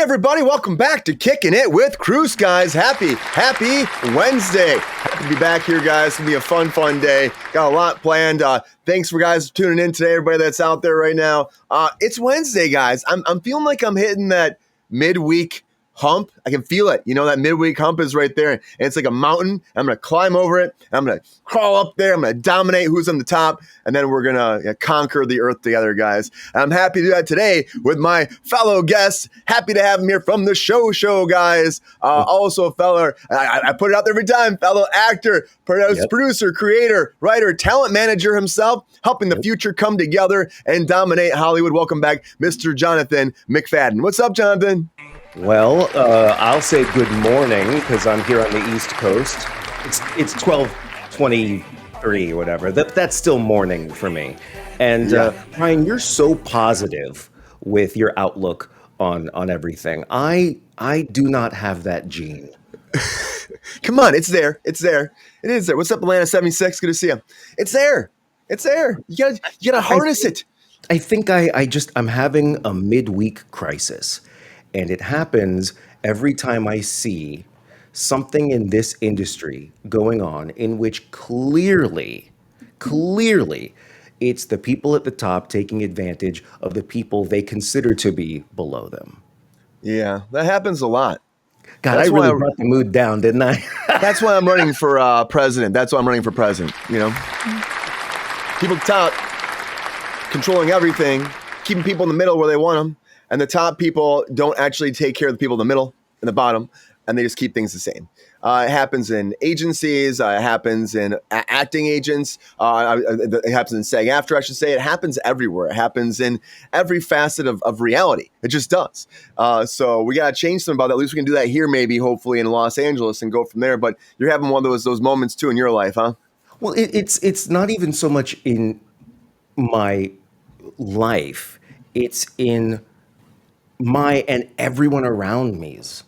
everybody? Welcome back to Kicking It with Kruse, guys. Happy Wednesday. Happy to be back here, guys. It's going to be a fun day. Got a lot planned. Thanks for guys tuning in today, everybody that's out there right now. It's Wednesday, guys. I'm feeling like I'm hitting that midweek hump. I can feel it. You know, that midweek hump is right there. And it's like a mountain. I'm going to climb over it. I'm going to crawl up there. I'm going to dominate who's on the top. And then we're going to conquer the earth together, guys. And I'm happy to do that today with my fellow guests. Happy to have him here from the show, guys. Also a fellow, I put it out there every time, fellow actor, producer, creator, writer, talent manager himself, helping the future come together and dominate Hollywood. Welcome back, Mr. Jonathan McFadden. What's up, Jonathan? Well, I'll say good morning because I'm here on the East Coast. It's 12:23 or whatever. That's still morning for me. And Brian, you're so positive with your outlook on everything. I do not have that gene. Come on, it's there. It is there. What's up, Atlanta 76? Good to see you. It's there. You gotta harness it. I think I'm having a midweek crisis. And it happens every time I see something in this industry going on in which clearly, it's the people at the top taking advantage of the people they consider to be below them. Yeah, that happens a lot. God, I really brought the mood down, didn't I? That's why I'm running for president. You know? People at the top controlling everything, keeping people in the middle where they want them. And the top people don't actually take care of the people in the middle and the bottom, and they just keep things the same. It happens in agencies. It happens in acting agents. It happens in SAG-AFTRA, I should say. It happens everywhere. It happens in every facet of reality. It just does. So we got to change something about that. At least we can do that here, maybe, hopefully, in Los Angeles and go from there. But you're having one of those moments, too, in your life, huh? Well, it's not even so much in my life. It's in my and everyone around me's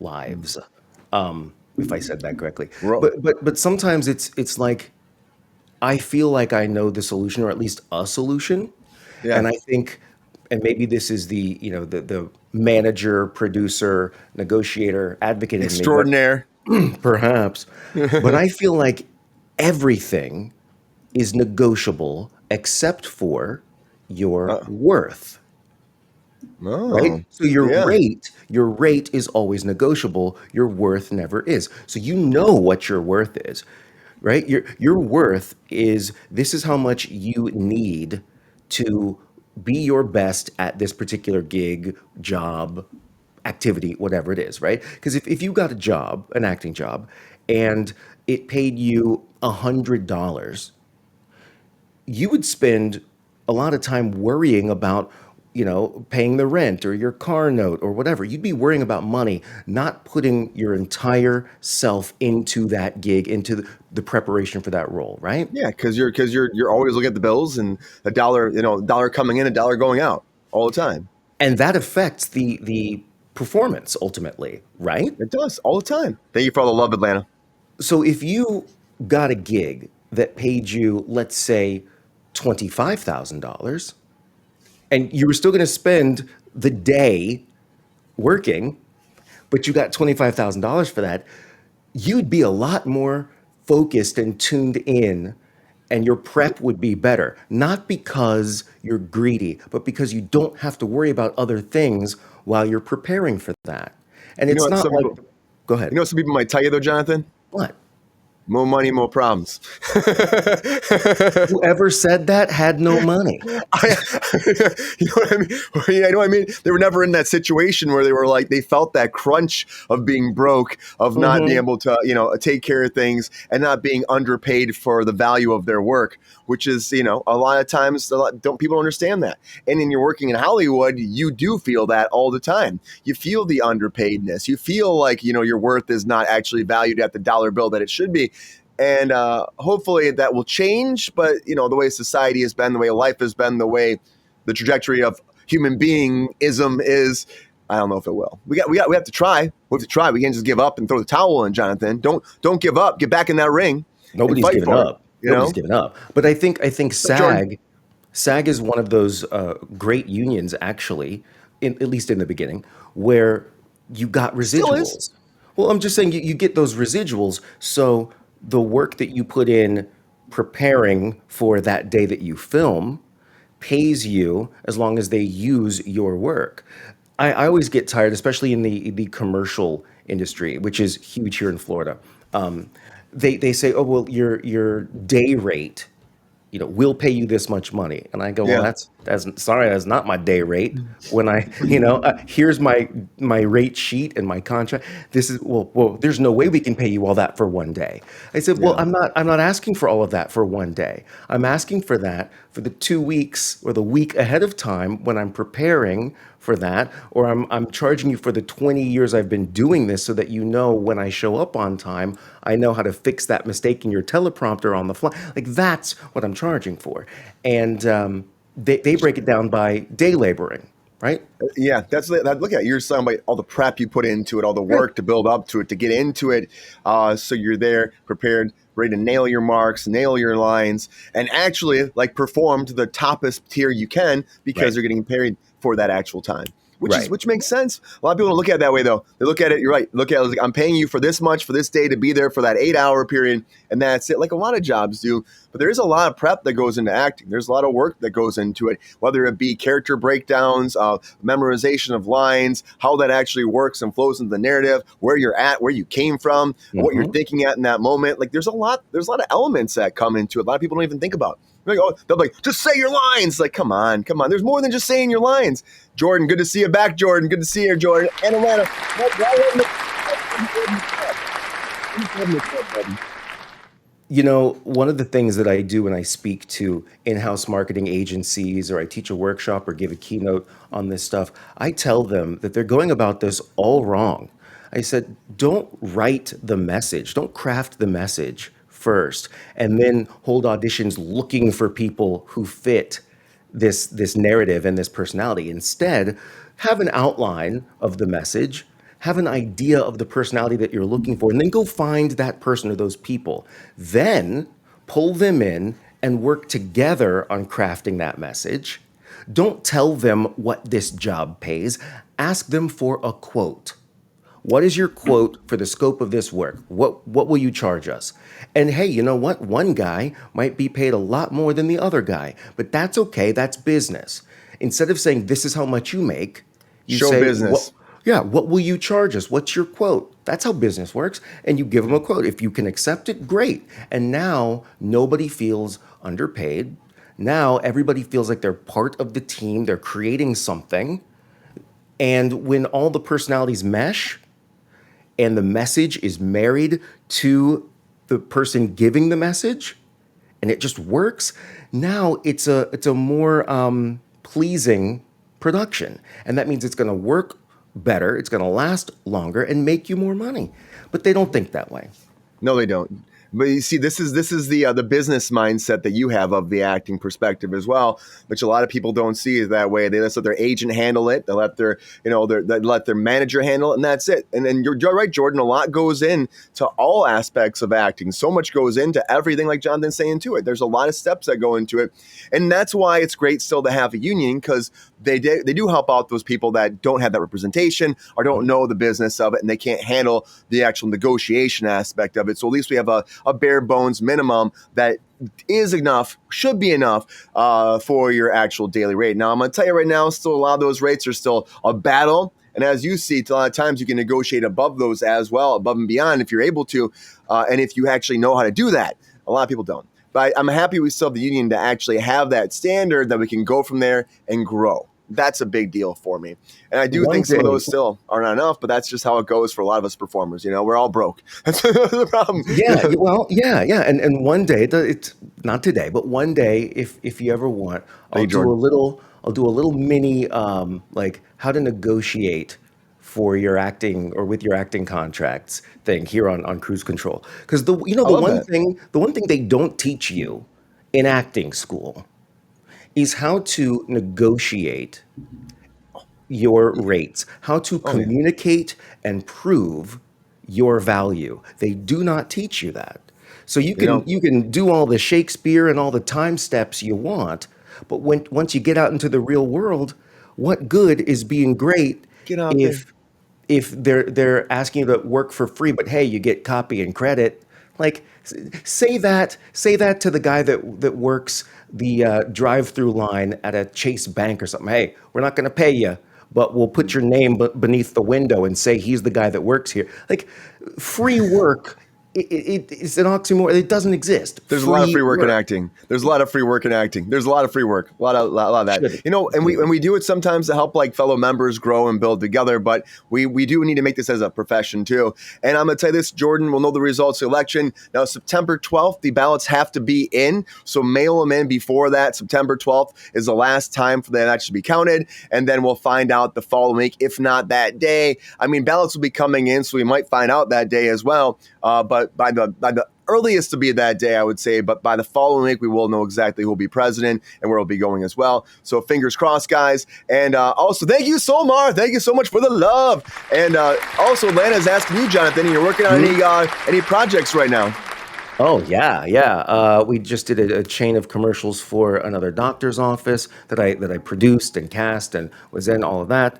lives, if I said that correctly. But sometimes it's like I feel like I know the solution, or at least a solution. Yeah. And I think, and maybe this is the manager, producer, negotiator, advocate in me, extraordinaire, perhaps. But I feel like everything is negotiable except for your worth. Oh, right? So your rate is always negotiable. Your worth never is. So you know what your worth is, right? Your worth is, this is how much you need to be your best at this particular gig, job, activity, whatever it is, right? Because if you got a job, an acting job, and it paid you $100, you would spend a lot of time worrying about paying the rent or your car note or whatever. You'd be worrying about money, not putting your entire self into that gig, into the preparation for that role, right? Yeah, because you're always looking at the bills and a dollar coming in, a dollar going out all the time. And that affects the performance ultimately, right? It does all the time. Thank you for all the love, Atlanta. So if you got a gig that paid you, let's say, $25,000, and you were still going to spend the day working, but you got $25,000 for that, you'd be a lot more focused and tuned in, and your prep would be better. Not because you're greedy, but because you don't have to worry about other things while you're preparing for that. And it's not like... Go ahead. You know what some people might tell you, though, Jonathan? What? More money, more problems. Whoever said that had no money. You know what I mean? You know what I mean? They were never in that situation where they were like, they felt that crunch of being broke, of not being able to, take care of things and not being underpaid for the value of their work, which is, a lot of times people understand that. And when you're working in Hollywood, you do feel that all the time. You feel the underpaidness. You feel like, your worth is not actually valued at the dollar bill that it should be. And hopefully that will change. But, the way society has been, the way life has been, the way the trajectory of human beingism is, I don't know if it will. We have to try. We have to try. We can't just give up and throw the towel in, Jonathan. Don't give up. Get back in that ring. Nobody's giving up. Nobody's giving up. But I think SAG is one of those great unions, actually, at least in the beginning, where you got Still is. residuals. Well, I'm just saying you get those residuals. So the work that you put in preparing for that day that you film pays you as long as they use your work. I always get tired, especially in the commercial industry, which is huge here in Florida. They say, oh, well, your day rate, we'll pay you this much money. And I go, well, Yeah. that's sorry, that's not my day rate. When here's my rate sheet and my contract. This is, well, there's no way we can pay you all that for one day. I said, well, Yeah. I'm not asking for all of that for one day. I'm asking for that for the 2 weeks or the week ahead of time when I'm preparing for that, or I'm charging you for the 20 years I've been doing this so that when I show up on time, I know how to fix that mistake in your teleprompter on the fly. Like that's what I'm charging for. And they break it down by day laboring, right? Yeah, that's that. Look at it. You're talking about all the prep you put into it, all the Right. work to build up to it, to get into it. So you're there, prepared, ready to nail your marks, nail your lines, and actually like perform to the toppest tier you can because Right. you're getting paid for that actual time. Right. Which makes sense. A lot of people don't look at it that way though. They look at it, you're right. Look at it like I'm paying you for this much for this day to be there for that 8 hour period, and that's it. Like a lot of jobs do. But there is a lot of prep that goes into acting. There's a lot of work that goes into it, whether it be character breakdowns, memorization of lines, how that actually works and flows into the narrative, where you're at, where you came from, what you're Hmm. thinking at in that moment. Like there's a lot of elements that come into it. A lot of people don't even think about. Like, oh, they'll be like, just say your lines. Like, come on. There's more than just saying your lines. Jordan, good to see you back, Jordan. Good to see you, Jordan. And Atlanta. One of the things that I do when I speak to in-house marketing agencies or I teach a workshop or give a keynote on this stuff, I tell them that they're going about this all wrong. I said, don't write the message, don't craft the message first, and then hold auditions looking for people who fit this narrative and this personality. Instead, have an outline of the message, have an idea of the personality that you're looking for, and then go find that person or those people. Then pull them in and work together on crafting that message. Don't tell them what this job pays. Ask them for a quote. What is your quote for the scope of this work? What will you charge us? And hey, you know what? One guy might be paid a lot more than the other guy, but that's okay. That's business. Instead of saying this is how much you make, you Show say business. what will you charge us? What's your quote? That's how business works. And you give them a quote. If you can accept it, great. And now nobody feels underpaid. Now everybody feels like they're part of the team. They're creating something. And when all the personalities mesh, and the message is married to the person giving the message and it just works, now it's a more pleasing production. And that means it's going to work better, it's going to last longer and make you more money. But they don't think that way. No, they don't. But you see, this is the business mindset that you have of the acting perspective as well, which a lot of people don't see it that way. They let their agent handle it. They let they let their manager handle it, and that's it. And then you're right, Jordan. A lot goes into all aspects of acting. So much goes into everything, like Jonathan's saying to it. There's a lot of steps that go into it, and that's why it's great still to have a union because they do help out those people that don't have that representation or don't know the business of it, and they can't handle the actual negotiation aspect of it. So at least we have a bare bones minimum that is enough, should be enough for your actual daily rate. Now, I'm going to tell you right now, still a lot of those rates are still a battle. And as you see, a lot of times you can negotiate above those as well, above and beyond if you're able to, and if you actually know how to do that. A lot of people don't. But I'm happy we still have the union to actually have that standard that we can go from there and grow. That's a big deal for me. And I do One think some of day, those still are not enough, but that's just how it goes for a lot of us performers. We're all broke. That's the problem. yeah. And one day, it's not today, but one day, if you ever want, Hey, Jordan. I'll do a little mini like how to negotiate for your acting or with your acting contracts thing here on Cruise Control. Because the I love that. the one thing they don't teach you in acting school is how to negotiate your rates, how to Oh, yeah. communicate and prove your value. They do not teach you that. So You know, you can do all the Shakespeare and all the time steps you want, but once you get out into the real world, What good is being great Get out there. if they're asking you to work for free, but hey, you get copy and credit? Like, say that to the guy that works the drive-through line at a Chase Bank or something. Hey, we're not going to pay you, but we'll put your name beneath the window and say he's the guy that works here. Like, free work, it's an oxymoron. It doesn't exist. There's a lot of Free free work in work acting. There's a lot of free work in acting. There's a lot of free work. A lot of that. should You know, and we do it sometimes to help like fellow members grow and build together. But we do need to make this as a profession too. And I'm gonna tell you this, Jordan. We'll know the results of the election now. September 12th, the ballots have to be in. So mail them in before that. September 12th is the last time for that to be counted, and then we'll find out the following week, if not that day. I mean, ballots will be coming in, so we might find out that day as well. But by the earliest to be that day, I would say, but by the following week, we will know exactly who will be president and where we'll be going as well. So fingers crossed, guys. And also, thank you, Solmar. Thank you so much for the love. And also, Lana's asking you, Jonathan, you're working on any projects right now? Oh yeah. We just did a chain of commercials for another doctor's office that I produced and cast and was in all of that.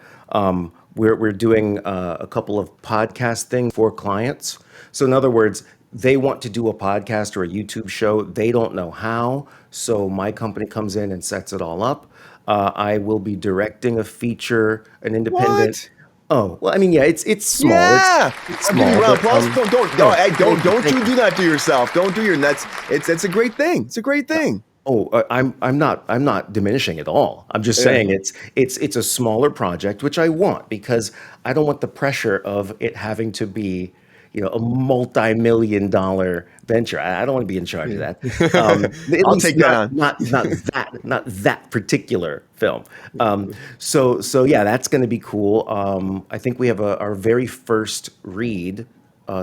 We're doing a couple of podcast things for clients. So in other words, they want to do a podcast or a YouTube show. They don't know how. So my company comes in and sets it all up. I will be directing a feature, an independent. What? Oh well, I mean, yeah, it's small. Yeah, It's I'm giving small, you a round of but applause. Don't no, hey, thank you, don't thank you do that to yourself. Don't do your that's it's a great thing. It's a great thing. Oh, I'm not diminishing at all. I'm just Yeah. saying it's a smaller project, which I want because I don't want the pressure of it having to be, a multi-million-dollar venture. I don't want to be in charge of that. At I'll least take that on. not that particular film. So yeah, that's going to be cool. I think we have our very first read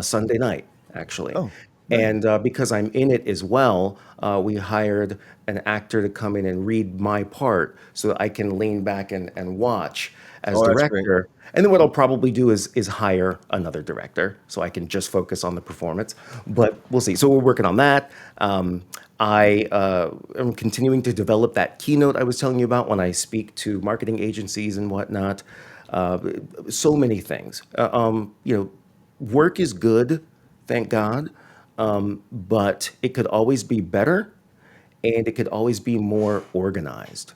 Sunday night, actually. Oh, nice. And because I'm in it as well, we hired an actor to come in and read my part so that I can lean back and watch as Oh, that's great. director. And then what I'll probably do is hire another director so I can just focus on the performance. But we'll see. So we're working on that. I am continuing to develop that keynote I was telling you about when I speak to marketing agencies and whatnot. So many things. Work is good, thank God. But it could always be better and it could always be more organized.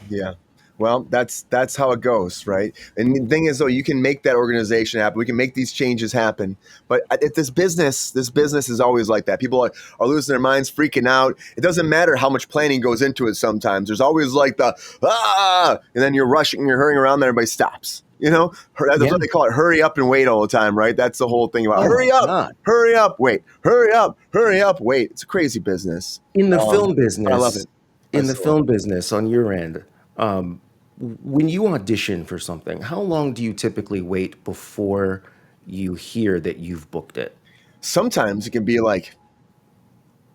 Yeah. Well, that's how it goes, right? And the thing is, though, you can make that organization happen. We can make these changes happen. But at this business is always like that. People are losing their minds, freaking out. It doesn't matter how much planning goes into it. Sometimes there's always like the and then you're rushing, you're hurrying around, and everybody stops. That's Yeah. what they call it. Hurry up and wait all the time, right? That's the whole thing about Oh my God. hurry up, wait, hurry up, wait. It's a crazy business. In the film I love business, it. I still love it. on your end, when you audition for something, how long do you typically wait before you hear that you've booked it? Sometimes it can be like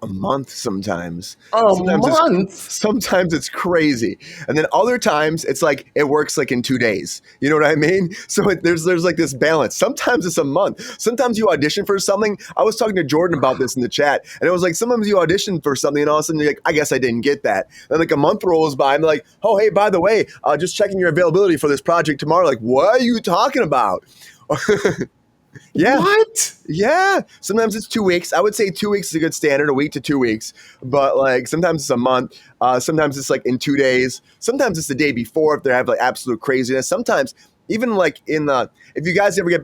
a month sometimes. A Sometimes it's month? sometimes it's crazy. And then other times it's like it works like in 2 days. You know what I mean? So there's like this balance. Sometimes it's a month. Sometimes you audition for something. I was talking to Jordan about this in the chat, and it was like sometimes you audition for something and all of a sudden you're like, I guess I didn't get that. And like a month rolls by and they're like, oh hey, by the way, just checking your availability for this project tomorrow. Like, what are you talking about? Yeah. What? Yeah. Sometimes it's 2 weeks. I would say 2 weeks is a good standard, a week to 2 weeks. But like sometimes it's a month. Sometimes it's like in 2 days. Sometimes it's the day before if they have like absolute craziness. Sometimes even like if you guys ever if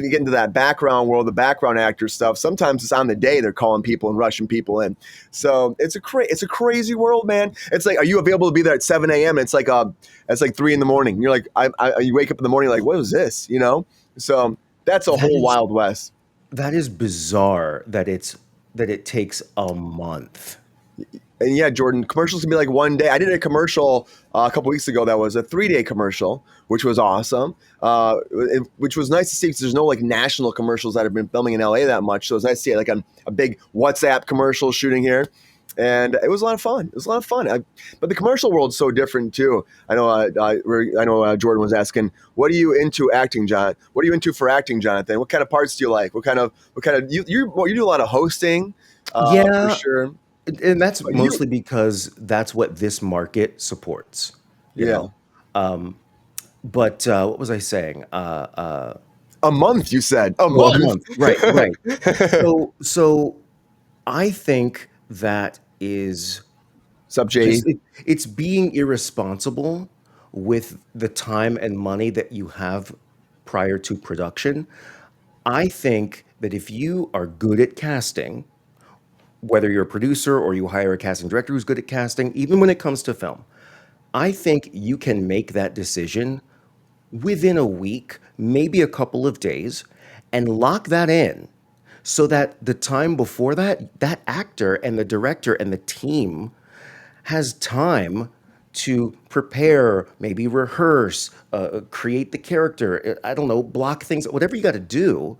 you get into that background world, the background actor stuff, sometimes it's on the day they're calling people and rushing people in. So it's a crazy world, man. It's like, are you available to be there at 7 a.m.? It's like 3 in the morning. You're like, you wake up in the morning like, what was this? So that's a That whole is Wild West. that is bizarre that it takes a month. And yeah, Jordan, commercials can be like one day. I did a commercial a couple weeks ago that was a 3-day commercial, which was awesome, which was nice to see because there's no like national commercials that have been filming in LA that much. So it's nice to see like a big WhatsApp commercial shooting here. And it was a lot of fun. It was a lot of fun. But the commercial world's so different too. I know Jordan was asking, "What are you into acting, John? What are you into for acting, Jonathan? What kind of parts do you like? What kind of you do a lot of hosting, for Yeah, sure. and that's But you, mostly because that's what this market supports, you yeah, know. But what was I saying? A month, you said. A Oh, a month. month. Right, right. So I think that is Sup, just JE? it's being irresponsible with the time and money that you have prior to production. I think that if you are good at casting, whether you're a producer or you hire a casting director who's good at casting, even when it comes to film, I think you can make that decision within a week, maybe a couple of days, and lock that in so that the time before that, that actor and the director and the team has time to prepare, maybe rehearse, create the character, I don't know, block things, whatever you got to do.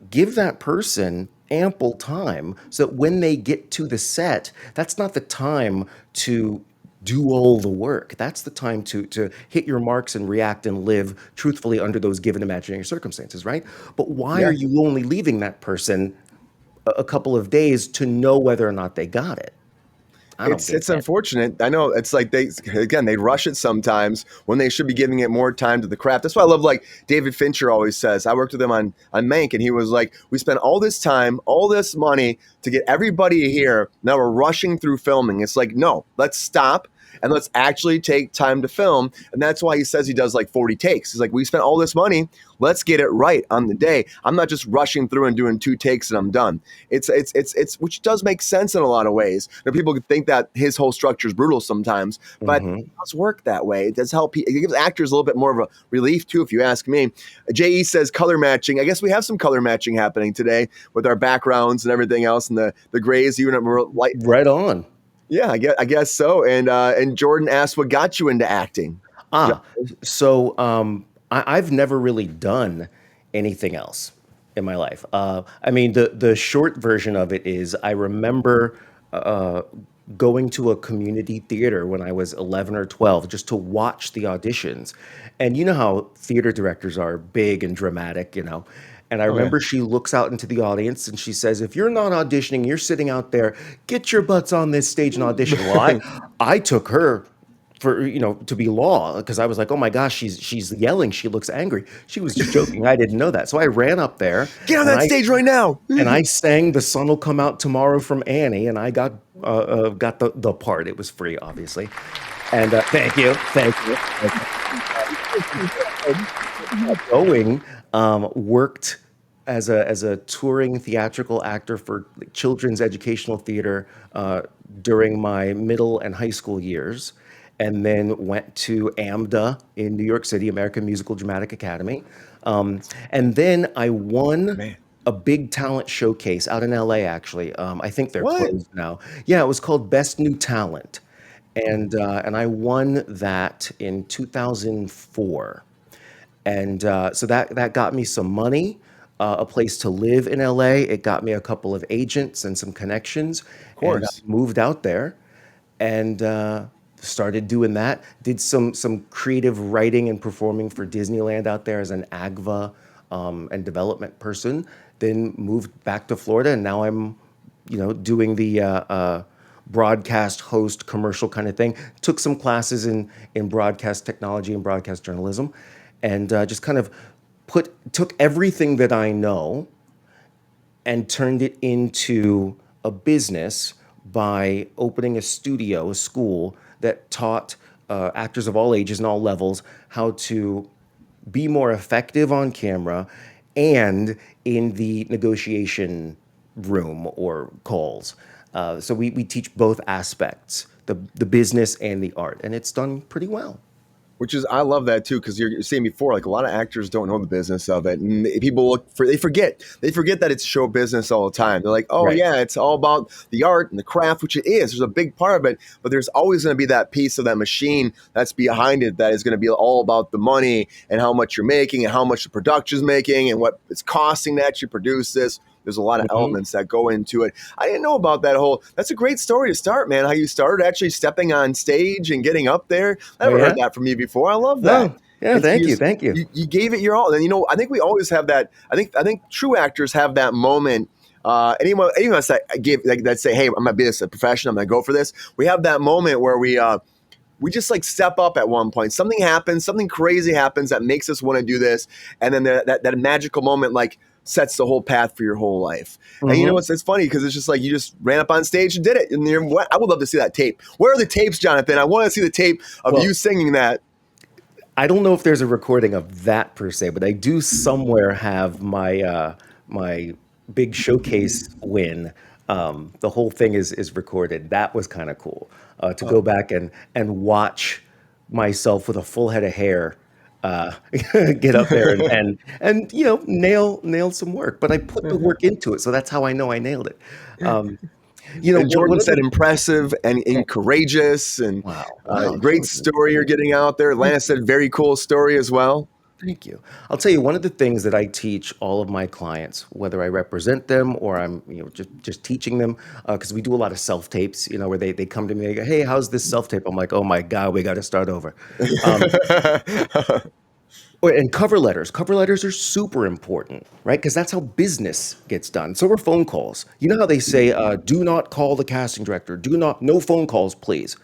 Give that person ample time so that when they get to the set, that's not the time to do all the work. That's the time to hit your marks and react and live truthfully under those given imaginary circumstances, right? But why are Yeah. you only leaving that person a couple of days to know whether or not they got it? I don't get It's that. unfortunate. I know it's like they rush it sometimes when they should be giving it more time to the craft. That's why I love, like David Fincher always says. I worked with him on Mank, and he was like, "We spent all this time, all this money to get everybody here. Now we're rushing through filming." It's like, no, let's stop and let's actually take time to film. And that's why he says he does like 40 takes. He's like, we spent all this money. Let's get it right on the day. I'm not just rushing through and doing 2 takes and I'm done. It's which does make sense in a lot of ways. Now, people could think that his whole structure is brutal sometimes, but it does work that way. It does help. It gives actors a little bit more of a relief too, if you ask me. JE says color matching. I guess we have some color matching happening today with our backgrounds and everything else, and the grays, even light. Right on. Yeah, I guess so. And Jordan asked, what got you into acting? Ah, so I've never really done anything else in my life. I mean, the short version of it is I remember uh, going to a community theater when I was 11 or 12 just to watch the auditions. And you know how theater directors are big and dramatic, you know. And I Oh yeah. remember she looks out into the audience and she says, "If you're not auditioning, you're sitting out there, get your butts on this stage and audition." Well, I took her for to be law because I was like, oh my gosh, she's yelling, she looks angry. She was just joking. I didn't know that, so I ran up there Get on and that I stage right now. and I sang "The Sun Will Come Out Tomorrow" from Annie, and I got the part. It was free, obviously, and thank you. Going worked as a touring theatrical actor for children's educational theater during my middle and high school years, and then went to AMDA in New York City, American Musical Dramatic Academy, and then I won Man, a big talent showcase out in LA. Actually, I think they're what? closed now. Yeah, it was called Best New Talent, and I won that in 2004. And so that got me some money, a place to live in LA. It got me a couple of agents and some connections, Of and I course. moved out there and started doing that. Did some creative writing and performing for Disneyland out there as an AGVA and development person. Then moved back to Florida, and now I'm, doing the broadcast host commercial kind of thing. Took some classes in broadcast technology and broadcast journalism, and just kind of took everything that I know and turned it into a business by opening a studio, a school that taught actors of all ages and all levels how to be more effective on camera and in the negotiation room or calls. So we teach both aspects, the business and the art, and it's done pretty well. Which is, I love that too, because you're saying before, like a lot of actors don't know the business of it, and people they forget that it's show business all the time. They're like, oh Right. yeah, it's all about the art and the craft, which it is. There's a big part of it, but there's always going to be that piece of that machine that's behind it that is going to be all about the money and how much you're making and how much the production's making and what it's costing to actually produce this. There's a lot of Mhm. elements that go into it. I didn't know about that whole. That's a great story to start, man. How you started actually stepping on stage and getting up there. I Oh never heard yeah. that from you before. I love that. Oh yeah. It's Thank you. Thank you. you gave it your all, and I think we always have that. I think true actors have that moment. Anyone that give that say, "Hey, I'm gonna be this a profession. I'm gonna go for this." We have that moment where we we just like step up at one point. Something happens, something crazy happens that makes us want to do this, and then that magical moment like sets the whole path for your whole life. And you know Mhm. it's funny because it's just like you just ran up on stage and did it. And I would love to see that tape. Where are the tapes, Jonathan? I want to see the tape of Well, you singing that. I don't know if there's a recording of that per se, but I do somewhere have my big showcase win. The whole thing is recorded. That was kind of cool to go back and watch myself with a full head of hair uh, get up there and nail some work. But I put the work into it, so that's how I know I nailed it. Um, And Jordan one of said the impressive and courageous and wow, great Jordan. story you're getting out there. Atlanta said very cool story as well. Thank you. I'll tell you one of the things that I teach all of my clients, whether I represent them or I'm just teaching them, because we do a lot of self tapes, where they come to me, they go, "Hey, how's this self tape?" I'm like, "Oh my God, we got to start over." Um, and cover letters. Cover letters are super important, right? Because that's how business gets done. So are phone calls. You know how they say, "Do not call the casting director. No phone calls, please."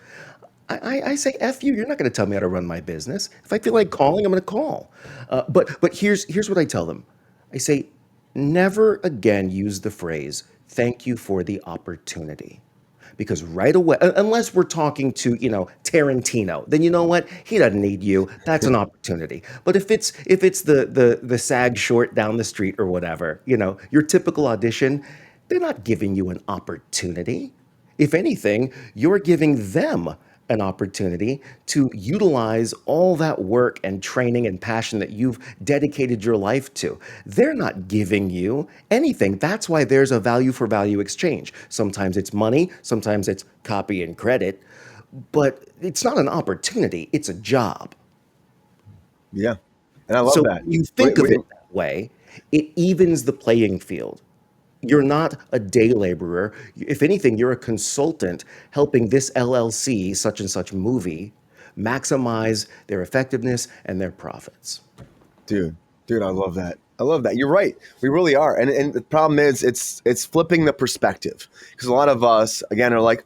I say, F you, you're not going to tell me how to run my business. If I feel like calling, I'm going to call. But here's what I tell them. I say, never again use the phrase, thank you for the opportunity. Because right away, unless we're talking to, Tarantino, then you know what? He doesn't need you. That's an opportunity. But if it's the SAG short down the street or whatever, your typical audition, they're not giving you an opportunity. If anything, you're giving them an opportunity to utilize all that work and training and passion that you've dedicated your life to. They're not giving you anything. That's why there's a value for value exchange. Sometimes it's money, sometimes it's copy and credit, but it's not an opportunity, it's a job. Yeah, and I love So that. when you think of it that way, it evens the playing field. You're not a day laborer. If anything, you're a consultant helping this LLC, such and such movie, maximize their effectiveness and their profits. Dude, I love that. I love that. You're right. We really are. And the problem is it's flipping the perspective. Because a lot of us, again, are like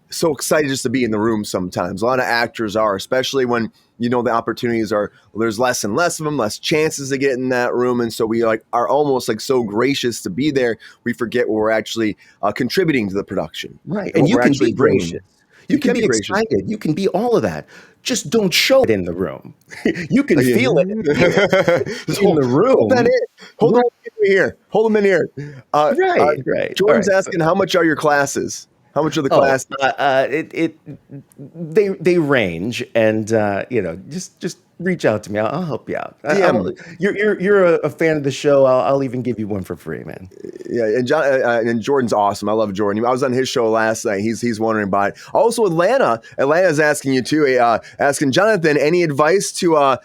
so excited just to be in the room sometimes. A lot of actors are, especially when the opportunities are there's less and less of them, less chances to get in that room. And so we like are almost like so gracious to be there. We forget what we're actually contributing to the production Right. and And what you we're can actually be gracious. bringing. You You can can be be gracious. excited. You can be all of that. Just don't show it in the room. You can Yeah. feel it and hear it. Just In the hold that room. in. Hold Right, them in here. Hold them in here. Uh, uh, right, right. All Jordan's right. So asking, how much are your classes? How much are the Oh, classes? they range, and just reach out to me. I'll help you out. DM. You're a fan of the show. I'll even give you one for free, man. Yeah, and and Jordan's awesome. I love Jordan. I was on his show last night. He's wondering about it. Also, Atlanta's asking you too. Asking Jonathan, any advice to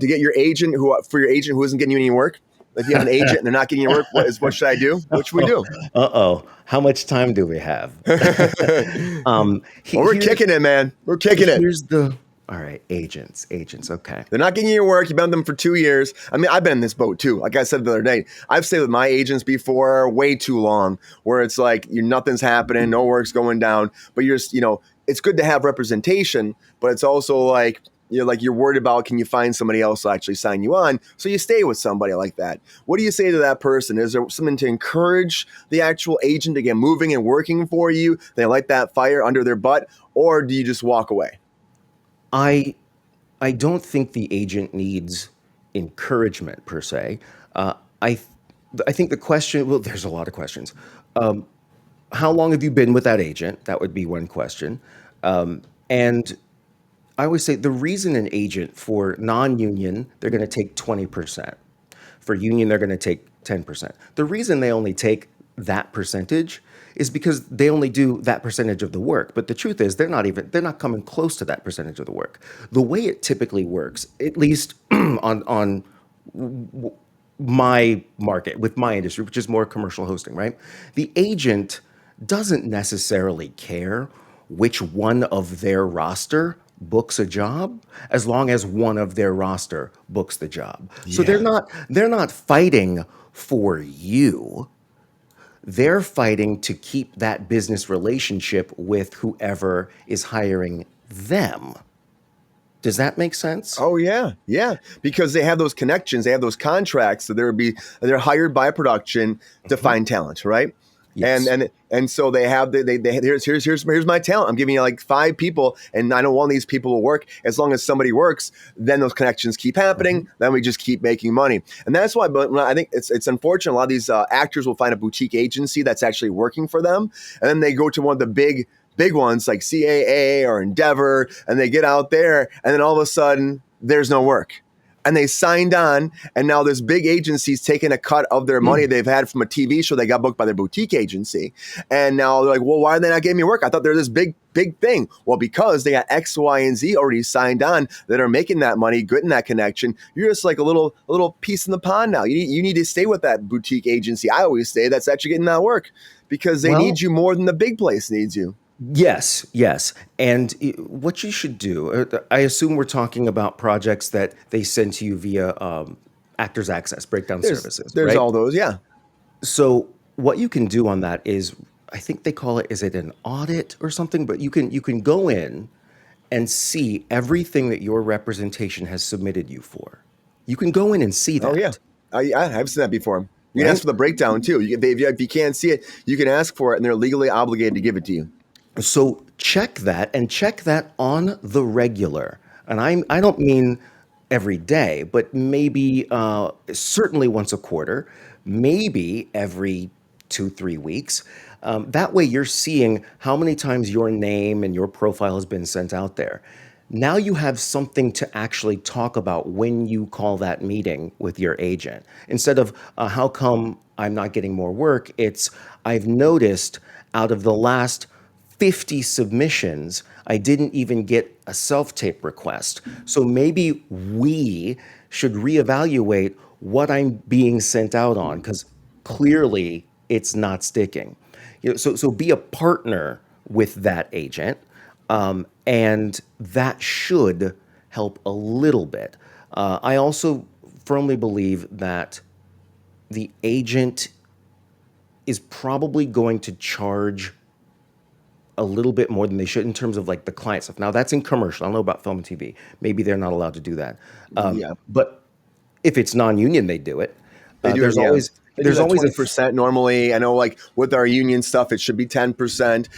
get your agent for your agent who isn't getting you any work? If you have an agent and they're not getting you work, what should I do? What should we do? Uh-oh. How much time do we have? Well, we're Here's kicking it, man. We're kicking it. here's the all right, agents. Okay. They're not getting you your work. You've been with them for 2 years. I mean, I've been in this boat too. Like I said the other day, I've stayed with my agents before way too long, where it's like nothing's happening, no work's going down. But you're just, it's good to have representation, but it's also like you're worried about can you find somebody else to actually sign you on, so you stay with somebody like that. What do you say to that person? Is there something to encourage the actual agent to get moving and working for you? They light that fire under their butt, or do you just walk away? I I don't think the agent needs encouragement per se. Uh, I th- I think the question. Well, there's a lot of questions. Um, how long have you been with that agent? That would be one question. And I always say the reason an agent for non-union they're going to take 20%. For union they're going to take 10%. The reason they only take that percentage is because they only do that percentage of the work. But the truth is they're not coming close to that percentage of the work. The way it typically works, at least on my market with my industry, which is more commercial hosting, right? The agent doesn't necessarily care which one of their roster books a job as long as one of their roster books the job. So Yeah. they're not fighting for you. They're fighting to keep that business relationship with whoever is hiring them. Does that make sense? Oh yeah, yeah. Because they have those connections, they have those contracts. So they're hired by production to Mhm. find talent, right? And Yes. and so they have they here's my talent. I'm giving you like 5 people, and I know one of these people will work. As long as somebody works, then those connections keep happening. Mhm. Then we just keep making money, and that's why. But I think it's unfortunate. A lot of these actors will find a boutique agency that's actually working for them, and then they go to one of the big ones like CAA or Endeavor, and they get out there, and then all of a sudden there's no work. And they signed on, and now this big agency's taking a cut of their money they've had from a TV show they got booked by their boutique agency. And now they're like, well, why are they not giving me work? I thought they're this big thing. Well, because they got X, Y, and Z already signed on that are making that money, getting that connection. You're just like a little piece in the pond now. You need to stay with that boutique agency. I always say that's actually getting that work because they Well, need you more than the big place needs you. yes, yes. And what you should do, I assume we're talking about projects that they send to you via Actors Access, breakdown services, There's right? all those, yeah. So what you can do on that is, I think they call it, is it an audit or something? But you can go in and see everything that your representation has submitted you for. You can go in and see Oh yeah, that, I've seen that before. You can ask right? for the breakdown too. If you can't see it, you can ask for it, and they're legally obligated to give it to you. So check that and check that on the regular. And I don't mean every day, but maybe certainly once a quarter, maybe every 2, 3 weeks. That way you're seeing how many times your name and your profile has been sent out there. Now you have something to actually talk about when you call that meeting with your agent. Instead of how come I'm not getting more work, it's I've noticed out of the last 50 submissions, I didn't even get a self-tape request. So maybe we should reevaluate what I'm being sent out on because clearly it's not sticking. So be a partner with that agent, and that should help a little bit. I also firmly believe that the agent is probably going to charge a little bit more than they should in terms of like the client stuff. Now that's in commercial. I don't know about film and TV. Maybe they're not allowed to do that. Yeah, But if it's non-union, they do it. they do it. There's Yeah, always they do there's that always a 20% normally. I know, like with our union stuff, it should be 10%.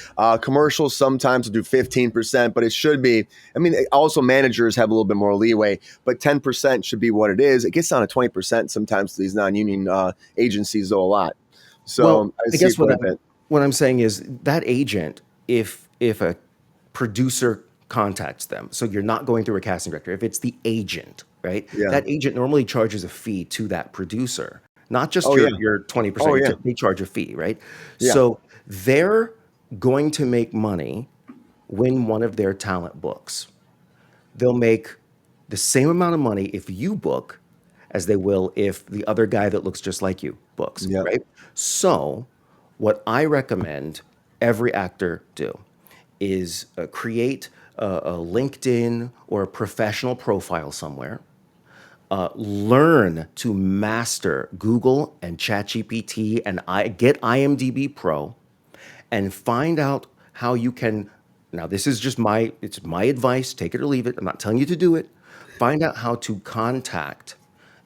Commercials sometimes will do 15%, but it should be. I mean, also managers have a little bit more leeway, but 10% should be what it is. It gets down to 20% sometimes to these non-union agencies, though a lot. well, So I I see it guess what quite a I'm bit. what I'm saying is that agent, if a producer contacts them, so you're not going through a casting director, if it's the agent, right? Yeah. That agent normally charges a fee to that producer, not just Oh yeah. your Oh 20%. yeah. They charge a fee, right? Yeah. So they're going to make money when one of their talent books. They'll make the same amount of money if you book as they will if the other guy that looks just like you books, Yeah. right? So, what I recommend every actor do is create a LinkedIn or a professional profile somewhere. Learn to master Google and ChatGPT and get IMDb Pro and find out how you can. Now this is just my advice, take it or leave it. I'm not telling you to do it. Find out how to contact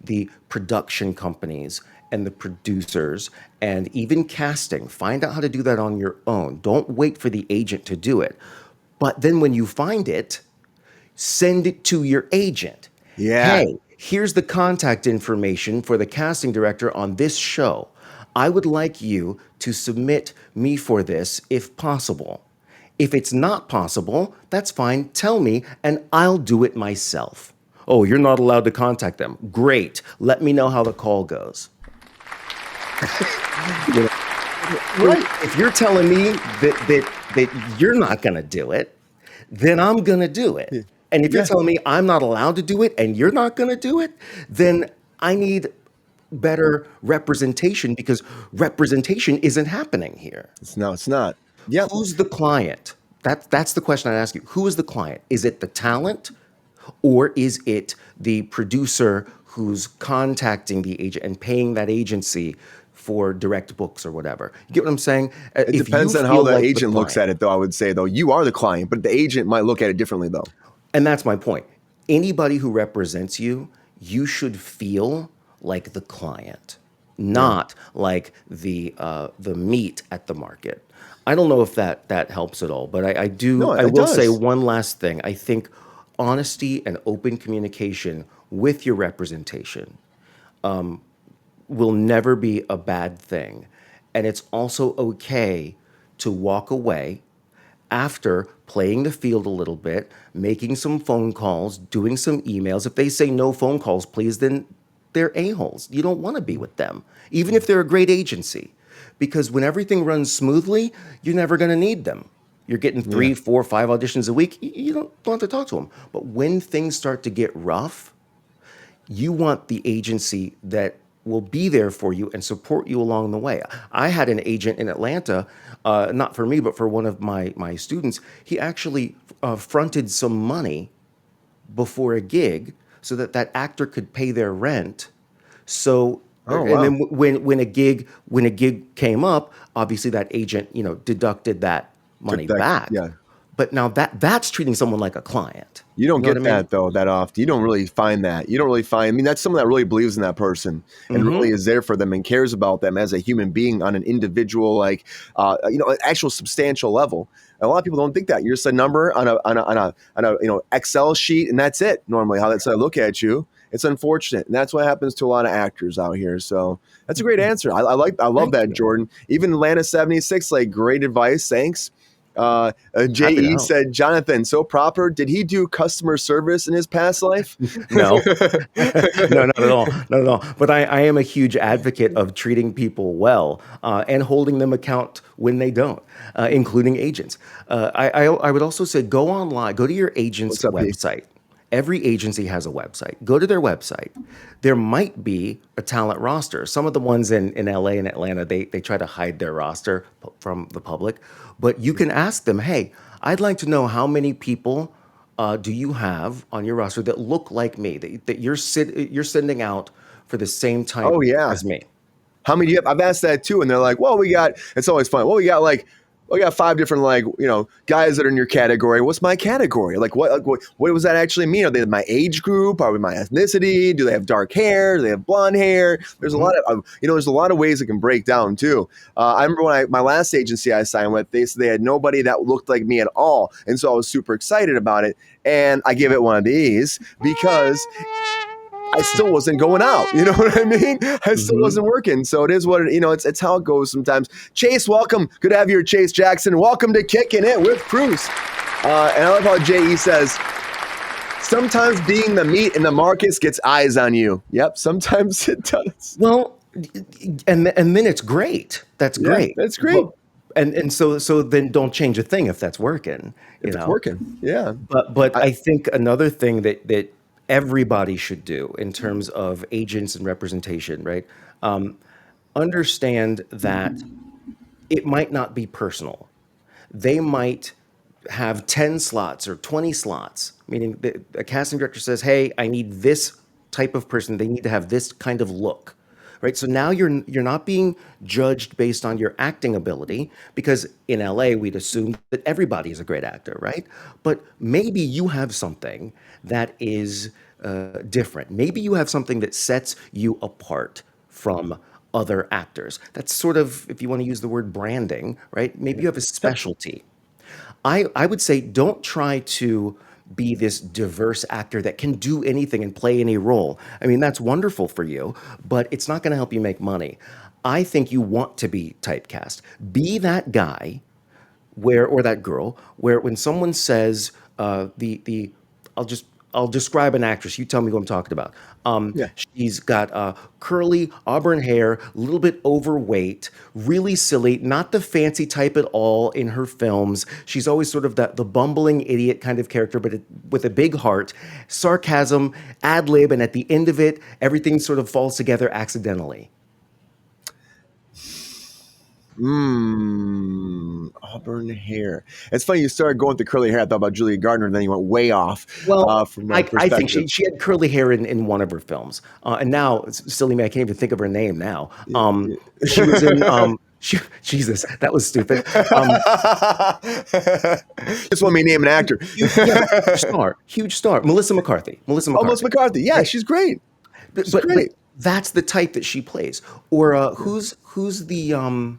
the production companies and the producers and even casting. Find out how to do that on your own. Don't wait for the agent to do it. But then when you find it, send it to your agent. Yeah. Hey, here's the contact information for the casting director on this show. I would like you to submit me for this if possible. If it's not possible, that's fine. Tell me and I'll do it myself. Oh, you're not allowed to contact them. Great. Let me know how the call goes. You know, Right. if you're telling me that you're not going to do it, then I'm going to do it. And if you're Yeah. telling me I'm not allowed to do it and you're not going to do it, then I need better representation because representation isn't happening here. It's not. Yeah. Who's the client? That's the question I ask you. Who is the client? Is it the talent or is it the producer who's contacting the agent and paying that agency for direct books or whatever? You get what I'm saying? It If you depends on how feel the like the agent looks client, at it, though. I would say, though, you are the client, but the agent might look at it differently, though. and that's my point. Anybody who represents you, you should feel like the client, Yeah. not like the meat at the market. I don't know if that helps at all, but No, I it will say does. one last thing. I think honesty and open communication with your representation will never be a bad thing. And it's also okay to walk away after playing the field a little bit, making some phone calls, doing some emails. If they say no phone calls, please, then they're a-holes. You don't want to be with them, even if they're a great agency. Because when everything runs smoothly, you're never going to need them. You're getting Yeah. 3, 4, 5 auditions a week. You don't have to talk to them. But when things start to get rough, you want the agency that will be there for you and support you along the way. I had an agent in Atlanta, not for me, but for one of my students. He actually fronted some money before a gig so that that actor could pay their rent. So, Oh and wow. then when a gig came up, obviously that agent deducted that Took money that. back. Yeah. But now that's treating someone like a client. You don't You know what get I mean? that though that often. You don't really find that. You don't really find. I mean, that's someone that really believes in that person and really Mm-hmm. is there for them and cares about them as a human being on an individual, like, an actual substantial level. And a lot of people don't think that. You're just a number on a Excel sheet, and that's it. Normally, how that's how I look at you. It's unfortunate, and that's what happens to a lot of actors out here. So that's a great answer. I love Thank that, you. Jordan. Even Atlanta 76, like, great advice. Thanks. Happy to JE help. said, Jonathan, so proper. Did he do customer service in his past life? No, no, not at all, not at all. But I am a huge advocate of treating people well and holding them account when they don't, including agents. I would also say go online, go to your agent's What's up, B? website. Every agency has a website. Go to their website. There might be a talent roster. Some of the ones in LA and Atlanta, they try to hide their roster from the public. But you can ask them, hey, I'd like to know how many people do you have on your roster that look like me, that you're sending out for the same Oh type yeah. as me? How many do you have? I've asked that too, and they're like, "Well, we got." It's always fun. Well, we got 5 different, like, guys that are in your category. What's my category? What does that actually mean? Are they my age group? Are we my ethnicity? Do they have dark hair? Do they have blonde hair? There's a Hmm. lot of there's a lot of ways it can break down too. I remember when my last agency I signed with, they said they had nobody that looked like me at all, and so I was super excited about it, and I gave it one of these because I still wasn't going out. You know what I mean? I still Hmm. wasn't working. So it is what it's how it goes sometimes. Chase, welcome. Good to have you here, Chase Jackson. Welcome to Kicking It with Kruse. And I love how JE says, sometimes being the meat in the markets gets eyes on you. Yep, sometimes it does. Well, and then it's great. That's Yeah, great. that's great But and so then don't change a thing if that's working. You if it's know. working. Yeah. But I, I think another thing that everybody should do in terms of agents and representation, right? Understand that it might not be personal. They might have 10 slots or 20 slots, meaning that a casting director says, "Hey, I need this type of person. They need to have this kind of look." Right? So now you're not being judged based on your acting ability because in LA we'd assume that everybody is a great actor, right? But maybe you have something that is different. Maybe you have something that sets you apart from other actors. That's sort of, if you want to use the word branding, right? Maybe you have a specialty. I would say don't try to be this diverse actor that can do anything and play any role. I mean, that's wonderful for you, but it's not going to help you make money. I think you want to be typecast. Be that guy where or that girl where when someone says the I'll just I'll describe an actress. You tell me who I'm talking about. yeah. She's got curly auburn hair, a little bit overweight, really silly, not the fancy type at all in her films. She's always sort of the bumbling idiot kind of character, but with a big heart, sarcasm, ad lib, and at the end of it, everything sort of falls together accidentally. Auburn hair. It's funny you started going with the curly hair. I thought about Julia Gardner, and then you went way off Well, from my I think perspective. she had curly hair in one of her films, and now silly me, I can't even think of her name now. She was in. Jesus, that was stupid. Um, Just want me to name an actor. yeah, huge star. Melissa McCarthy. Melissa Almost McCarthy. McCarthy. Yeah, Right. she's great. She's But great. that's the type that she plays. Or who's the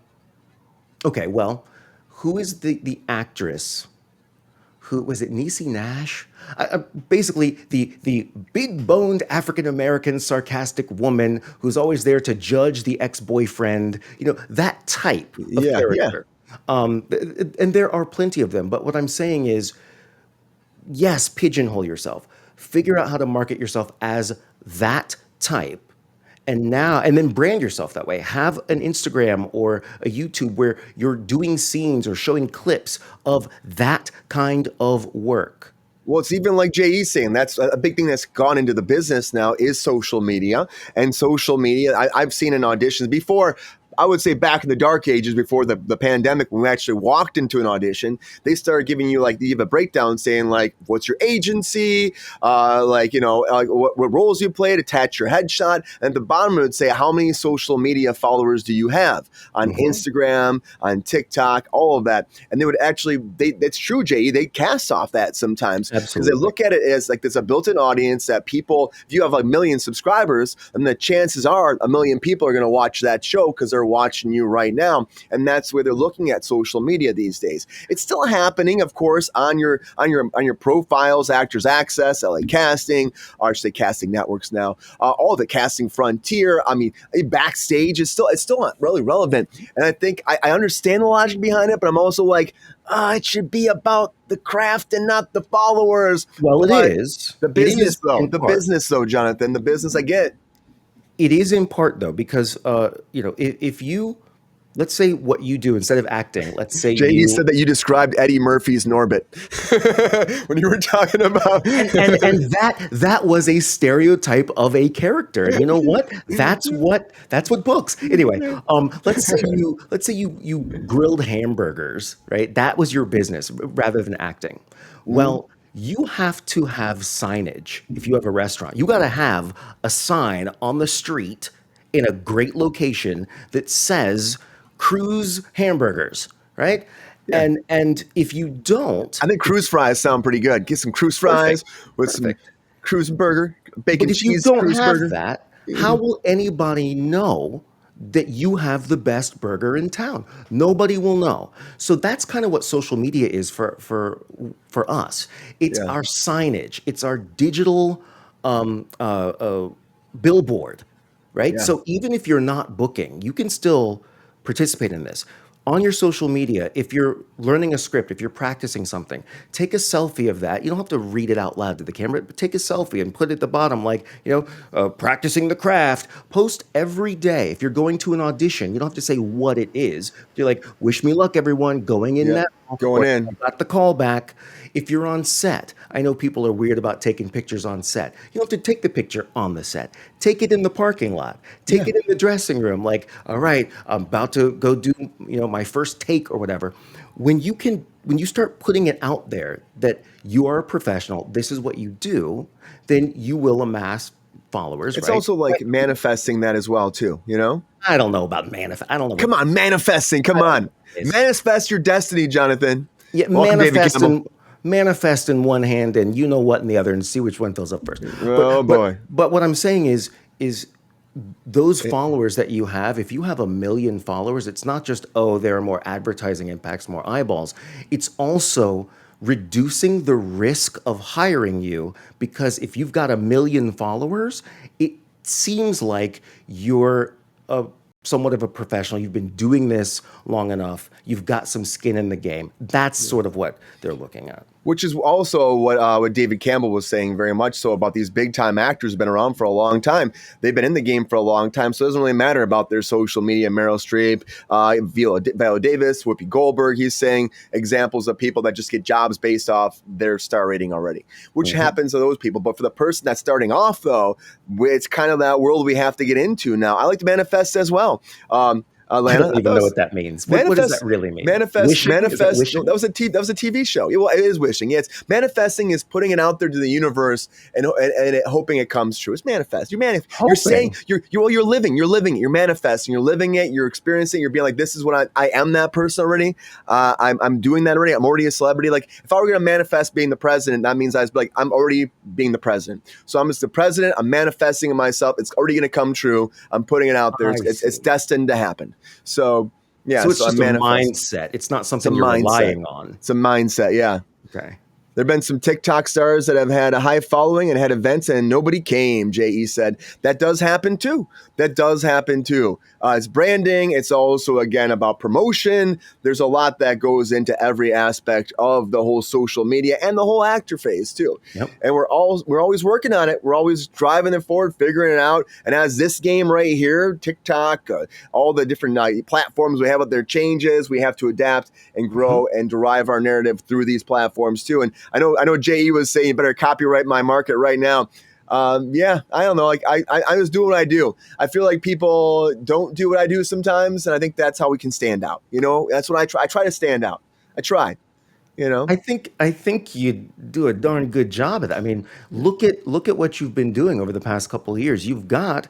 okay, well, who is the actress? Who was it? Niecy Nash? Basically, the big boned African American sarcastic woman who's always there to judge the ex boyfriend. That type of Yeah, yeah. character. And there are plenty of them. But what I'm saying is, yes, pigeonhole yourself. Figure out how to market yourself as that type. And then brand yourself that way. Have an Instagram or a YouTube where you're doing scenes or showing clips of that kind of work. Well, it's even like J.E. saying that's a big thing that's gone into the business now is social media. And social media, I've seen in auditions before. I would say back in the dark ages before the pandemic, when we actually walked into an audition, they started giving you like, you have a breakdown saying like, what's your agency? What roles you played, attach your headshot. And at the bottom, it would say, how many social media followers do you have on Instagram, on TikTok, all of that. And they would actually, that's true, Jay, they cast off that sometimes because they Absolutely. look at it as like there's a built-in audience that people, if you have like a million subscribers, then the chances are a million people are going to watch that show because they're watching you right now. And that's where they're looking at social media these days. It's still happening, of course, on your profiles, Actors Access, LA Casting, or I should say Casting Networks now, all the Casting Frontier. I mean, Backstage is still not really relevant. And I think I understand the logic behind it, but I'm also like, it should be about the craft and not the followers. Well, But it is. the It business is though, in part. Jonathan, the business I get. It is in part though, because if you, let's say what you do instead of acting, let's say JD you said that you described Eddie Murphy's Norbit when you were talking about. and that was a stereotype of a character. And you know what? That's what books. Anyway, let's say you grilled hamburgers, right? That was your business rather than acting. Well, you have to have signage if you have a restaurant. You got to have a sign on the street in a great location that says Kruse hamburgers, right? Yeah. And if you don't, I think Kruse fries sound pretty good. Get some Kruse fries with some Kruse burger, bacon but if you cheese don't Kruse have burger. that, how will anybody know that you have the best burger in town? Nobody will know. So that's kind of what social media is for us. It's Yeah. our signage. It's our digital billboard, right? Yeah. So even if you're not booking, you can still participate in this. On your social media, if you're learning a script, if you're practicing something, take a selfie of that. You don't have to read it out loud to the camera, but take a selfie and put it at the bottom, like, practicing the craft. Post every day. If you're going to an audition, you don't have to say what it is. You're like, wish me luck, everyone, going in Yep. now. Going Or, in. I got the call back. If you're on set, I know people are weird about taking pictures on set. You don't have to take the picture on the set. Take it in the parking lot. Take Yeah. it in the dressing room. Like, all right, I'm about to go do, my first take or whatever. When you start putting it out there that you are a professional, this is what you do, then you will amass followers, It's right? also like manifesting that as well, too, you know? I don't know about manifest. I don't know. Come on, manifesting. Come on. is. Manifest your destiny, Jonathan. Yeah, Welcome, David manifest Campbell. in manifest in one hand and you know what in the other, and see which one fills up first. Oh, boy. But what I'm saying is those followers that you have, if you have 1 million followers, it's not just, there are more advertising impacts, more eyeballs. It's also reducing the risk of hiring you, because if you've got 1 million followers, it seems like you're somewhat of a professional. You've been doing this long enough. You've got some skin in the game. That's sort of what they're looking at. Which is also what David Campbell was saying very much so about these big time actors who've been around for a long time. They've been in the game for a long time, so it doesn't really matter about their social media. Meryl Streep, Viola Davis, Whoopi Goldberg, he's saying examples of people that just get jobs based off their star rating already, which happens to those people. But for the person that's starting off, though, it's kind of that world we have to get into now. I like to manifest as well. I Lana, don't I even thought know it what was that means. What does that manifest, really mean? manifest, Wishing? Is that manifest. No, wishing? that was a TV show. Well, it is wishing. Yeah, it's manifesting is putting it out there to the universe and hoping it comes true. It's manifest. You're saying Hoping. you're living. You're living it. You're manifesting. You're living it. You're experiencing. You're being like, this is what I am. That person already. I'm doing that already. I'm already a celebrity. Like if I were gonna manifest being the president, that means I was like I'm already being the president. So I'm just the president. I'm manifesting in myself. It's already gonna come true. I'm putting it out there. I It's see. destined to happen. So yeah, So it's so I'm just a manifesting. mindset. It's not It's a something you're mindset. relying on. It's a mindset. Yeah. Okay. There have been some TikTok stars that have had a high following and had events and nobody came, JE said. That does happen too. That does happen too. It's branding. It's also, again, about promotion. There's a lot that goes into every aspect of the whole social media and the whole actor phase too. Yep. And we're always working on it. We're always driving it forward, figuring it out. And as this game right here, TikTok, all the different platforms we have out there changes, we have to adapt and grow and derive our narrative through these platforms too. And I know JE was saying you better copyright my market right now. Yeah, I don't know. Like I was doing what I do. I feel like people don't do what I do sometimes, and I think that's how we can stand out. You know, that's what I try. I try to stand out. I try. You know, I think you do a darn good job of that. I mean, look at what you've been doing over the past couple of years. You've got,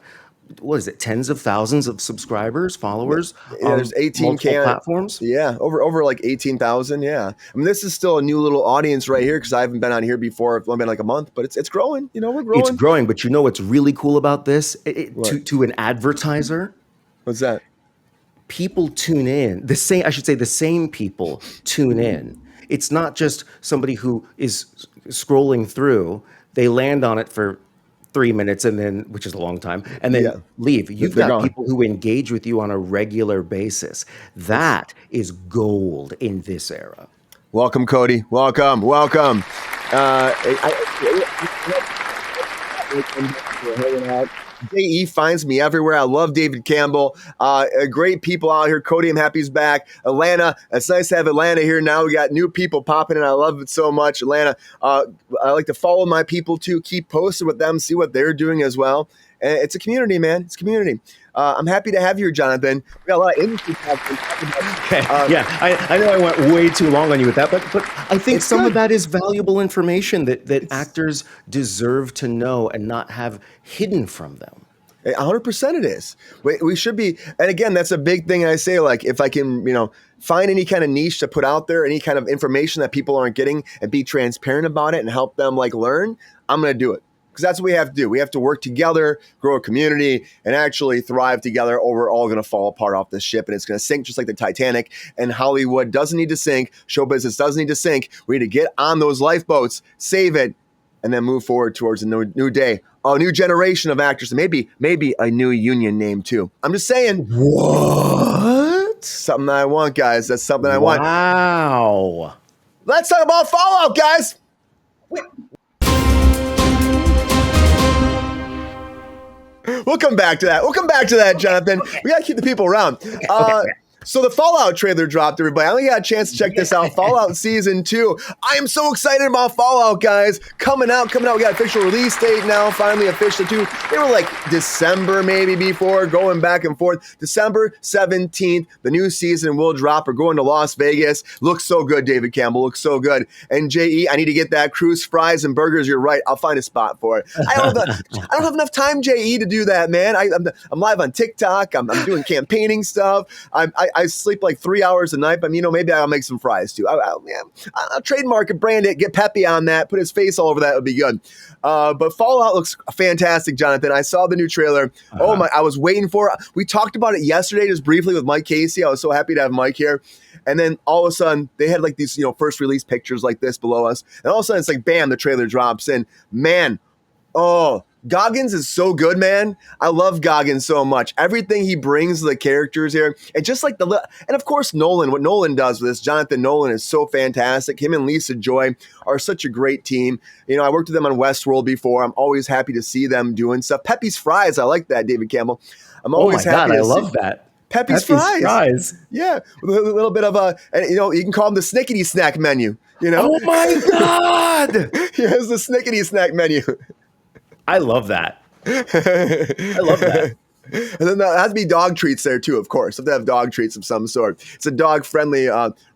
what is it, tens of thousands of subscribers, followers yeah. on There's 18 multiple can. platforms. Yeah, over like 18,000. Yeah, I mean this is still a new little audience right here because I haven't been on here before. It's only been like a month, but it's growing. You know, we're It's growing. growing, but you know what's really cool about this? What? To an advertiser, What's that? people tune in. The same people tune in. It's not just somebody who is scrolling through. They land on it for 3 minutes and then, which is a long time, and then Yeah, leave. You've they're got gone. people who engage with you on a regular basis. That's That is gold in this era. welcome, Cody. Welcome. JE finds me everywhere. I love David Campbell. Great people out here. Cody, I'm happy he's back. Atlanta, it's nice to have Atlanta here now. We got new people popping in. I love it so much. Atlanta, I like to follow my people too. Keep posted with them, see what they're doing as well. And it's a community, man. It's a community. I'm happy to have you here, Jonathan. We got a lot of industry talk. Okay. Yeah, I know I went way too long on you with that, but I think It's some of good. that is valuable information that actors deserve to know and not have hidden from them. 100% it is. We should be, and again, that's a big thing I say, like, if I can, find any kind of niche to put out there, any kind of information that people aren't getting and be transparent about it and help them like learn, I'm going to do it. Because that's what we have to do. We have to work together, grow a community, and actually thrive together, or we're all going to fall apart off this ship, and it's going to sink just like the Titanic. And Hollywood doesn't need to sink. Show business doesn't need to sink. We need to get on those lifeboats, save it, and then move forward towards a new day, a new generation of actors, and maybe a new union name too. I'm just saying. What? Something I want, guys. That's something I want. Wow. Let's talk about Fallout, guys. We'll come back to that. Jonathan. We got to keep the people around. So the Fallout trailer dropped, everybody. I only got a chance to check this out. Fallout Season 2. I am so excited about Fallout, guys. Coming out. We got official release date now, finally official too. They were like December maybe before, going back and forth. December 17th, the new season will drop. We're going to Las Vegas. Looks so good, David Campbell. Looks so good. And JE, I need to get that Kruse fries and burgers. You're right. I'll find a spot for it. I don't have enough time, JE, to do that, man. I'm live on TikTok. I'm doing campaigning stuff. I sleep like 3 hours a night, but maybe I'll make some fries too. I'll trademark it, brand it, get Peppy on that, put his face all over that. Would be good. But Fallout looks fantastic, Jonathan. I saw the new trailer. Oh my! I was waiting for it. We talked about it yesterday, just briefly with Mike Casey. I was so happy to have Mike here. And then all of a sudden, they had like these, first release pictures like this below us, and all of a sudden, it's like, bam, the trailer drops in. Man, oh. Goggins is so good, man. I love Goggins so much. Everything he brings to the characters here, and just like and of course Nolan. What Nolan does with this, Jonathan Nolan, is so fantastic. Him and Lisa Joy are such a great team. I worked with them on Westworld before. I'm always happy to see them doing stuff. Peppy's fries, I like that, David Campbell. I'm always happy. I love that. Peppy's fries. Yeah, with a little bit of you can call them the Snickety Snack menu. Oh my God! Yeah, it's the Snickety Snack menu. I love that. I love that. And then there has to be dog treats there too, of course. Have to have dog treats of some sort. It's a dog-friendly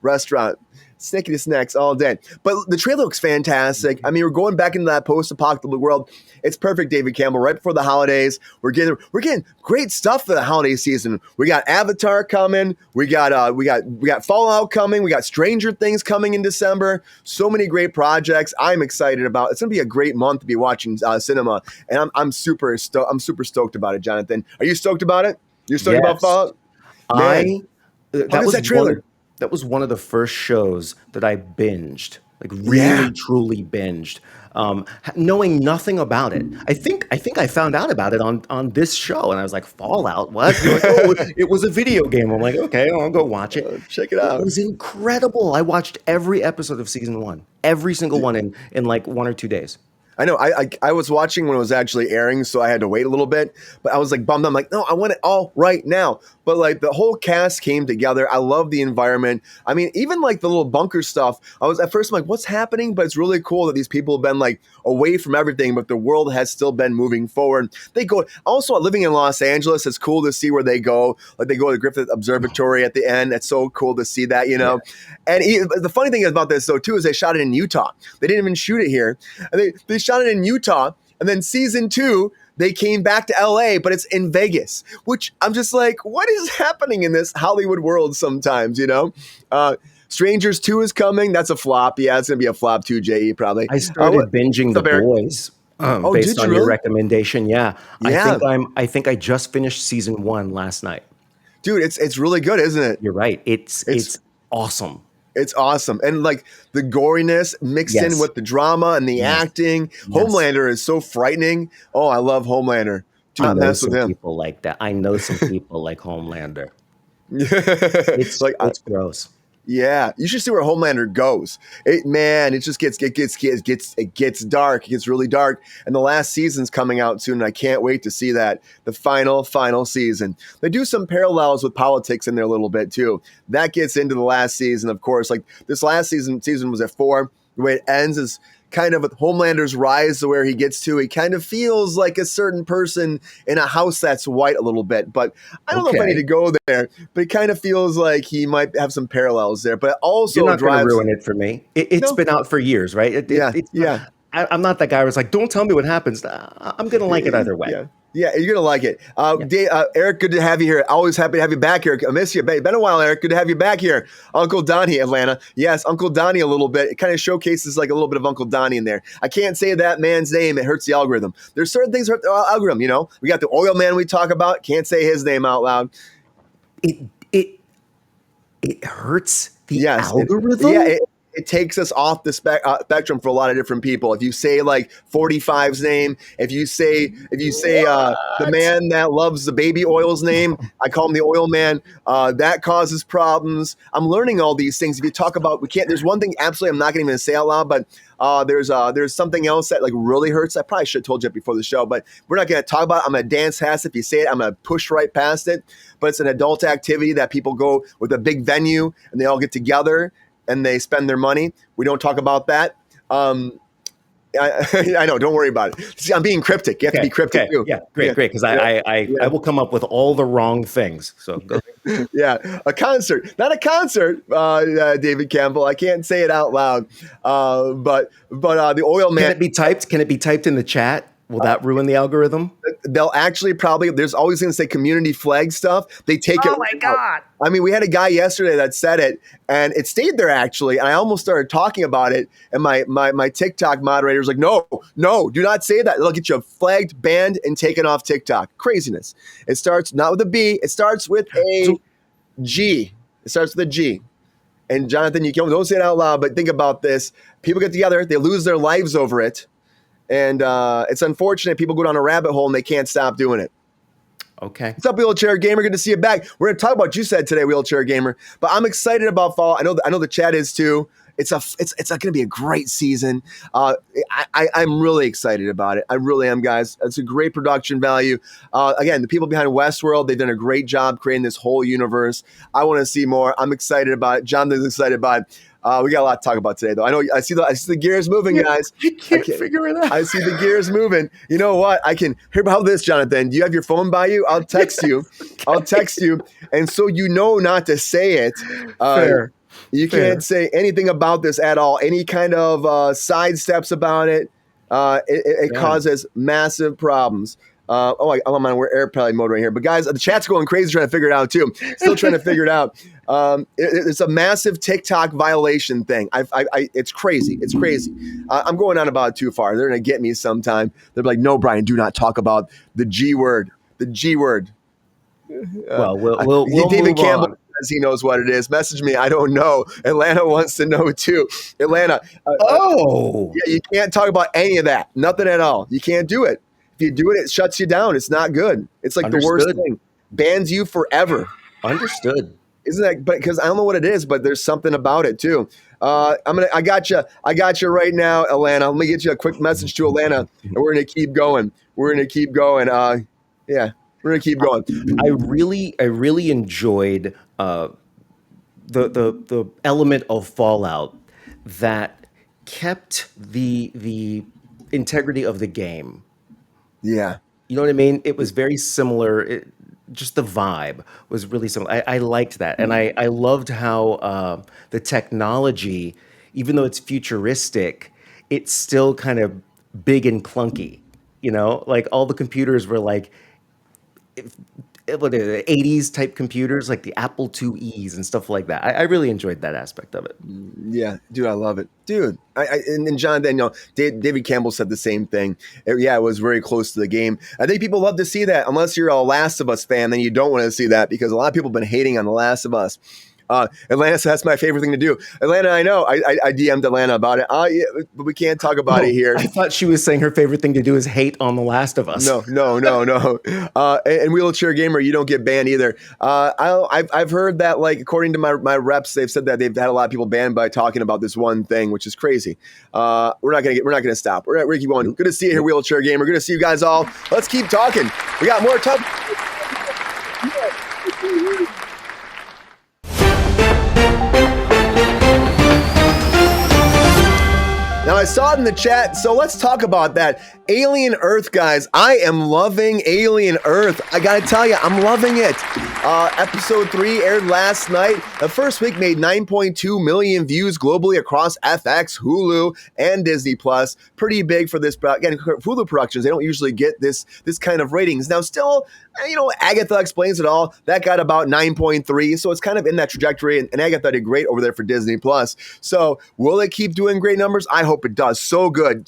restaurant. Snickety snacks all day. But the trailer looks fantastic. I mean, we're going back into that post-apocalyptic world. It's perfect, David Campbell. Right before the holidays, we're getting great stuff for the holiday season. We got Avatar coming. We got Fallout coming. We got Stranger Things coming in December. So many great projects. I'm excited about. It's gonna be a great month to be watching cinema, and I'm super stoked about it, Jonathan. Are you stoked about it? You're stoked about Yes. Fallout? Man, how does that trailer? That was one of the first shows that I binged, like Yeah. really truly binged, knowing nothing about it. I found out about it on this show, and I was like, Fallout, what? You're like, oh, it was a video game. I'm like, okay, I'll go watch it. Check it It out. was incredible. I watched every episode of season one, every single one in like 1 or 2 days. I know. I was watching when it was actually airing, so I had to wait a little bit. But I was like bummed. I'm like, no, I want it all right now. But like the whole cast came together. I love the environment. I mean, even like the little bunker stuff. I was at first I'm like, what's happening? But it's really cool that these people have been like away from everything, but the world has still been moving forward. They go also living in Los Angeles. It's cool to see where they go. Like they go to the Griffith Observatory at the end. It's so cool to see that, you know. Yeah. And the funny thing about this though too is they shot it in Utah. They didn't even shoot it here. And they shot it in Utah. And then season 2. They came back to LA, but it's in Vegas, which I'm just like, what is happening in this Hollywood world sometimes, you know? Strangers 2 is coming. That's a flop. Yeah, it's going to be a flop too, JE, probably. I started binging The Boys based on your recommendation. Yeah. I think I just finished season 1 last night. Dude, it's really good, isn't it? You're right. It's awesome. It's awesome. And like the goriness mixed in with the drama and the acting. Homelander is so frightening. Oh, I love Homelander. Do not mess with him. People like that. I know some people like Homelander. It's gross. Yeah, you should see where Homelander goes. It just gets dark. It gets really dark, and the last season's coming out soon. And I can't wait to see that the final season. They do some parallels with politics in there a little bit too. That gets into the last season, of course. Like this last season was at 4. The way it ends is kind of with Homelander's rise to where he gets to. He kind of feels like a certain person in a house that's white a little bit, but I don't know if I need to go there. But it kind of feels like he might have some parallels there. But it also you're not going to ruin it for me. It's been out for years, right? I'm not that guy who's like, don't tell me what happens. I'm going to like it either way. Yeah, you're going to like it. Eric, good to have you here. Always happy to have you back here. I miss you. Been a while, Eric. Good to have you back here. Uncle Donnie, Atlanta. Yes, Uncle Donnie a little bit. It kind of showcases like a little bit of Uncle Donnie in there. I can't say that man's name. It hurts the algorithm. There's certain things that hurt the algorithm, you know. We got the oil man we talk about. Can't say his name out loud. It hurts the algorithm? It takes us off the spectrum for a lot of different people. If you say like 45's name, if you say the man that loves the baby oil's name, I call him the oil man. That causes problems. I'm learning all these things. If you talk about, there's one thing absolutely I'm not going to even say out loud, but there's something else that like really hurts. I probably should have told you before the show, but we're not going to talk about it. I'm going to dance past it. If you say it, I'm going to push right past it. But it's an adult activity that people go with a big venue and they all get together and they spend their money. We don't talk about that. I know. Don't worry about it. See, I'm being cryptic. You have to be cryptic too. Yeah, great. Because I will come up with all the wrong things. So go. Yeah, a concert, not a concert. David Campbell. I can't say it out loud. But the oil man. Can it be typed? Can it be typed in the chat? Will that ruin the algorithm? They'll actually probably, there's always going to say community flag stuff. They take it. Oh my God. I mean, we had a guy yesterday that said it and it stayed there actually. And I almost started talking about it. And my TikTok moderator was like, no, do not say that. They'll get you flagged, banned, and taken off TikTok. Craziness. It starts not with a B. It starts with a G. It starts with a G. And Jonathan, don't say it out loud, but think about this. People get together. They lose their lives over it. And it's unfortunate people go down a rabbit hole and they can't stop doing it. Okay. What's up, Wheelchair Gamer? Good to see you back. We're going to talk about what you said today, Wheelchair Gamer. But I'm excited about fall. I know the chat is too. It's going to be a great season. I'm really excited about it. I really am, guys. It's a great production value. Again, the people behind Westworld, they've done a great job creating this whole universe. I want to see more. I'm excited about it. Jonathan's excited about it. We got a lot to talk about today, though. I see the gears moving, guys. I can't figure it out. I see the gears moving. You know what? I can hear about this, Jonathan. Do you have your phone by you? I'll text you. I'll text you, and so you know not to say it. Fair. You can't say anything about this at all. Any kind of side steps about it. It causes massive problems. I'm on we're airplane mode right here. But guys, the chat's going crazy trying to figure it out too. Still trying to figure it out. It's a massive TikTok violation thing. It's crazy. It's crazy. I'm going on about it too far. They're going to get me sometime. They're like, no, Brian, do not talk about the G word. The G word. Well, we'll David move Campbell on. says he knows what it is. Message me. I don't know. Atlanta wants to know too. Atlanta. Yeah, you can't talk about any of that. Nothing at all. You can't do it. If you do it, it shuts you down. It's not good. It's like the worst thing. Bans you forever. Understood. Isn't that? But because I don't know what it is, but there's something about it too. I got you right now, Atlanta. Let me get you a quick message to Atlanta, and we're gonna keep going. We're gonna keep going. We're gonna keep going. I really enjoyed the element of Fallout that kept the integrity of the game. Yeah. You know what I mean? It was very similar. Just the vibe was really similar. I liked that. And I loved how the technology, even though it's futuristic, it's still kind of big and clunky. You know, like all the computers were like, what are they, 80s type computers, like the Apple IIe's and stuff like that. I really enjoyed that aspect of it. Yeah, dude, I love it, dude. And Jonathan, David Campbell said the same thing. It was very close to the game. I think people love to see that. Unless you're a Last of Us fan, then you don't want to see that because a lot of people have been hating on the Last of Us. Atlanta says that's my favorite thing to do. Atlanta, I know. I DM'd Atlanta about it. Yeah, but we can't talk about it here. I thought she was saying her favorite thing to do is hate on The Last of Us. No. And Wheelchair Gamer, you don't get banned either. I've heard that, like, according to my reps, they've said that they've had a lot of people banned by talking about this one thing, which is crazy. We're not gonna stop. We're gonna keep going. Good to see you here, Wheelchair Gamer. Good to see you guys all. Let's keep talking. We got more talk. Now, I saw it in the chat, so let's talk about that. Alien Earth, guys. I am loving Alien Earth. I gotta tell you, I'm loving it. Episode 3 aired last night. The first week made 9.2 million views globally across FX, Hulu, and Disney+. Pretty big for this. Again, Hulu productions, they don't usually get this kind of ratings. Now, still, Agatha Explains It All, that got about 9.3, so it's kind of in that trajectory, and Agatha did great over there for Disney+. So, will it keep doing great numbers? I hope it does. So good,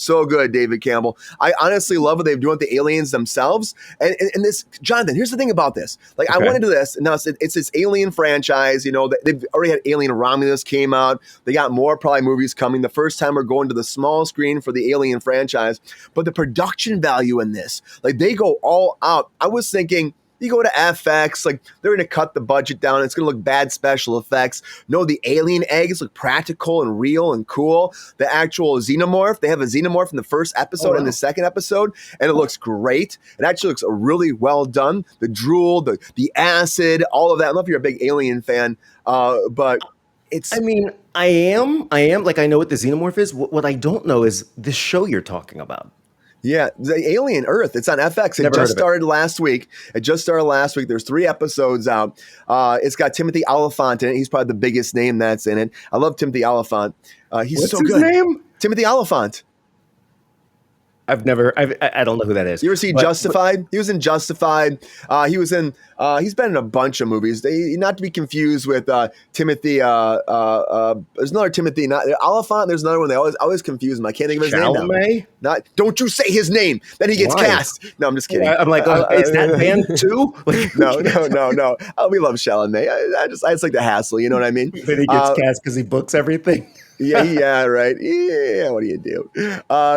David Campbell. I honestly love what they've done with the aliens themselves. And this, Jonathan, here's the thing about this. Like, I went into this, and now it's this Alien franchise. They've already had Alien Romulus came out. They got more probably movies coming. The first time we're going to the small screen for the Alien franchise. But the production value in this, like, they go all out. I was thinking, you go to FX, like, they're going to cut the budget down. It's going to look bad special effects. No, the alien eggs look practical and real and cool. The actual xenomorph, they have a xenomorph in the first episode and the second episode, and it looks great. It actually looks really well done. The drool, the acid, all of that. I don't know if you're a big Alien fan, but it's... I mean, I am. Like, I know what the xenomorph is. What I don't know is this show you're talking about. Yeah, the Alien Earth. It's on FX. It just started last week. There's 3 episodes out. It's got Timothy Olyphant in it. He's probably the biggest name that's in it. I love Timothy Olyphant. He's What's so his good. name? Timothy Olyphant. I don't know who that is. You ever see Justified? He was in Justified. He's been in a bunch of movies. Not to be confused with Timothy. There's another Timothy. Not Olyphant. There's another one. They always confuse him. I can't think of his name now. Don't you say his name. Then he gets cast. No, I'm just kidding. I'm like, is that band too? No. We love Chalamet. I just like the hassle. You know what I mean? Then he gets cast because he books everything. Yeah, right. Yeah, what do you do?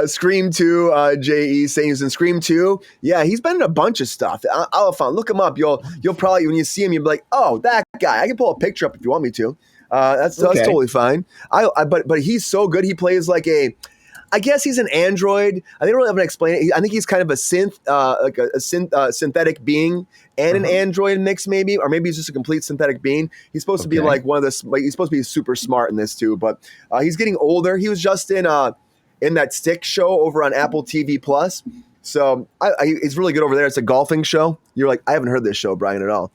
Scream 2, J.E. saying he's in Scream 2. Yeah, he's been in a bunch of stuff. Oliphant, look him up. You'll probably, when you see him, you'll be like, oh, that guy. I can pull a picture up if you want me to. That's totally fine. But he's so good. He plays like I guess he's an android. I think I don't have to explain it. I think he's kind of a synth, like a synthetic being and an Uh-huh. android mix, maybe, or maybe he's just a complete synthetic being. He's supposed to be Okay. like one of the. Like, he's supposed to be super smart in this too, but he's getting older. He was just in that Stick show over on Apple TV Plus. So it's really good over there. It's a golfing show. You're like, I haven't heard this show, Brian, at all.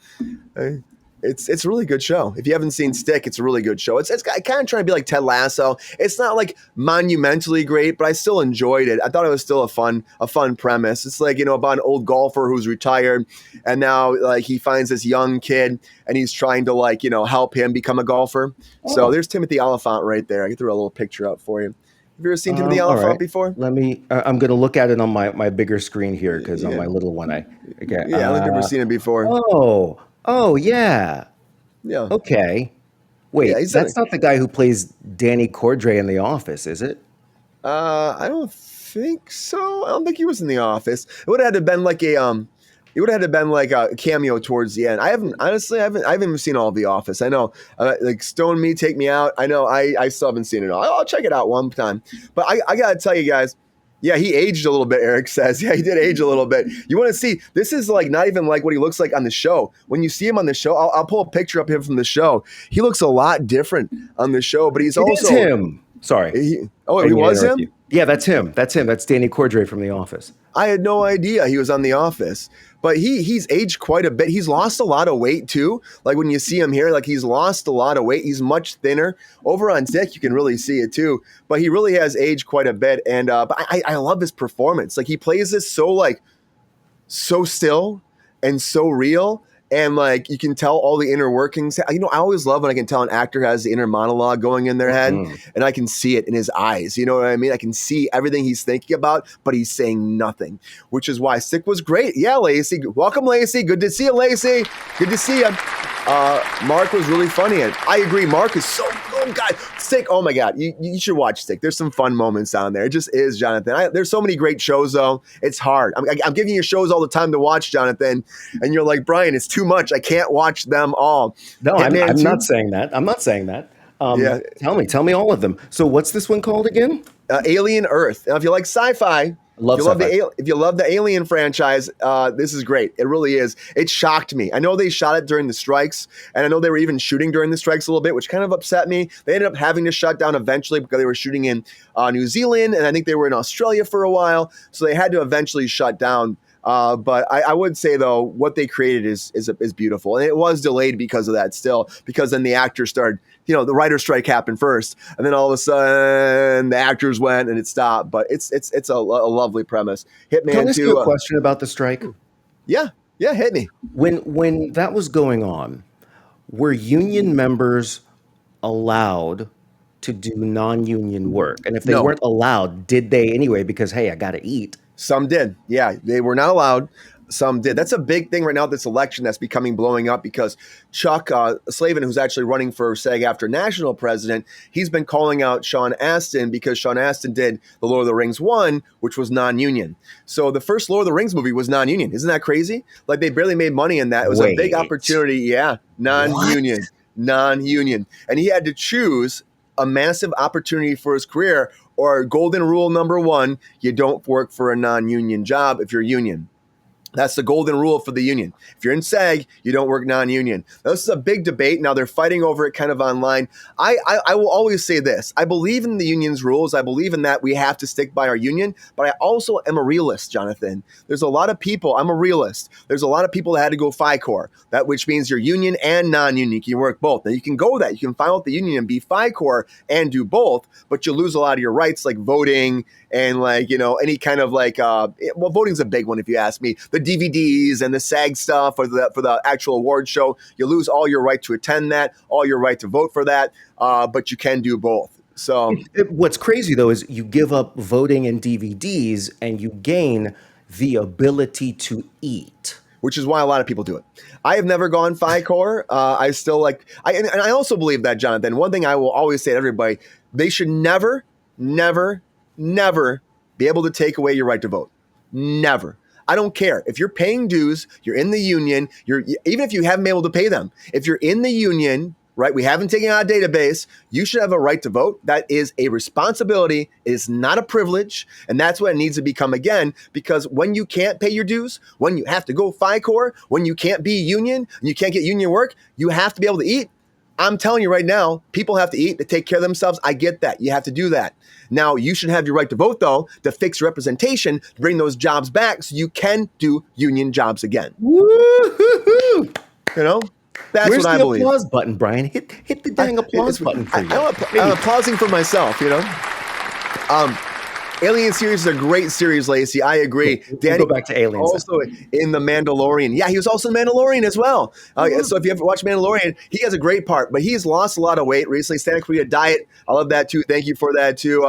It's a really good show. If you haven't seen Stick, it's a really good show. It's kind of trying to be like Ted Lasso. It's not like monumentally great, but I still enjoyed it. I thought it was still a fun premise. It's like, about an old golfer who's retired, and now like he finds this young kid and he's trying to like, help him become a golfer. So Oh. there's Timothy Oliphant right there. I can throw a little picture up for you. Have you ever seen Timothy All Oliphant right. before? Let me. I'm going to look at it on my bigger screen here because on Yeah. my little one, I. Okay. Yeah, I don't think I've ever seen it before. Oh. Oh yeah. Yeah. Okay. Yeah, Wait, he's in that's it. not the guy who plays Danny Cordray in The Office, is it? I don't think so. I don't think he was in The Office. It would have had to been like it would have had to been like a cameo towards the end. I haven't even seen all of The Office. I know, like Stone Me, Take Me Out. I know, I still haven't seen it all. I'll check it out one time. But I gotta tell you guys, yeah, he aged a little bit. Eric says, yeah, he did age a little bit. You want to see? This is like not even like what he looks like on the show. When you see him on the show, I'll pull a picture of him from the show. He looks a lot different on the show, but he's It is also him. Sorry. he I he didn't mean to was interrupt him. you. Yeah, that's him. That's him. That's Danny Cordray from The Office. I had no idea he was on The Office, but he's aged quite a bit. He's lost a lot of weight too. Like when you see him here, like he's lost a lot of weight. He's much thinner. Over on Zack, you can really see it too. But he really has aged quite a bit. And but I love his performance. Like he plays this so still and so real. And like you can tell all the inner workings. I always love when I can tell an actor has the inner monologue going in their head, Mhm. and I can see it in his eyes. You know what I mean? I can see everything he's thinking about, but he's saying nothing, which is why Stick was great. Yeah, Lacey. Welcome, Lacey. Good to see you, Lacey. Good to see you. Mark was really funny. And I agree. Mark is oh God, Stick. Oh my God. You should watch Stick. There's some fun moments on there. It just is, Jonathan. There's so many great shows though. It's hard. I'm giving you shows all the time to watch, Jonathan. And you're like, Brian, it's too much. I can't watch them all. No, Hitman I'm 2? not saying that. I'm not saying that. Yeah. Tell me all of them. So what's this one called again? Alien Earth. Now, if you like sci-fi, Love sci-fi. if you love the Alien franchise, this is great. It really is. It shocked me. I know they shot it during the strikes, and I know they were even shooting during the strikes a little bit, which kind of upset me. They ended up having to shut down eventually because they were shooting in New Zealand, and I think they were in Australia for a while, so they had to eventually shut down. But I would say though, what they created is beautiful, and it was delayed because of that. Still, because then the actors started, the writer strike happened first, and then all of a sudden the actors went and it stopped. But it's a lovely premise. Can I Hitman ask you 2. a question about the strike? Yeah, hit me. When that was going on, were union members allowed to do non-union work? And if they No. weren't allowed, did they anyway? Because hey, I got to eat. Some did. Yeah, they were not allowed. Some did. That's a big thing right now, this election that's blowing up because Chuck Slavin, who's actually running for SAG-AFTRA national president, he's been calling out Sean Astin because Sean Astin did the Lord of the Rings 1, which was non-union. So the first Lord of the Rings movie was non-union. Isn't that crazy? Like they barely made money in that. It was a big Wait. opportunity. Yeah, non-union. What? Non-union. And he had to choose a massive opportunity for his career or golden rule number 1, you don't work for a non-union job if you're union. That's the golden rule for the union. If you're in SAG, you don't work non-union. Now, this is a big debate. Now they're fighting over it kind of online. I will always say this. I believe in the union's rules. I believe in that we have to stick by our union, but I also am a realist, Jonathan. There's a lot of people, I'm a realist. There's a lot of people that had to go FICOR, which means you're union and non-union. You can work both. Now you can go that. You can file with the union and be FICOR and do both, but you lose a lot of your rights like voting and like, any kind of like, voting's a big one if you ask me. The DVDs and the SAG stuff for the actual award show, you lose all your right to attend that, all your right to vote for that, but you can do both. So What's crazy though is you give up voting and DVDs and you gain the ability to eat. which is why a lot of people do it. I have never gone FICOR. I still and I also believe that, Jonathan, one thing I will always say to everybody, they should never, never, never be able to take away your right to vote. Never. I don't care. If you're paying dues, you're in the union, even if you haven't been able to pay them, if you're in the union, right? We haven't taken out a database. You should have a right to vote. That is a responsibility. It is not a privilege. And that's what it needs to become again, because when you can't pay your dues, when you have to go FICOR, when you can't be union, and you can't get union work, you have to be able to eat. I'm telling you right now, people have to eat, to take care of themselves. I get that. You have to do that. Now, you should have your right to vote, though, to fix representation, to bring those jobs back so you can do union jobs again. Woo-hoo-hoo. You know? That's Where's what I the believe. applause button, Brian? Hit the dang applause button for you. I'm applauding for myself, you know? Alien series is a great series, Lacey. I agree. We'll go back to Aliens. Also in The Mandalorian. Yeah, he was also in Mandalorian as well. So if you ever watched Mandalorian, he has a great part, but he's lost a lot of weight recently. Santa Clarita Diet. I love that too. Thank you for that too,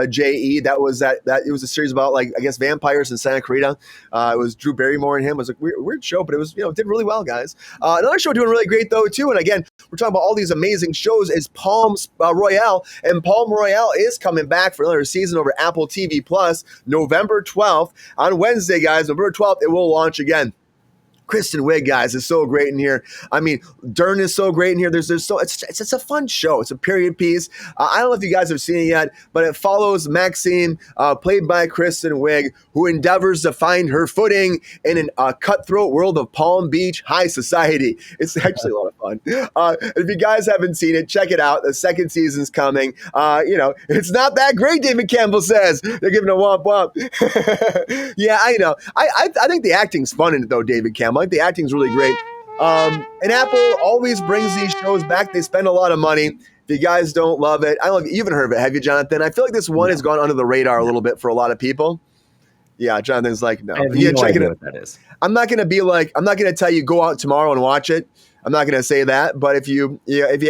J.E. That was it was a series about, like, I guess, vampires in Santa Clarita. It was Drew Barrymore and him. It was a weird show, but it was, it did really well, guys. Another show doing really great though too. And again, we're talking about all these amazing shows, is Palm Royale. And Palm Royale is coming back for another season over Apple TV Plus, November 12th. On Wednesday, guys, November 12th, it will launch again. Kristen Wiig, guys, is so great in here. I mean, Dern is so great in here. It's a fun show. It's a period piece. I don't know if you guys have seen it yet, but it follows Maxine, played by Kristen Wiig, who endeavors to find her footing in a cutthroat world of Palm Beach high society. It's actually a lot of fun. If you guys haven't seen it, check it out. The second season's coming. It's not that great, David Campbell says. They're giving a womp womp. Yeah, I know. I think the acting's fun in it, though, David Campbell. I think the acting's really great. And Apple always brings these shows back. They spend a lot of money. If you guys don't love it, I don't know if you haven't heard of it, have you, Jonathan? I feel like this one has gone under the radar a little bit for a lot of people. Yeah, Jonathan's like, no. I have no idea what that is. I'm not going to tell you go out tomorrow and watch it. I'm not going to say that. But if you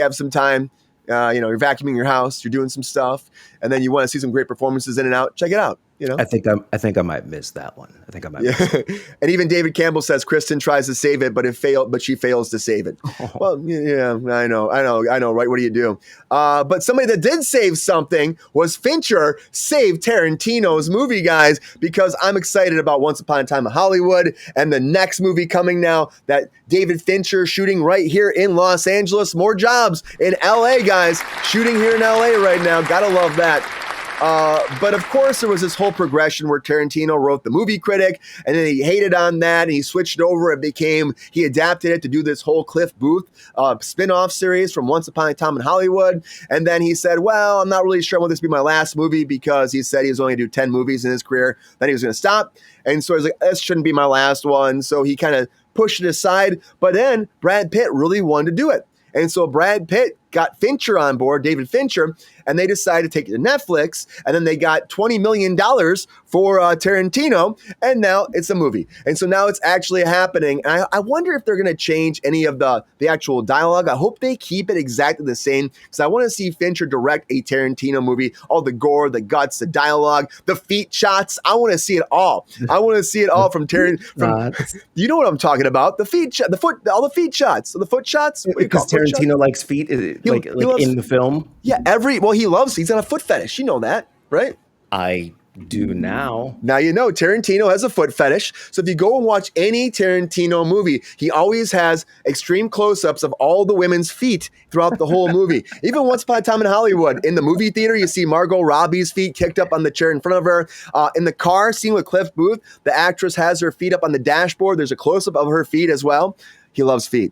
have some time, you're vacuuming your house, you're doing some stuff, and then you want to see some great performances in and out, check it out. I think I might miss that one. I think I might miss it. And even David Campbell says Kristen tries to save it, but she fails to save it. Well, yeah, I know, right? What do you do? But somebody that did save something was Fincher saved Tarantino's movie, guys, because I'm excited about Once Upon a Time in Hollywood and the next movie coming now that David Fincher shooting right here in Los Angeles. More jobs in LA, guys, shooting here in LA right now. Gotta love that. But of course, there was this whole progression where Tarantino wrote the movie Critic, and then he hated on that, and he switched over. He adapted it to do this whole Cliff Booth spin-off series from Once Upon a Time in Hollywood. And then he said, well, I'm not really sure I want this to be my last movie, because he said he was only going to do 10 movies in his career. Then he was going to stop. And so he's like, this shouldn't be my last one. So he kind of pushed it aside. But then Brad Pitt really wanted to do it. And so Brad Pitt got Fincher on board, David Fincher, and they decided to take it to Netflix. And then they got $20 million for Tarantino, and now it's a movie. And so now it's actually happening. And I wonder if they're going to change any of the actual dialogue. I hope they keep it exactly the same, because I want to see Fincher direct a Tarantino movie. All the gore, the guts, the dialogue, the feet shots. I want to see it all. I want to see it all from Tarantino. You know what I'm talking about? The feet, all the feet shots, the foot shots. Because Tarantino likes feet, he loves, in the film. Yeah, he's got a foot fetish. You know that, right? I do now. Now you know Tarantino has a foot fetish. So if you go and watch any Tarantino movie, he always has extreme close-ups of all the women's feet throughout the whole movie. Even Once Upon a Time in Hollywood, in the movie theater, you see Margot Robbie's feet kicked up on the chair in front of her. In the car scene with Cliff Booth, the actress has her feet up on the dashboard. There's a close-up of her feet as well. He loves feet.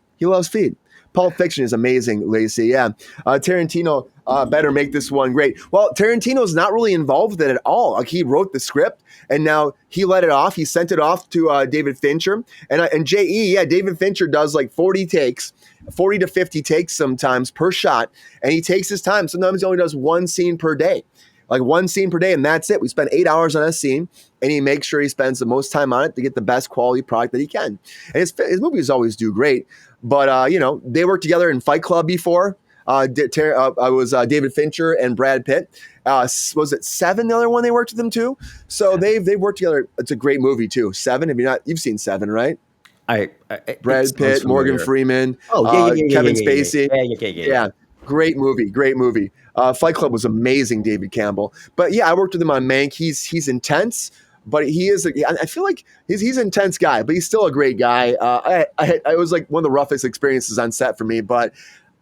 Pulp Fiction is amazing, Lacey. Yeah. Tarantino better make this one great. Well, Tarantino's not really involved with it at all. Like, he wrote the script, and now he let it off. He sent it off to David Fincher. And J.E., David Fincher does like 40 to 50 takes sometimes per shot, and he takes his time. Sometimes he only does one scene per day. And that's it. We spend 8 hours on a scene, and he makes sure he spends the most time on it to get the best quality product that he can. And his movies always do great. But, they worked together in Fight Club before. I was David Fincher and Brad Pitt. Was it Seven, the other one they worked with them too? So they've worked together. It's a great movie too. Seven, you've seen Seven, right? Brad Pitt, Morgan Freeman, Kevin Spacey. Yeah. Great movie. Fight Club was amazing, David Campbell. But yeah, I worked with him on Mank. He's intense, but I feel like he's an intense guy, but he's still a great guy. I was like one of the roughest experiences on set for me, but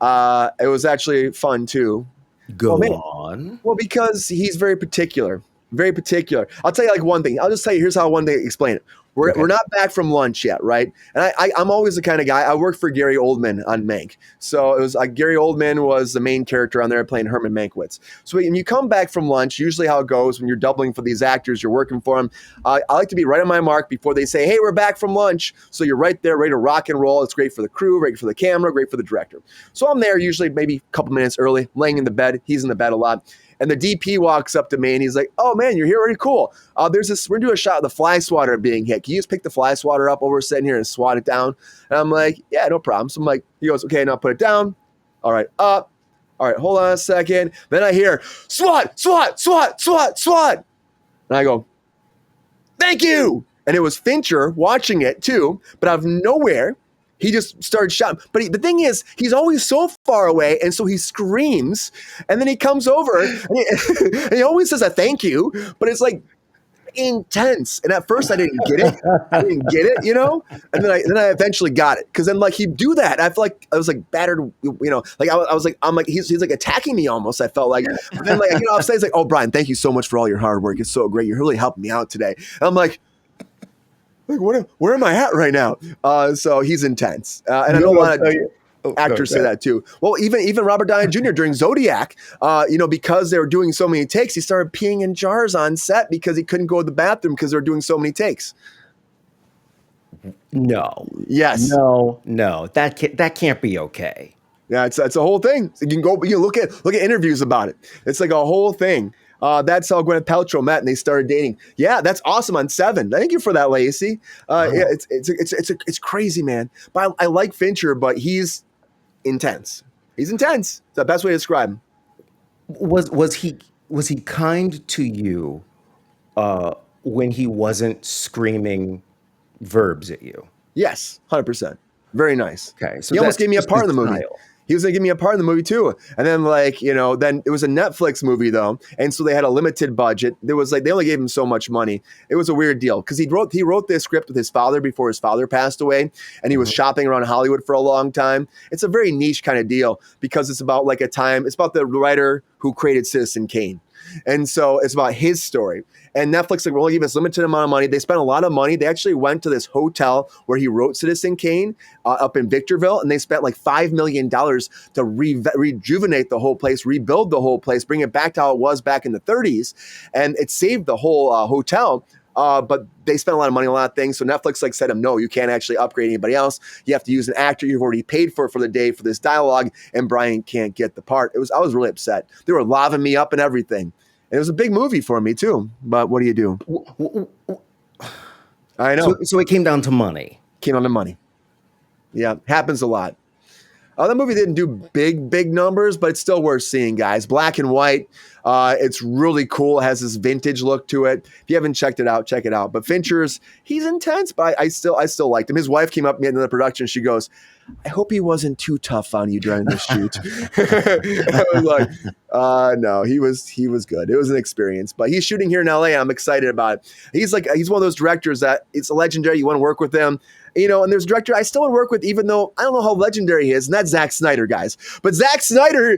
It was actually fun too. Oh Go man. on. Well, because he's very particular. Very particular. I'll tell you like one thing. I'll just tell you, here's how one day explain it. Okay. We're not back from lunch yet, right? And I'm always the kind of guy, I worked for Gary Oldman on Mank. So it was like Gary Oldman was the main character on there playing Herman Mankiewicz. So when you come back from lunch, usually how it goes when you're doubling for these actors, you're working for them. I like to be right on my mark before they say, hey, we're back from lunch. So you're right there, ready to rock and roll. It's great for the crew, great for the camera, great for the director. So I'm there usually maybe a couple minutes early, laying in the bed. He's in the bed a lot. And the DP walks up to me and he's like, oh man, you're here already? Cool. We're going to do a shot of the fly swatter being hit. Can you just pick the fly swatter up while we're sitting here and swat it down? And I'm like, yeah, no problem. So I'm like, he goes, okay, now put it down. All right, up. All right, hold on a second. Then I hear, swat, swat, swat, swat, swat. And I go, thank you. And it was Fincher watching it too, but out of nowhere, he just started shouting. But the thing is, he's always so far away, and so he screams, and then he comes over, and he always says a thank you, but it's like intense. And at first, I didn't get it. You know? And then I eventually got it, because then like he'd do that. I feel like I was like battered, you know, like I was like, I'm like he's like attacking me almost. I felt like, but then like you know, he's like, oh Brian, thank you so much for all your hard work. It's so great. You're really helping me out today. And I'm like, where am I at right now? So he's intense, and I know a lot of actors say that too. Well, even Robert Downey Jr. during Zodiac, you know, because they were doing so many takes, he started peeing in jars on set because he couldn't go to the bathroom because they were doing so many takes. No. Yes. No. That can't be okay. Yeah, it's a whole thing. You can look at interviews about it. It's like a whole thing. That's how Gwyneth Paltrow met and they started dating. Yeah, that's awesome on Seven. Thank you for that, Lacey. Yeah, it's crazy, man. But I like Fincher, but he's intense. He's intense. It's the best way to describe him. Was he kind to you when he wasn't screaming verbs at you? Yes, 100%. Very nice. Okay, so he almost gave me a just part of the his movie. style. He was going to give me a part of the movie too. And then like, you know, then it was a Netflix movie though. And so they had a limited budget. There was like, they only gave him so much money. It was a weird deal because he wrote this script with his father before his father passed away. And he was shopping around Hollywood for a long time. It's a very niche kind of deal because it's about like it's about the writer who created Citizen Kane. And so it's about his story. And Netflix like, we're only giving us a limited amount of money. They spent a lot of money. They actually went to this hotel where he wrote Citizen Kane up in Victorville. And they spent like $5 million to rejuvenate the whole place, rebuild the whole place, bring it back to how it was back in the 30s. And it saved the whole hotel. But they spent a lot of money on a lot of things. So Netflix like said to him, no, you can't actually upgrade anybody else. You have to use an actor you've already paid for the day for this dialogue. And Brian can't get the part. I was really upset. They were laving me up and everything. And it was a big movie for me too. But what do you do? I know. So it came down to money. Came on to money. Yeah, happens a lot. That movie didn't do big numbers, but it's still worth seeing, guys. Black and white. It's really cool. It has this vintage look to it. If you haven't checked it out, check it out. But Fincher's, he's intense, but I still liked him. His wife came up to me in the production. She goes, I hope he wasn't too tough on you during the shoot. I was like, no, he was good. It was an experience. But he's shooting here in LA. I'm excited about it. He's one of those directors that it's legendary. You want to work with him. You know, and there's a director I still want to work with, even though I don't know how legendary he is, and that's Zack Snyder, guys. But Zack Snyder,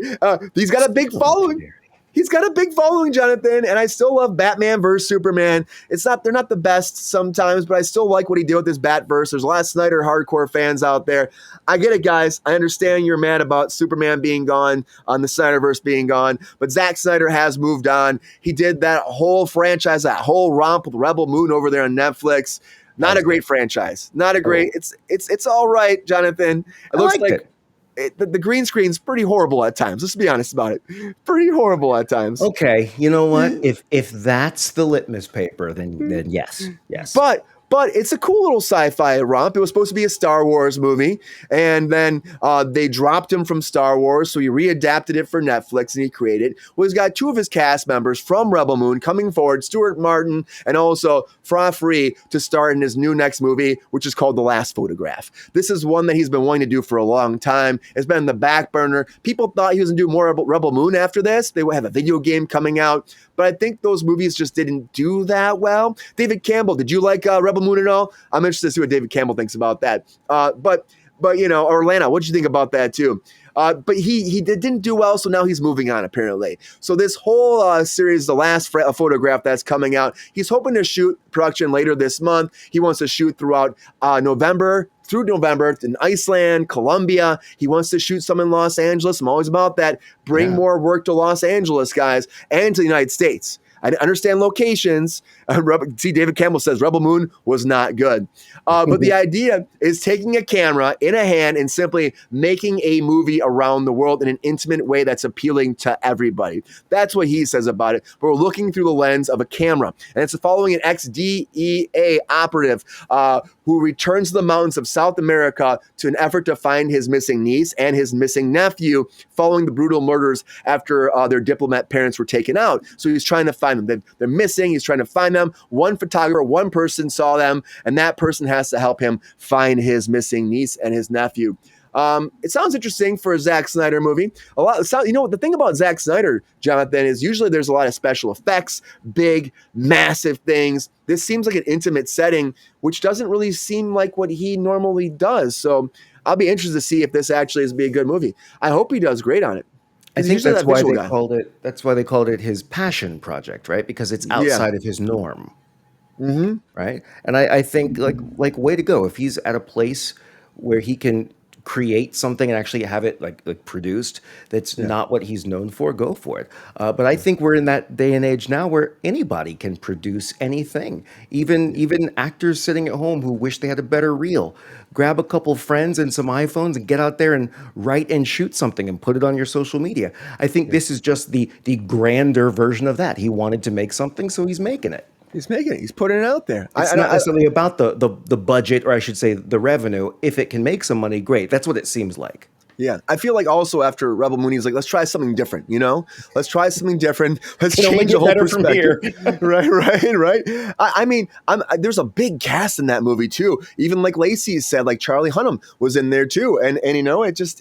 he's got a big following. He's got a big following, Jonathan, and I still love Batman versus Superman. They're not the best sometimes, but I still like what he did with this Batverse. There's a lot of Snyder hardcore fans out there. I get it, guys. I understand you're mad about Superman being gone, on the Snyderverse being gone, but Zack Snyder has moved on. He did that whole franchise, that whole romp with Rebel Moon over there on Netflix. Not a great franchise. Not a great. It's all right, Jonathan. It looks like the green screen's pretty horrible at times. Let's be honest about it. Pretty horrible at times. Okay, you know what? If that's the litmus paper, then yes. But it's a cool little sci-fi romp. It was supposed to be a Star Wars movie, and then they dropped him from Star Wars, so he readapted it for Netflix, and he created. Well, he's got two of his cast members from Rebel Moon coming forward, Stuart Martin and also Fra Free, to star in his new next movie, which is called The Last Photograph. This is one that he's been wanting to do for a long time. It's been in the back burner. People thought he was going to do more Rebel Moon after this. They would have a video game coming out, but I think those movies just didn't do that well. David Campbell, did you like Rebel Moon at all? I'm interested to see what David Campbell thinks about that. But But or Lana, what'd you think about that too? But he didn't do well, so now he's moving on apparently. So this whole series, the last photograph that's coming out, he's hoping to shoot production later this month. He wants to shoot throughout November in Iceland, Colombia. He wants to shoot some in Los Angeles. I'm always about that. Bring more work to Los Angeles, guys, and to the United States. I understand locations. See, David Campbell says Rebel Moon was not good. But the idea is taking a camera in a hand and simply making a movie around the world in an intimate way that's appealing to everybody. That's what he says about it. But we're looking through the lens of a camera. And it's following an ex-DEA operative who returns to the mountains of South America to an effort to find his missing niece and his missing nephew following the brutal murders after their diplomat parents were taken out. So he's trying to find them. They're missing. He's trying to find them. One photographer, one person saw them, and that person has to help him find his missing niece and his nephew. It sounds interesting for a Zack Snyder movie. The thing about Zack Snyder, Jonathan, is usually there's a lot of special effects, big, massive things. This seems like an intimate setting, which doesn't really seem like what he normally does. So I'll be interested to see if this actually is be a good movie. I hope he does great on it. I think that's why they called it. That's why they called it his passion project, right? Because it's outside of his norm, right? And I think like way to go if he's at a place where he can create something and actually have it like produced that's not what he's known for, go for it. But I think we're in that day and age now where anybody can produce anything. Even actors sitting at home who wish they had a better reel. Grab a couple friends and some iPhones and get out there and write and shoot something and put it on your social media. I think this is just the grander version of that. He wanted to make something, so he's making it. He's making it. He's putting it out there. It's not necessarily about the budget, or I should say the revenue. If it can make some money, great. That's what it seems like. Yeah. I feel like also after Rebel Moon, he's like, let's try something different, Let's try something different. Let's change the whole perspective. Right. I mean, there's a big cast in that movie too. Even like Lacey said, like Charlie Hunnam was in there too. And it just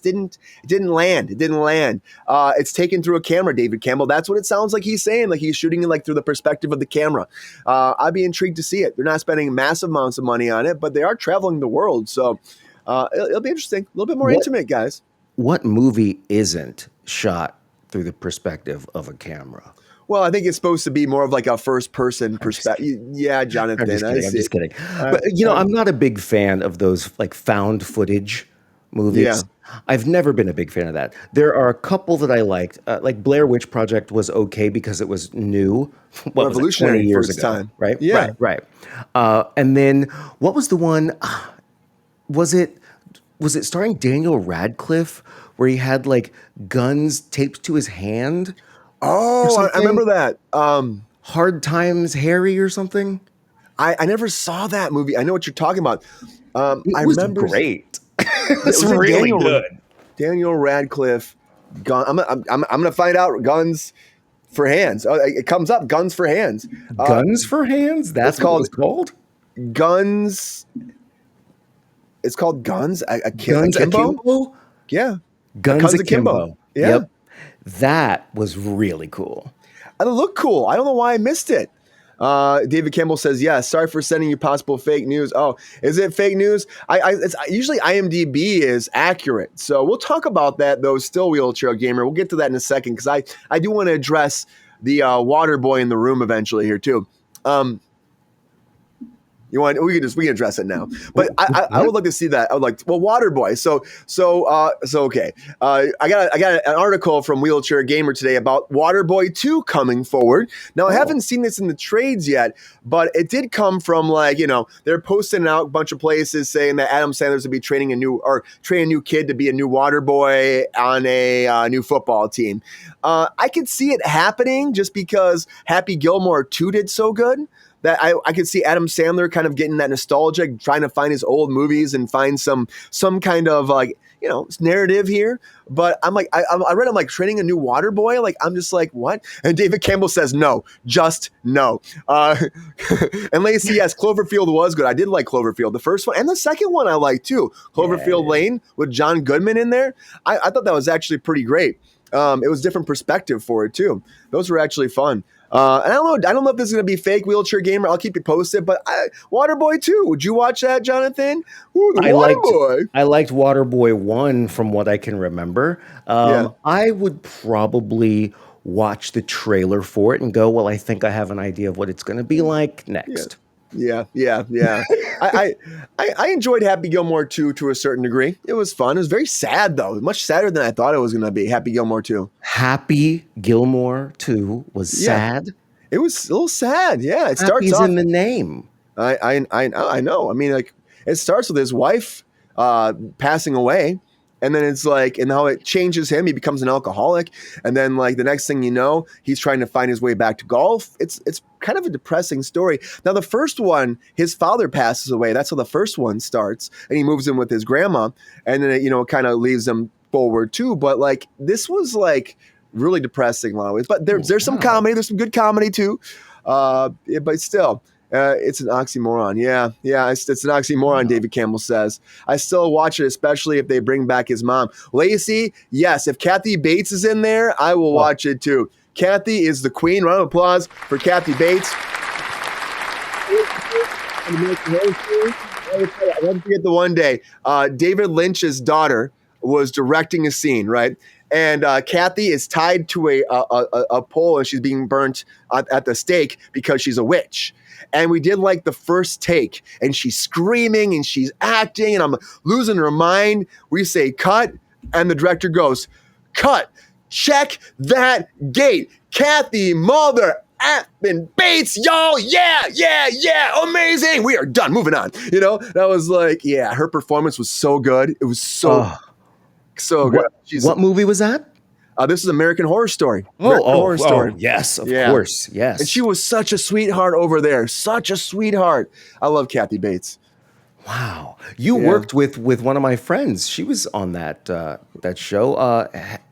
didn't land. It didn't land. It's taken through a camera, David Campbell. That's what it sounds like he's saying. Like he's shooting it like through the perspective of the camera. I'd be intrigued to see it. They're not spending massive amounts of money on it, but they are traveling the world. So it'll be interesting. A little bit more intimate, guys. What movie isn't shot through the perspective of a camera? Well, I think it's supposed to be more of like a first-person perspective. Yeah, Jonathan. I'm just kidding. But I'm not a big fan of those like found footage movies. Yeah. I've never been a big fan of that. There are a couple that I liked. Like Blair Witch Project was okay because it was new. Revolutionary 20 years first ago, time. Right? Yeah. Right. And then what was the one? Was it starring Daniel Radcliffe where he had like guns taped to his hand? Oh, I remember that. Hard Times Harry or something. I never saw that movie. I know what you're talking about. It was great. It's was really good. Daniel Radcliffe. I'm gonna find out. Guns for Hands. Oh, it comes up. Guns for Hands. Guns for Hands. That's what it's called. Guns. It's called Guns. Guns Akimbo? Yeah. Guns Akimbo. Yeah. Yep. That was really cool. It looked cool. I don't know why I missed it. David Campbell says, yeah, sorry for sending you possible fake news. Oh, is it fake news? It's usually IMDb is accurate. So we'll talk about that, though, still Wheelchair Gamer. We'll get to that in a second because I do want to address the water boy in the room eventually here, too. We can address it now, but I would like to see that. I would like, Waterboy. So okay. I got an article from Wheelchair Gamer today about Waterboy 2 coming forward. Now I haven't seen this in the trades yet, but it did come from they're posting out a bunch of places saying that Adam Sandler's to be training a new kid to be a new Waterboy on a new football team. I could see it happening just because Happy Gilmore 2 did so good. That I could see Adam Sandler kind of getting that nostalgia, trying to find his old movies and find some kind of narrative here. But I'm like, I read, I'm like, training a new water boy. Like, I'm just like, what? And David Campbell says, no, just no. And Lacey, yes, Cloverfield was good. I did like Cloverfield, the first one. And the second one I liked too. Cloverfield Lane with John Goodman in there. I thought that was actually pretty great. It was a different perspective for it too. Those were actually fun. And I don't know if this is gonna be fake Wheelchair Gamer. I'll keep you posted. But Waterboy 2, would you watch that, Jonathan? Ooh, the I liked Waterboy. I liked Waterboy 1 from what I can remember. Yeah, I would probably watch the trailer for it and go, well, I think I have an idea of what it's going to be like yeah. next. Yeah. I enjoyed Happy Gilmore 2 to a certain degree. It was fun. It was very sad though, much sadder than I thought it was going to be. Happy Gilmore 2. Happy Gilmore 2 was Yeah, sad. it was a little sad. Yeah, it starts Happy's off. in the name. I know. I mean, like it starts with his wife passing away, and then it's like, and how it changes him. He becomes an alcoholic, and then like the next thing you know, he's trying to find his way back to golf. It's kind of a depressing story. Now the first one, his father passes away. That's how the first one starts, and he moves in with his grandma, and then it kind of leaves him forward too. But like this was like really depressing in a lot of ways. But there's some Wow. comedy. There's some good comedy too. But still. It's an oxymoron. Yeah, it's an oxymoron, Wow. David Campbell says. I still watch it, especially if they bring back his mom. Lacey, yes, if Kathy Bates is in there, I will Oh, watch it too. Kathy is the queen. Round of applause for Kathy Bates. I won't forget the one day David Lynch's daughter was directing a scene, right? And Kathy is tied to a pole and she's being burnt at the stake because she's a witch. And we did like the first take, and she's screaming and she's acting, and I'm losing her mind. We say cut, and the director goes, cut, check that gate. Kathy Mulder effing Bates, y'all. Yeah, amazing. We are done. Moving on. That was like, yeah, her performance was so good. It was so oh. good. What movie was that? This is American Horror Story. American Horror Story. Yes, of Yeah. course, yes. And she was such a sweetheart over there. Such a sweetheart. I love Kathy Bates. Wow, you Yeah. worked with one of my friends. She was on that show.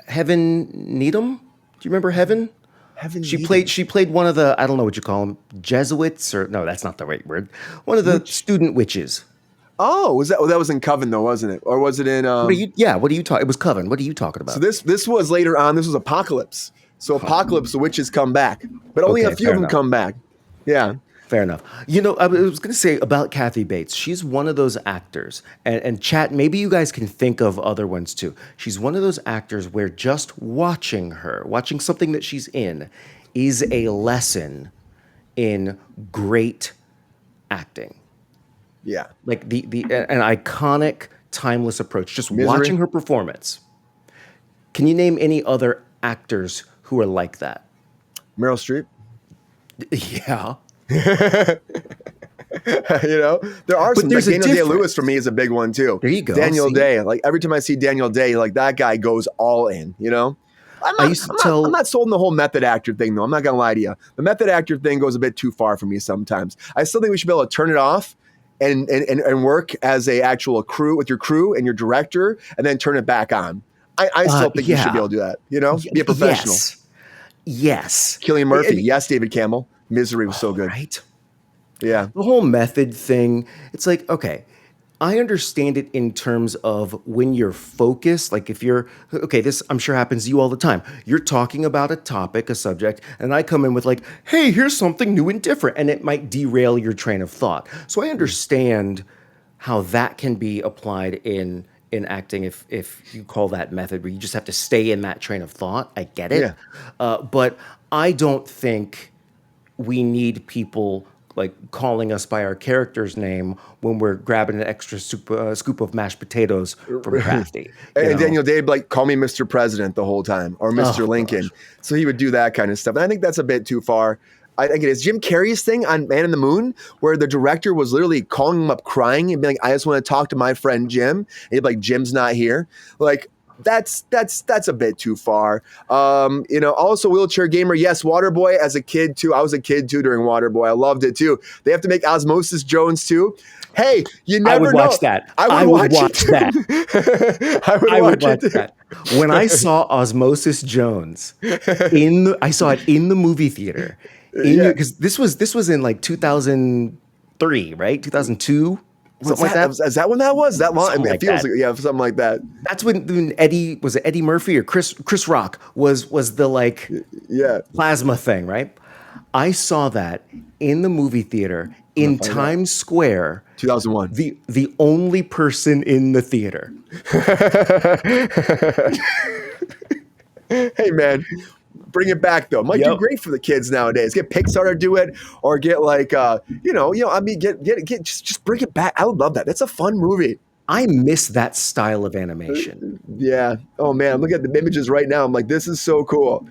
Heaven Needham. Do you remember Heaven? Heaven She Needham. played one of the, I don't know what you call them, Jesuits, or no, that's not the right word. One of the student witches. Oh, that was in Coven though, wasn't it? Or was it in What are you talking? It was Coven. What are you talking about? So this was later on. This was Apocalypse. So Apocalypse, the witches come back, but only Okay, a few fair of them enough. come back. Yeah. Fair enough. I was going to say about Kathy Bates. She's one of those actors, and chat, maybe you guys can think of other ones too. She's one of those actors where just watching her, watching something that she's in, is a lesson in great acting. Yeah. Like an iconic, timeless approach. Just Misery. watching her performance. Can you name any other actors who are like that? Meryl Streep. Yeah. There are But some. Like there's a Daniel Day-Lewis difference. for me is a big one too. There you go, Daniel see? Day. Like every time I see Daniel Day, like that guy goes all in. I used to tell. I'm not sold on the whole method actor thing though. I'm not gonna lie to you. The method actor thing goes a bit too far for me sometimes. I still think we should be able to turn it off and work as a actual crew with your crew and your director, and then turn it back on. I still think you should be able to do that. Be a professional. Yes. Cillian Murphy. Yes, David Campbell. Misery was so good. Right? Yeah. The whole method thing, it's like, okay, I understand it in terms of when you're focused. Like if you're, okay, this I'm sure happens to you all the time. You're talking about a topic, a subject, and I come in with like, hey, here's something new and different. And it might derail your train of thought. So I understand how that can be applied in acting if you call that method where you just have to stay in that train of thought. I get it. Yeah. But I don't think we need people like calling us by our character's name when we're grabbing an extra scoop of mashed potatoes from Crafty. And Daniel Day would like call me Mr. President the whole time or Mr. Oh, Lincoln. gosh. So he would do that kind of stuff. And I think that's a bit too far. I think it is Jim Carrey's thing on Man in the Moon, where the director was literally calling him up crying and being like, I just want to talk to my friend Jim. And he'd be like, Jim's not here. Like, that's a bit too far. Also Wheelchair Gamer. Yes, Waterboy as a kid too. I was a kid too during Waterboy. I loved it too. They have to make Osmosis Jones too. Hey, you never know. I would watch that. I would watch that. I would watch it. that. When I saw Osmosis Jones I saw it in the movie theater. Because this was in like 2003, right? 2002. Something like that. Is that when that was? That long? I mean, Something it like feels that. like, yeah, something like that. That's when Eddie Murphy or Chris Rock was the like Yeah. plasma thing, right? I saw that in the movie theater I'm gonna in find it out. Times Square. 2001. The only person in the theater. Hey man, bring it back though. Might do Yep. great for the kids nowadays. Get Pixar to do it, or get like I mean, get just bring it back. I would love that. That's a fun movie. I miss that style of animation. Yeah. Oh man, I'm looking at the images right now. I'm like, this is so cool.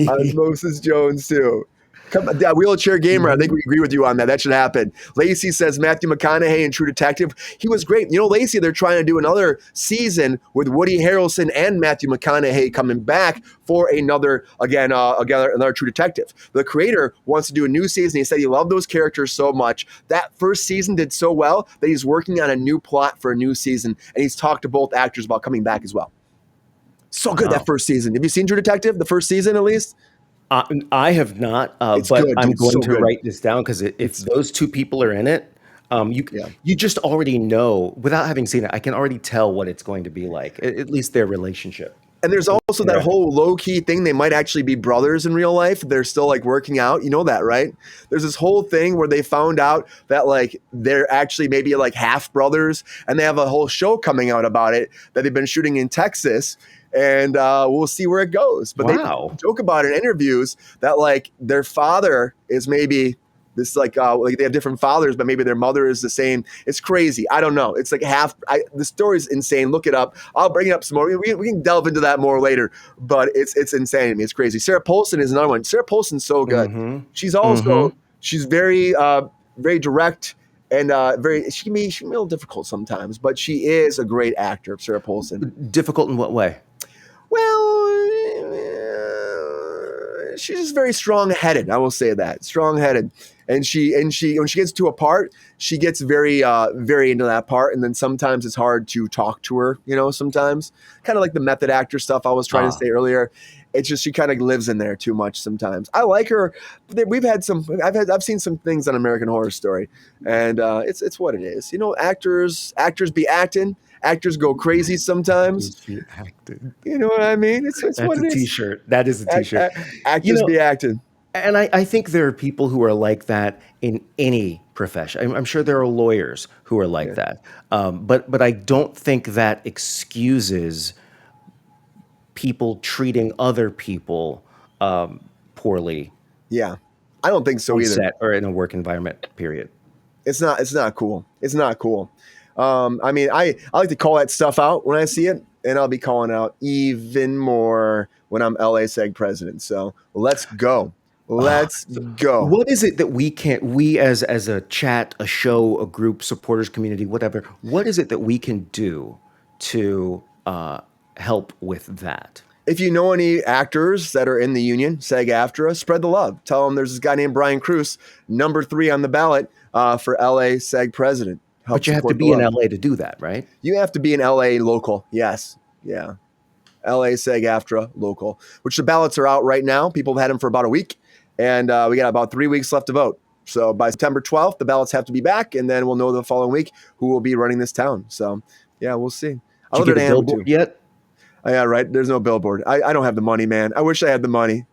Osmosis Jones too. Come on, Wheelchair Gamer. I think Mhm. we agree with you on that. That should happen. Lacey says Matthew McConaughey in True Detective. He was great. You know, Lacey, they're trying to do another season with Woody Harrelson and Matthew McConaughey coming back for another True Detective. The creator wants to do a new season. He said he loved those characters so much. That first season did so well that he's working on a new plot for a new season, and he's talked to both actors about coming back as well. So good that Wow. first season. Have you seen True Detective? The first season, at least. I have not, It's but good, I'm dude. So going to good. write this down because if It's those two people are in it, yeah. you just already know without having seen it. I can already tell what it's going to be like. At least their relationship. And there's also that Yeah. whole low key thing. They might actually be brothers in real life. They're still like working out. You know that, right? There's this whole thing where they found out that like they're actually maybe like half brothers, and they have a whole show coming out about it that they've been shooting in Texas. And we'll see where it goes. But they Wow. joke about it in interviews that like their father is maybe this like they have different fathers, but maybe their mother is the same. It's crazy. I don't know. It's like the story's insane. Look it up. I'll bring it up some more. We can delve into that more later. But it's insane to me. It's crazy. Sarah Paulson is another one. Sarah Paulson's so good. Mm-hmm. She's she's very very direct and she can be a little difficult sometimes, but she is a great actor, Sarah Paulson. Difficult in what way? Well, she's just very strong-headed. I will say that, strong-headed, and she when she gets to a part, she gets very into that part, and then sometimes it's hard to talk to her. You know, sometimes kind of like the method actor stuff I was trying to Ah, say earlier. It's just she kind of lives in there too much sometimes. I like her. But I've seen some things on American Horror Story, and it's what it is. You know, actors be acting. Actors go crazy sometimes. actors be acting. You know what I mean? It's what That's a it is. T-shirt. That is a T-shirt. You Actors know, be acting. and I think there are people who are like that in any profession. I'm sure there are lawyers who are like Yeah. that. But I don't think that excuses people treating other people poorly Yeah. I don't think so on either. set or in a work environment, period. It's not cool. It's not cool. I mean, I like to call that stuff out when I see it, and I'll be calling out even more when I'm LA SEG president. So let's go. Ah, Let's go. what is it that we as a chat, a show, a group, supporters, community, whatever, what is it that we can do to help with that? If you know any actors that are in the union, SAG-AFTRA, spread the love. Tell them there's this guy named Brian Kruse, number 3 on the ballot for LA SAG president. Help But you have to support the be in love. LA to do that, right? You have to be an LA local. Yes. Yeah. LA SAG-AFTRA local, which the ballots are out right now. People have had them for about a week, and we got about 3 weeks left to vote. So by September 12th, the ballots have to be back, and then we'll know the following week who will be running this town. So yeah, we'll see. I Did love you it, get a billboard too. yet? Oh, yeah, right. There's no billboard. I don't have the money, man. I wish I had the money.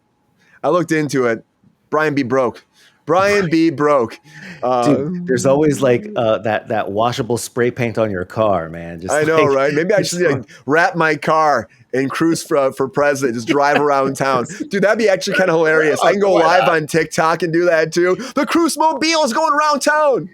I looked into it. Brian be broke. Brian be broke. Dude, there's always like that washable spray paint on your car, man. Just I know, like right? Maybe I should like wrap my car and cruise for president, just drive around town. Dude, that'd be actually kind of hilarious. I can go live on TikTok and do that too. The Kruse Mobile is going around town.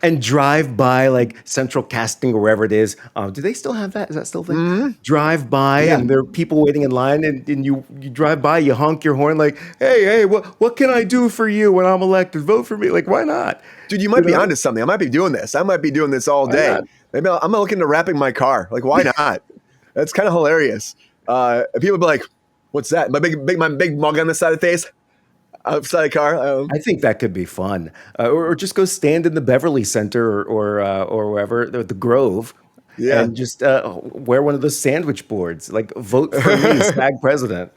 and drive by like Central Casting or wherever it is. Do they still have that? Is that still a thing? Drive by Yeah. and there are people waiting in line and you drive by, you honk your horn like, hey, what can I do for you when I'm elected? Vote for me. Like, why not? Dude, you might be know? onto something. I might be doing this. I might be doing this all day. not? Maybe I'm looking into wrapping my car. Like, why not? That's kind of hilarious. And people be like, "What's that? My big mug on the side of the face, outside the car." I think that could be fun. Or just go stand in the Beverly Center or wherever, the Grove, Yeah. and just wear one of those sandwich boards. Like, vote for me, SAG president.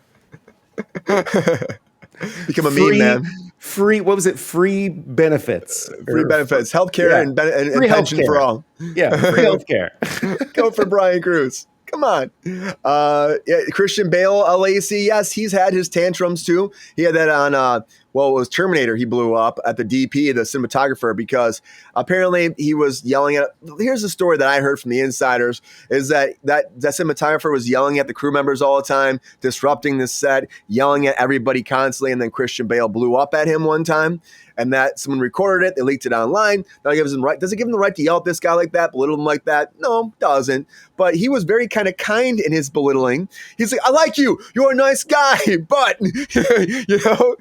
Become a meme, man. Free, what was it? Free benefits. Free benefits, healthcare, Yeah. and Free pension for healthcare. all. Yeah, free healthcare. Go for Brian Kruse. Come on. Yeah, Christian Bale, Lacey. Yes, he's had his tantrums too. He had that on Well, it was Terminator. He blew up at the DP, the cinematographer, because apparently he was yelling at. Here's the story that I heard from the insiders: is that cinematographer was yelling at the crew members all the time, disrupting the set, yelling at everybody constantly, and then Christian Bale blew up at him one time. And that someone recorded it, they leaked it online. That gives him right. Does it give him the right to yell at this guy like that, belittle him like that? No, doesn't. But he was very kind in his belittling. He's like, "I like you. You're a nice guy, but you know."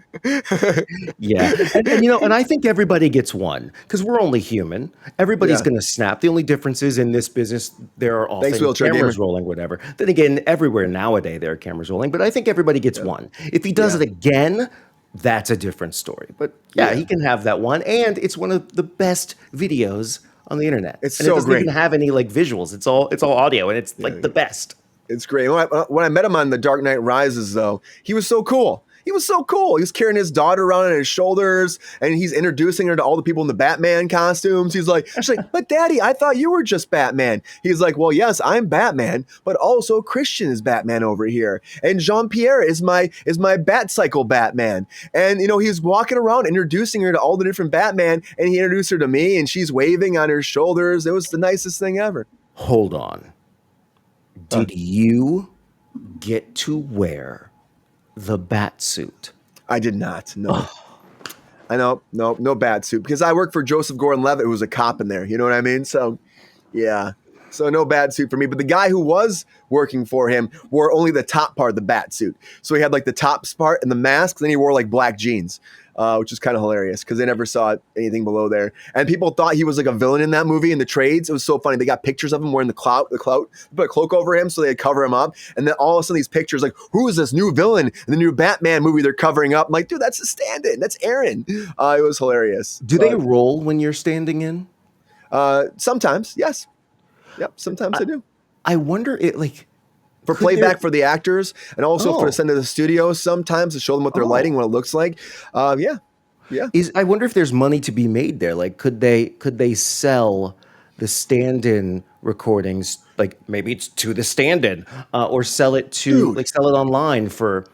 Yeah. And I think everybody gets one because we're only human. Everybody's going to snap. The only difference is in this business, there are often cameras rolling, whatever. Then again, everywhere nowadays there are cameras rolling, but I think everybody gets one. If he does it again, that's a different story. But he can have that one. And it's one of the best videos on the internet. It's and so it doesn't great. even have any like visuals. It's all audio, and it's like the best. It's great. When I met him on The Dark Knight Rises, though, he was so cool. He was so cool. He was carrying his daughter around on his shoulders, and he's introducing her to all the people in the Batman costumes. She's like, "But Daddy, I thought you were just Batman." He's like, "Well, yes, I'm Batman, but also Christian is Batman over here, and Jean-Pierre is my Bat Cycle Batman." And he's walking around introducing her to all the different Batman, and he introduced her to me, and she's waving on her shoulders. It was the nicest thing ever. Hold on. Did you get to wear the bat suit? I did not. No. I know. No bat suit because I work for Joseph Gordon-Levitt, who was a cop in there. You know what I mean? So, yeah. So no bat suit for me. But the guy who was working for him wore only the top part of the bat suit. So he had like the top part and the mask. Then he wore like black jeans, which is kind of hilarious because they never saw anything below there. And people thought he was like a villain in that movie in the trades. It was so funny. They got pictures of him wearing the clout, put a cloak over him so they'd cover him up. And then all of a sudden these pictures like, who is this new villain in the new Batman movie they're covering up? I'm like, dude, that's a stand-in. That's Aaron. It was hilarious. Do they roll when you're standing in? Sometimes, yes. Yep, sometimes I do. I wonder for playback for the actors and also for to send to the studio sometimes to show them what their lighting, what it looks like. Yeah. I wonder if there's money to be made there. Like, could they sell the stand-in recordings? Like, maybe it's to the stand-in, or sell it sell it online for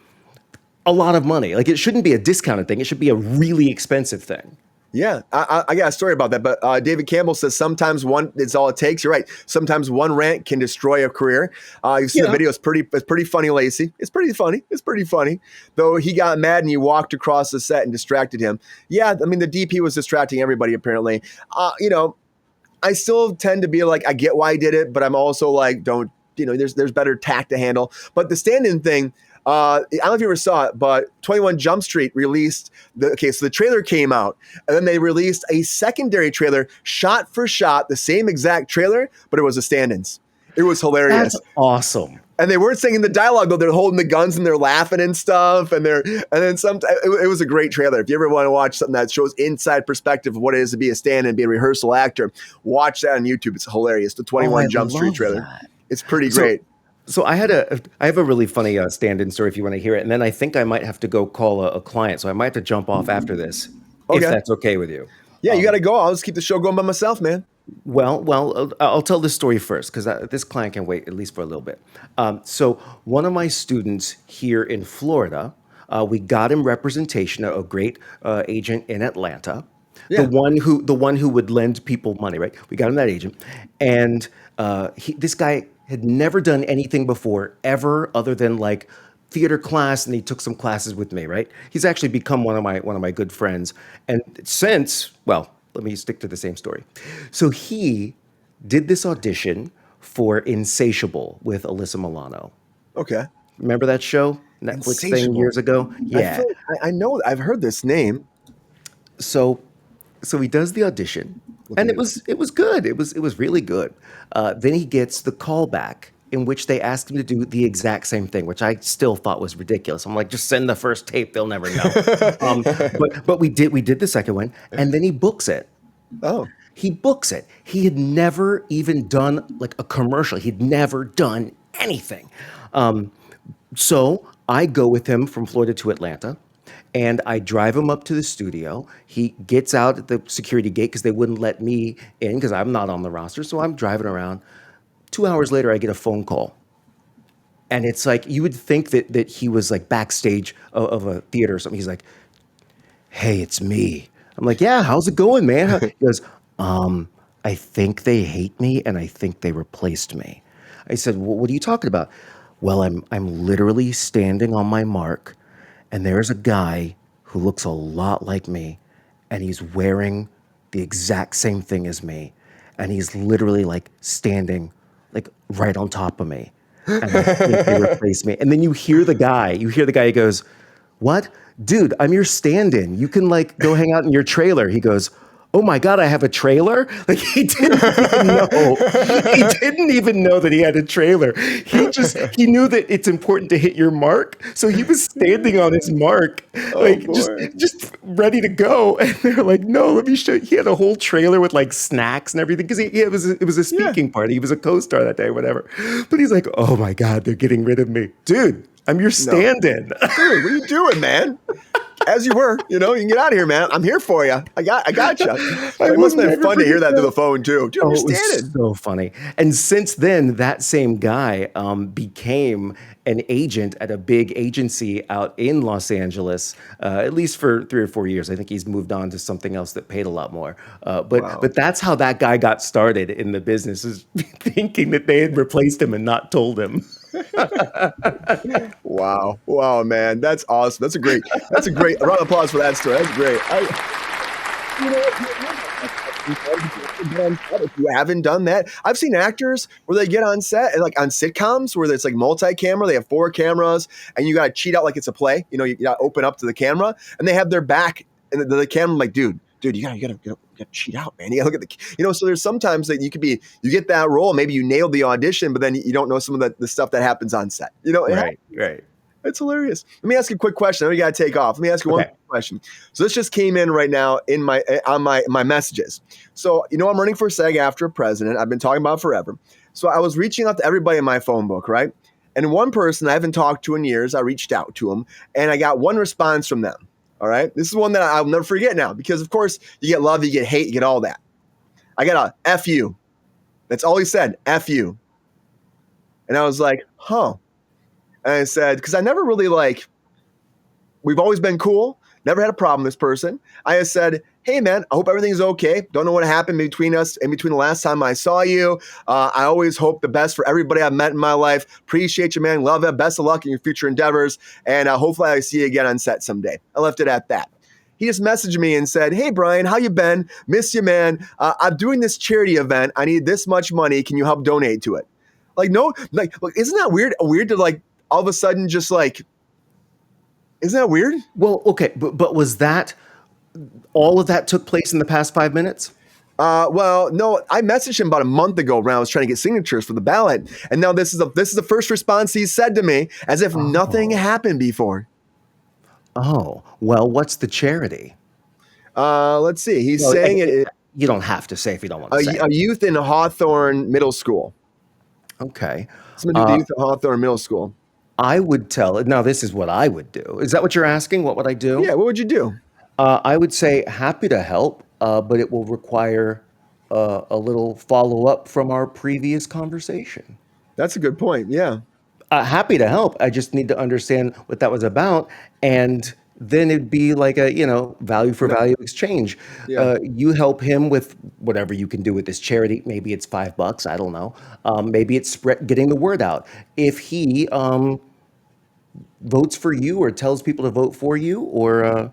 a lot of money. Like, it shouldn't be a discounted thing. It should be a really expensive thing. Yeah, I got a story about that, but David Campbell says sometimes one is all it takes. You're right. Sometimes one rant can destroy a career. You've seen the video. It's pretty funny, Lacey. It's pretty funny. Though he got mad and he walked across the set and distracted him. Yeah, I mean, the DP was distracting everybody, apparently. I still tend to be like, I get why he did it, but I'm also like, there's better tact to handle. But the stand-in thing, I don't know if you ever saw it, but 21 Jump Street released so the trailer came out, and then they released a secondary trailer, shot for shot, the same exact trailer, but it was the stand-ins. It was hilarious. That's awesome. And they weren't saying the dialogue though; they're holding the guns and they're laughing and stuff. And then sometimes it was a great trailer. If you ever want to watch something that shows inside perspective of what it is to be a stand-in, be a rehearsal actor, watch that on YouTube. It's hilarious. The 21 Jump Street trailer. It's pretty great. So I have a really funny stand-in story if you want to hear it, and then I think I might have to go call a client, so I might have to jump off after this, if that's okay with you. Yeah, you got to go. I'll just keep the show going by myself, man. Well, I'll tell this story first because this client can wait at least for a little bit. So one of my students here in Florida, we got him representation, a great agent in Atlanta. Yeah. The one who would lend people money, right? We got him that agent, and this guy had never done anything before ever other than like theater class, and he took some classes with me, right? He's actually become one of my good friends. And let me stick to the same story. So he did this audition for Insatiable with Alyssa Milano. Okay. Remember that show? Netflix thing years ago? Yeah. I know, I've heard this name. So he does the audition. And it was good. It was really good. Then he gets the call back in which they asked him to do the exact same thing, which I still thought was ridiculous. I'm like, just send the first tape; they'll never know. But we did the second one, and then he books it. Oh, he books it. He had never even done like a commercial. He'd never done anything. So I go with him from Florida to Atlanta. And I drive him up to the studio. He gets out at the security gate because they wouldn't let me in because I'm not on the roster. So I'm driving around. 2 hours later, I get a phone call. And it's like, you would think that he was like backstage of a theater or something. He's like, "Hey, it's me." I'm like, "Yeah, how's it going, man?" He goes, I think they hate me and I think they replaced me." I said, "Well, what are you talking about?" "Well, I'm literally standing on my mark and there's a guy who looks a lot like me and he's wearing the exact same thing as me and he's literally like standing like right on top of me and I think they replaced me." And then you hear the guy, he goes, "What? Dude, I'm your stand-in. You can like go hang out in your trailer." He goes, "Oh my God, I have a trailer?" Like he didn't even know. He didn't even know that he had a trailer. He knew that it's important to hit your mark. So he was standing on his mark, Oh like just boy. just ready to go. And they're like, "No, let me show you." He had a whole trailer with like snacks and everything because it was a Yeah. speaking party. He was a co-star that day, whatever. But he's like, "Oh my God, they're getting rid of me." Dude, I'm your No. stand-in. Dude, what are you doing, man? As you were, you can get out of here, man. I'm here for you. I got you. I It will must have been never fun to hear forget that through that. the phone too. Dude, I'm Oh, your it was standing. so funny. And since then, that same guy became an agent at a big agency out in Los Angeles, at least for 3 or 4 years. I think he's moved on to something else that paid a lot more. But Wow. but that's how that guy got started in the business, is thinking that they had replaced him and not told him. Wow. Wow, man. That's awesome. That's a great a round of applause for that story. That's great. You know what? If you haven't done that, I've seen actors where they get on set and like on sitcoms where it's like multi-camera, they have 4 cameras and you gotta cheat out like it's a play. You gotta open up to the camera and they have their back and the camera like, dude, you gotta cheat out, man. You gotta look at so there's sometimes that you get that role, maybe you nailed the audition, but then you don't know some of the stuff that happens on set. Right, right. It's hilarious. Let me ask you a quick question. I know you got to take off. Let me ask you one Okay. quick question. So this just came in right now in my messages. So I'm running for SAG-AFTRA president. I've been talking about it forever. So I was reaching out to everybody in my phone book, right? And one person I haven't talked to in years, I reached out to him, and I got one response from them. All right, this is one that I'll never forget now because of course you get love, you get hate, you get all that. I got a F you. That's all he said. F you. And I was like, huh. And I said, because I never really we've always been cool. Never had a problem with this person. I just said, hey, man, I hope everything's okay. Don't know what happened between us in between the last time I saw you. I always hope the best for everybody I've met in my life. Appreciate you, man. Love it. Best of luck in your future endeavors. And hopefully I see you again on set someday. I left it at that. He just messaged me and said, hey, Brian, how you been? Miss you, man. I'm doing this charity event. I need this much money. Can you help donate to it? No, isn't that weird? Weird to all of a sudden just isn't that weird? Well, okay, but was that all of that took place in the past 5 minutes? Well, no, I messaged him about a month ago when I was trying to get signatures for the ballot, and now this is the first response he said to me, as if nothing Oh. happened before. Oh, well, what's the charity? Let's see. He's Well, saying it you don't have to say if you don't want to say. a youth in Hawthorne Middle School. Okay. Somebody do the Uh, youth in Hawthorne Middle School. I would tell. Now, this is what I would do. Is that what you're asking? What would I do? Yeah, what would you do? I would say happy to help, but it will require a little follow up from our previous conversation. That's a good point. Yeah, Happy to help. I just need to understand what that was about, and then it'd be like a value for no, value exchange. yeah, You help him with whatever you can do with this charity. Maybe it's $5. I don't know. Maybe it's getting the word out. If he votes for you or tells people to vote for you, or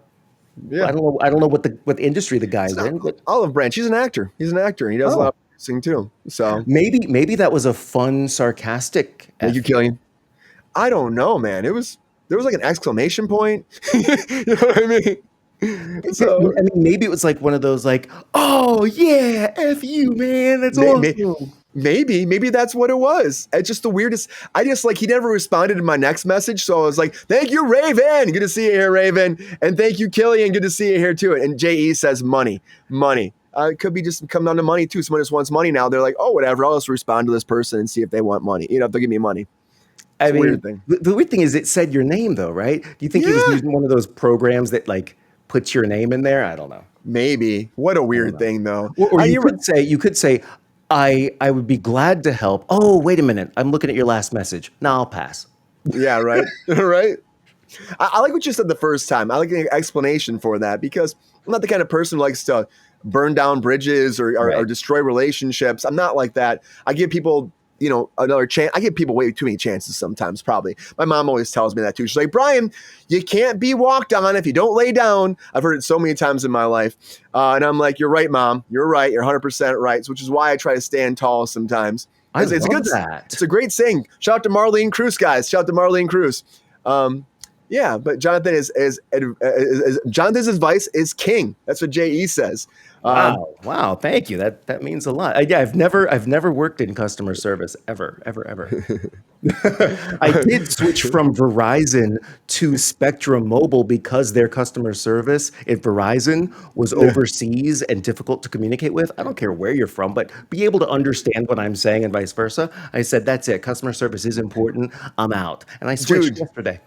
yeah. I don't know what industry the It's guy's not in, but Olive Branch. He's an actor. He's an actor. He does a lot oh, of producing too. So maybe that was a fun, sarcastic thank you, F you. Killian. I don't know, man. There was like an exclamation point. You know what I mean? So I mean, maybe it was like one of those like, "Oh yeah, F you, man, that's may, may, awesome." maybe that's what it was. It's just the weirdest. I just he never responded to my next message, so I was like, "Thank you, Raven. Good to see you here, Raven, and thank you, Killian. Good to see you here too." And Je says, "Money, money." It could be just coming down to money too. Someone just wants money now. They're like, "Oh, whatever. I'll just respond to this person and see if they want money. If they'll give me money." It's I a weird mean, thing. the weird thing is it said your name though, right? Do you think he was Yeah, using one of those programs that like puts your name in there? I don't know. maybe. What a I don't weird know. thing, though. Or you You're right. could say, I would be glad to help. Oh, wait a minute. I'm looking at your last message. No, I'll pass. Yeah, right. Right. I like what you said the first time. I like an explanation for that because I'm not the kind of person who likes to burn down bridges or Right. destroy relationships. I'm not like that. I give people, another chance. I give people way too many chances sometimes, probably. My mom always tells me that too. She's like, Brian, you can't be walked on if you don't lay down. I've heard it so many times in my life. And I'm like, you're right, Mom. You're right. You're 100% right. So, which is why I try to stand tall sometimes. I It's a love good, that. it's a great saying. Shout out to Marlene Kruse, guys. Shout out to Marlene Kruse. Yeah, but Jonathan is Jonathan's advice is king. That's what JE says. Wow, thank you. That means a lot. Yeah, I've never worked in customer service ever. I did switch from Verizon to Spectrum Mobile because their customer service at Verizon was Yeah. overseas and difficult to communicate with. I don't care where you're from, but be able to understand what I'm saying and vice versa. I said, that's it. Customer service is important. I'm out. And I switched Dude, yesterday.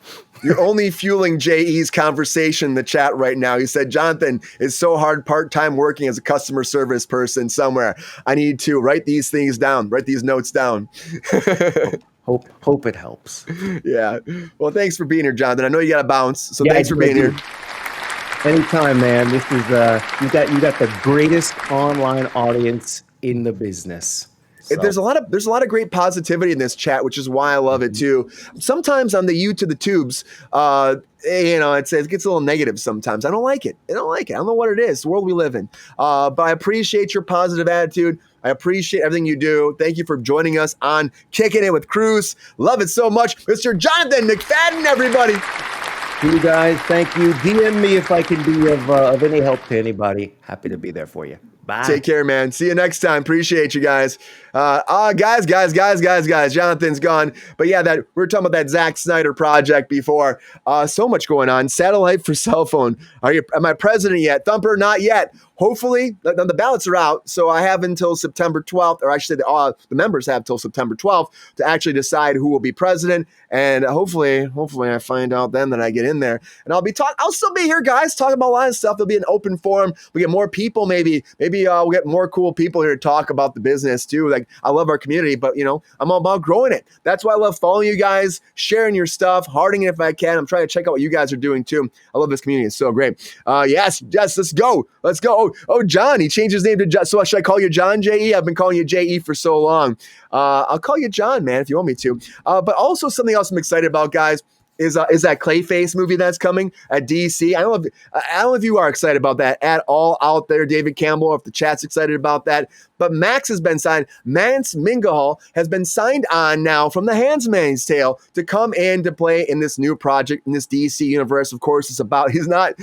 you're only fueling JE's conversation in the chat right now. He said, Jonathan, it's so hard part-time working as a customer service person somewhere. I need to write these things down, write these notes down. Hope it helps. Yeah. Well, thanks for being here, Jonathan. I know you got to bounce, so Yeah, thanks for being here. Anytime, man. This is you got the greatest online audience in the business. So, There's a lot of great positivity in this chat, which is why I love it too. Sometimes on the U to the tubes, it gets a little negative sometimes. I don't like it. I don't know what it is. It's the world we live in. But I appreciate your positive attitude. I appreciate everything you do. Thank you for joining us on Kicking It with Kruse. Love it so much. Mr. Jonathan McFadden, everybody. you guys, thank you. DM me if I can be of any help to anybody. Happy to be there for you. Bye. Take care, man. See you next time. Appreciate you guys. Guys. Jonathan's gone. But yeah, we were talking about that Zack Snyder project before. So much going on. Satellite for cell phone. Am I president yet? Thumper, not yet. Hopefully, the ballots are out. So I have until September 12th, or I should say the members have till September 12th to actually decide who will be president. And hopefully I find out then that I get in there. And I'll still be here, guys, talking about a lot of stuff. There'll be an open forum. We get more people, maybe we'll get more cool people here to talk about the business too. Like, I love our community, but I'm all about growing it. That's why I love following you guys, sharing your stuff, hearting it if I can. I'm trying to check out what you guys are doing too. I love this community. It's so great. Yes, let's go. Oh, John, he changed his name to John. So should I call you John, JE? I've been calling you JE for so long. I'll call you John, man, if you want me to. But also something else I'm excited about, guys, is that Clayface movie that's coming at DC. I don't know if you are excited about that at all out there, David Campbell, or if the chat's excited about that. But Max has been signed. Mance Minghall has been signed on now from The Handmaid's Tale to come in to play in this new project in this DC universe. Of course, he's not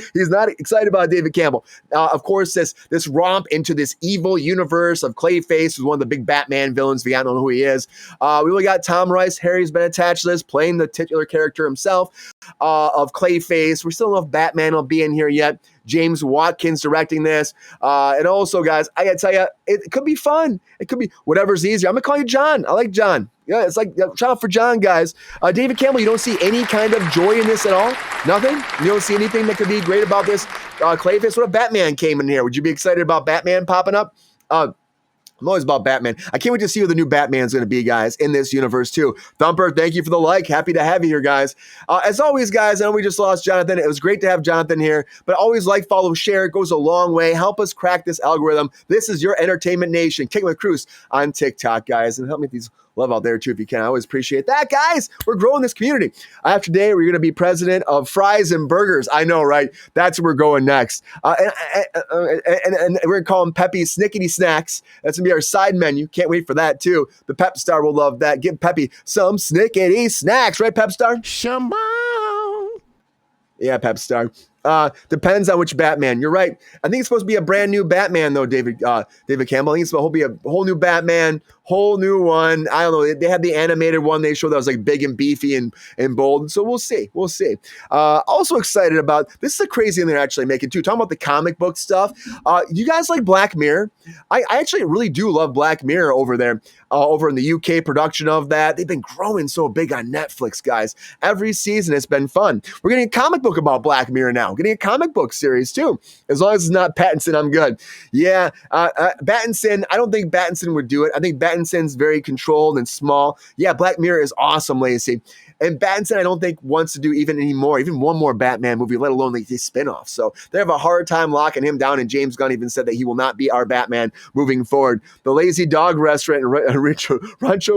excited about David Campbell. Of course, this romp into this evil universe of Clayface, who's one of the big Batman villains. If you don't know who he is, we really got Tom Rice. Harry's been attached to this, playing the titular character himself of Clayface. We still don't know if Batman will be in here yet. James Watkins directing this. And also, guys, I got to tell you, it could be fun. It could be whatever's easier. I'm going to call you John. I like John. Yeah, it's like, shout out for John, guys. David Campbell, you don't see any kind of joy in this at all? Nothing? You don't see anything that could be great about this Clayface? What if Batman came in here? Would you be excited about Batman popping up? I'm always about Batman. I can't wait to see who the new Batman's going to be, guys, in this universe, too. Thumper, thank you for the like. Happy to have you here, guys. As always, guys, I know we just lost Jonathan. It was great to have Jonathan here, but always like, follow, share. It goes a long way. Help us crack this algorithm. This is your entertainment nation. Kickin' with Kruse on TikTok, guys, and help me with these love out there, too, if you can. I always appreciate that, guys. We're growing this community. After today, we're going to be president of fries and burgers. I know, right? That's where we're going next. And we're going to call them Peppy Snickety Snacks. That's going to be our side menu. Can't wait for that, too. The Pep Star will love that. Give Peppy some Snickety Snacks. Right, Pep Star? Shimon. Yeah, Pep Star. Depends on which Batman. You're right. I think it's supposed to be a brand new Batman, though, David Campbell. I think it's supposed to be a whole new Batman, whole new one. I don't know. They had the animated one they showed that was like big and beefy and bold. So we'll see. Also excited about, this is a crazy thing they're actually making, too. Talking about the comic book stuff. You guys like Black Mirror? I actually really do love Black Mirror over there, over in the UK production of that. They've been growing so big on Netflix, guys. Every season it's been fun. We're getting a comic book about Black Mirror now. Getting a comic book series too. As long as it's not Pattinson, I'm good. Yeah, Pattinson, I don't think Pattinson would do it. I think Pattinson's very controlled and small. Yeah, Black Mirror is awesome, Lacey. And Pattinson, I don't think wants to do even one more Batman movie, let alone these spinoffs. So they have a hard time locking him down. And James Gunn even said that he will not be our Batman moving forward. The Lazy Dog Restaurant in Rancho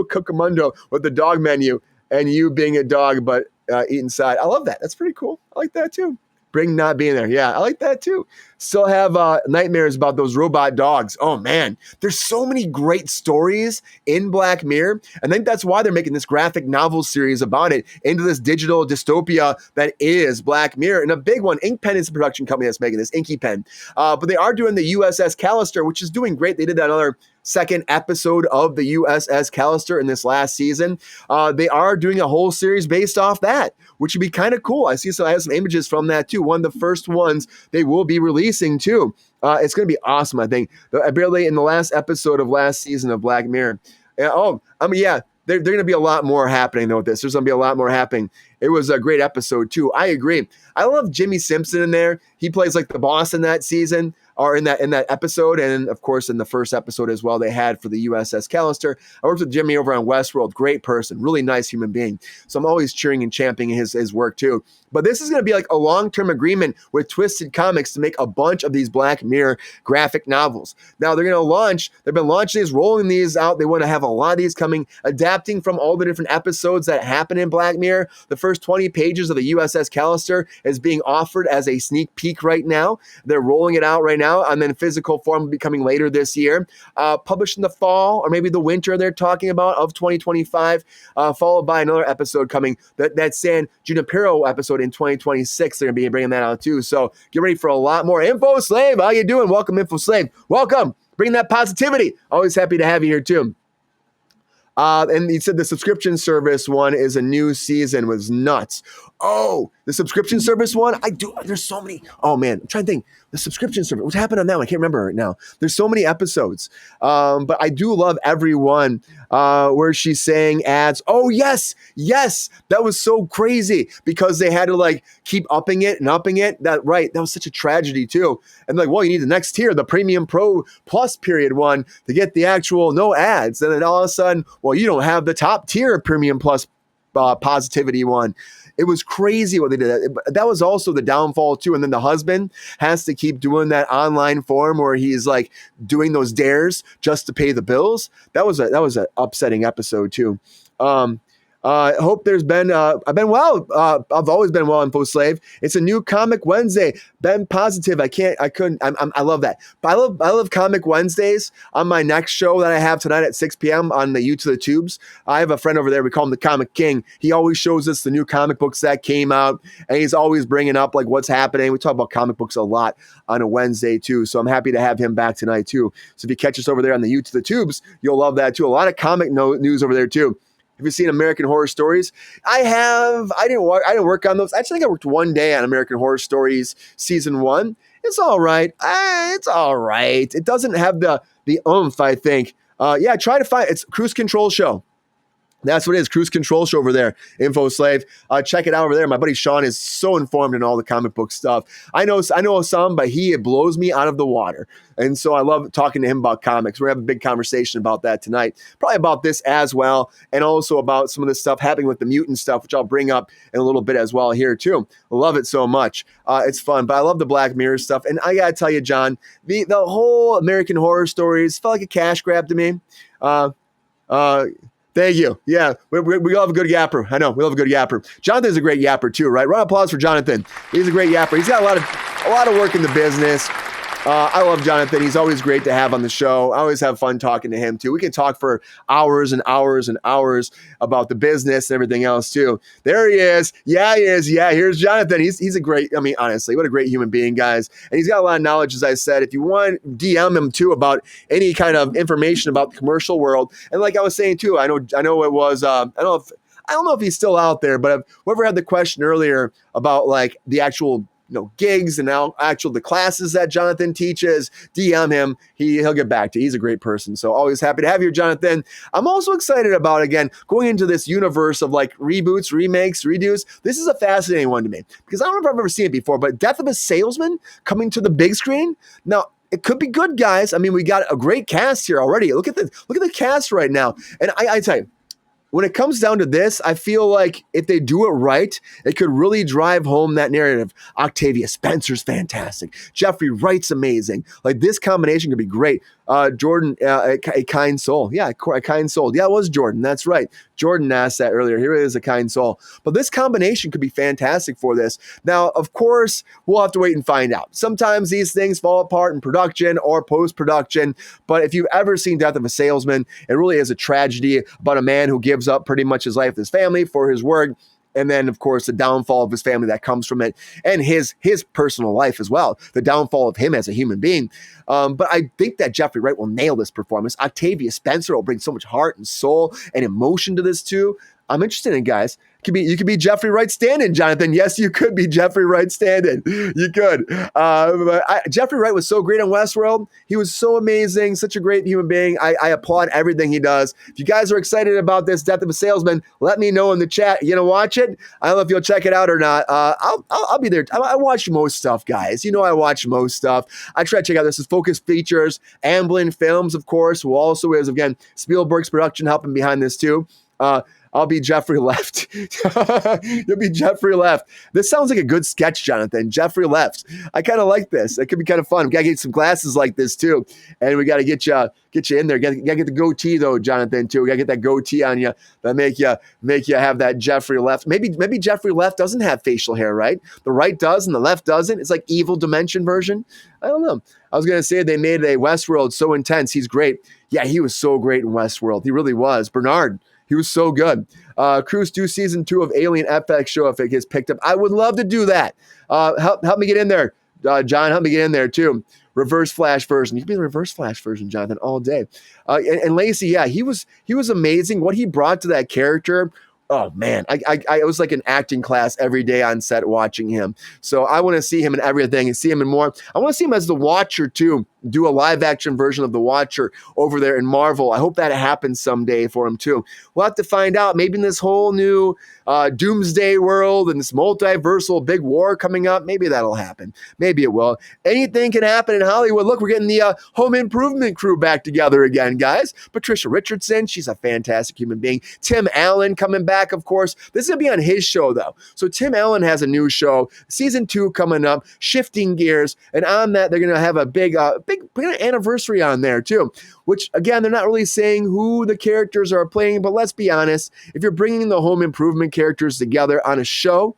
Cucamonga with the dog menu, and you being a dog but eat inside. I love that. That's pretty cool. I like that too. Bring not being there. Yeah, I like that too. Still have nightmares about those robot dogs. Oh man, there's so many great stories in Black Mirror. I think that's why they're making this graphic novel series about it into this digital dystopia that is Black Mirror. And a big one, Inkpen is the production company that's making this, Inky Pen. But they are doing the USS Callister, which is doing great. They did another second episode of the USS Callister in this last season. They are doing a whole series based off that, which would be kind of cool. I have some images from that too. One of the first ones they will be releasing too. It's going to be awesome, I think. Barely in the last episode of last season of Black Mirror. There's going to be a lot more happening though with this. There's going to be a lot more happening. It was a great episode too. I agree. I love Jimmy Simpson in there. He plays like the boss in that season, or in that episode, and of course in the first episode as well they had for the USS Callister. I worked with Jimmy over on Westworld. Great person, really nice human being. So I'm always cheering and championing his work too. But this is going to be like a long-term agreement with Twisted Comics to make a bunch of these Black Mirror graphic novels. Now they've been launching these, rolling these out. They want to have a lot of these coming, adapting from all the different episodes that happen in Black Mirror. The first 20 pages of the USS Callister is being offered as a sneak peek right now. They're rolling it out right now, and then physical form will be coming later this year. Published in the fall or maybe the winter they're talking about of 2025, followed by another episode coming, that San Junipero episode in 2026. They're going to be bringing that out too. So get ready for a lot more. Info Slave, how you doing? Welcome, Info Slave. Welcome. Bring that positivity. Always happy to have you here too. And he said the subscription service one is a new season, was nuts. Oh, the subscription service one? There's so many. Oh man, I'm trying to think. The subscription service, what's happened on that one? I can't remember right now. There's so many episodes. But I do love every one where she's saying ads. Oh yes. That was so crazy because they had to like keep upping it. That was such a tragedy too. And like, well, you need the next tier, the Premium Pro Plus period one to get the actual no ads. And then all of a sudden, well, you don't have the top tier Premium Plus positivity one. It was crazy what they did. That was also the downfall too. And then the husband has to keep doing that online form where he's like doing those dares just to pay the bills. That was an upsetting episode too. Hope there's been, I've been well. I've always been well, Info Slave. It's a new Comic Wednesday. Been positive. I love that. But I love Comic Wednesdays. On my next show that I have tonight at 6 p.m. on the U to the Tubes, I have a friend over there. We call him the Comic King. He always shows us the new comic books that came out, and he's always bringing up like what's happening. We talk about comic books a lot on a Wednesday too. So I'm happy to have him back tonight too. So if you catch us over there on the U to the Tubes, you'll love that too. A lot of comic news over there too. Have you seen American Horror Stories? I have. I didn't work on those. I think I worked one day on American Horror Stories season 1. It's all right. It's all right. It doesn't have the oomph, I think. Try to find it's Cruise Control Show. That's what it is, Cruise Control Show over there, Info Slave. Check it out over there. My buddy Sean is so informed in all the comic book stuff. I know some, but he blows me out of the water. And so I love talking to him about comics. We're having a big conversation about that tonight. Probably about this as well, and also about some of the stuff happening with the Mutant stuff, which I'll bring up in a little bit as well here too. I love it so much. It's fun, but I love the Black Mirror stuff. And I gotta tell you, John, the whole American Horror Stories felt like a cash grab to me. Thank you. Yeah, we love a good yapper. I know, we love a good yapper. Jonathan's a great yapper too, right? Round of applause for Jonathan. He's a great yapper. He's got a lot of work in the business. I love Jonathan. He's always great to have on the show. I always have fun talking to him too. We can talk for hours and hours and hours about the business and everything else too. There he is. Yeah, he is. Yeah, here's Jonathan. He's a great, honestly, what a great human being, guys. And he's got a lot of knowledge, as I said. If you want, DM him too about any kind of information about the commercial world. And like I was saying too, I know it was, I don't know if he's still out there, but whoever had the question earlier about like the actual gigs and now the classes that Jonathan teaches, DM him. He'll get back to you. He's a great person. So always happy to have you, Jonathan. I'm also excited about, again, going into this universe of like reboots, remakes, redos. This is a fascinating one to me because I don't know if I've ever seen it before, but Death of a Salesman coming to the big screen. Now, it could be good, guys. I mean, we got a great cast here already. Look at the cast right now. And I tell you, when it comes down to this, I feel like if they do it right, it could really drive home that narrative. Octavia Spencer's fantastic. Jeffrey Wright's amazing. Like this combination could be great. Jordan, a kind soul. Yeah, a kind soul. Yeah, it was Jordan. That's right. Jordan asked that earlier. Here it is, a kind soul. But this combination could be fantastic for this. Now, of course, we'll have to wait and find out. Sometimes these things fall apart in production or post-production. But if you've ever seen Death of a Salesman, it really is a tragedy about a man who gives up pretty much his life with his family for his work. And then, of course, the downfall of his family that comes from it, and his personal life as well, the downfall of him as a human being. But I think that Jeffrey Wright will nail this performance. Octavia Spencer will bring so much heart and soul and emotion to this too. I'm interested in, guys. You could be Jeffrey Wright stand-in, Jonathan. Yes, you could be Jeffrey Wright stand-in. You could. Jeffrey Wright was so great on Westworld. He was so amazing, such a great human being. I applaud everything he does. If you guys are excited about this Death of a Salesman, let me know in the chat. You gonna watch it? I don't know if you'll check it out or not. I'll be there. I watch most stuff, guys. You know I watch most stuff. I try to check out this. Is Focus Features, Amblin Films, of course, who also is, again, Spielberg's production helping behind this too. I'll be Jeffrey Left. You'll be Jeffrey Left. This sounds like a good sketch, Jonathan. Jeffrey Left. I kind of like this. It could be kind of fun. We gotta get some glasses like this too, and we gotta get you in there. Gotta get the goatee though, Jonathan. Too. We gotta get that goatee on you that make you have that Jeffrey Left. Maybe Jeffrey Left doesn't have facial hair, right? The right does and the left doesn't. It's like evil dimension version. I don't know. I was gonna say they made a Westworld so intense. He's great. Yeah, he was so great in Westworld. He really was. Bernard. He was so good. Kruse, do season 2 of Alien FX show if it gets picked up. I would love to do that. Help me get in there. John, help me get in there too. Reverse Flash version. You can be the Reverse Flash version, Jonathan, all day. And Lacey, yeah, he was amazing. What he brought to that character. Oh man, I was like an acting class every day on set watching him. So I want to see him in everything and see him in more. I want to see him as the Watcher too. Do a live action version of the Watcher over there in Marvel. I hope that happens someday for him too. We'll have to find out. Maybe in this whole new doomsday world and this multiversal big war coming up, maybe that'll happen. Maybe it will. Anything can happen in Hollywood. Look, we're getting the Home Improvement crew back together again, guys. Patricia Richardson, she's a fantastic human being. Tim Allen coming back, of course. This is going to be on his show, though. So Tim Allen has a new show, season 2 coming up, shifting gears. And on that, they're going to have a big anniversary on there, too. Which, again, they're not really saying who the characters are playing. But let's be honest, if you're bringing the Home Improvement characters together on a show,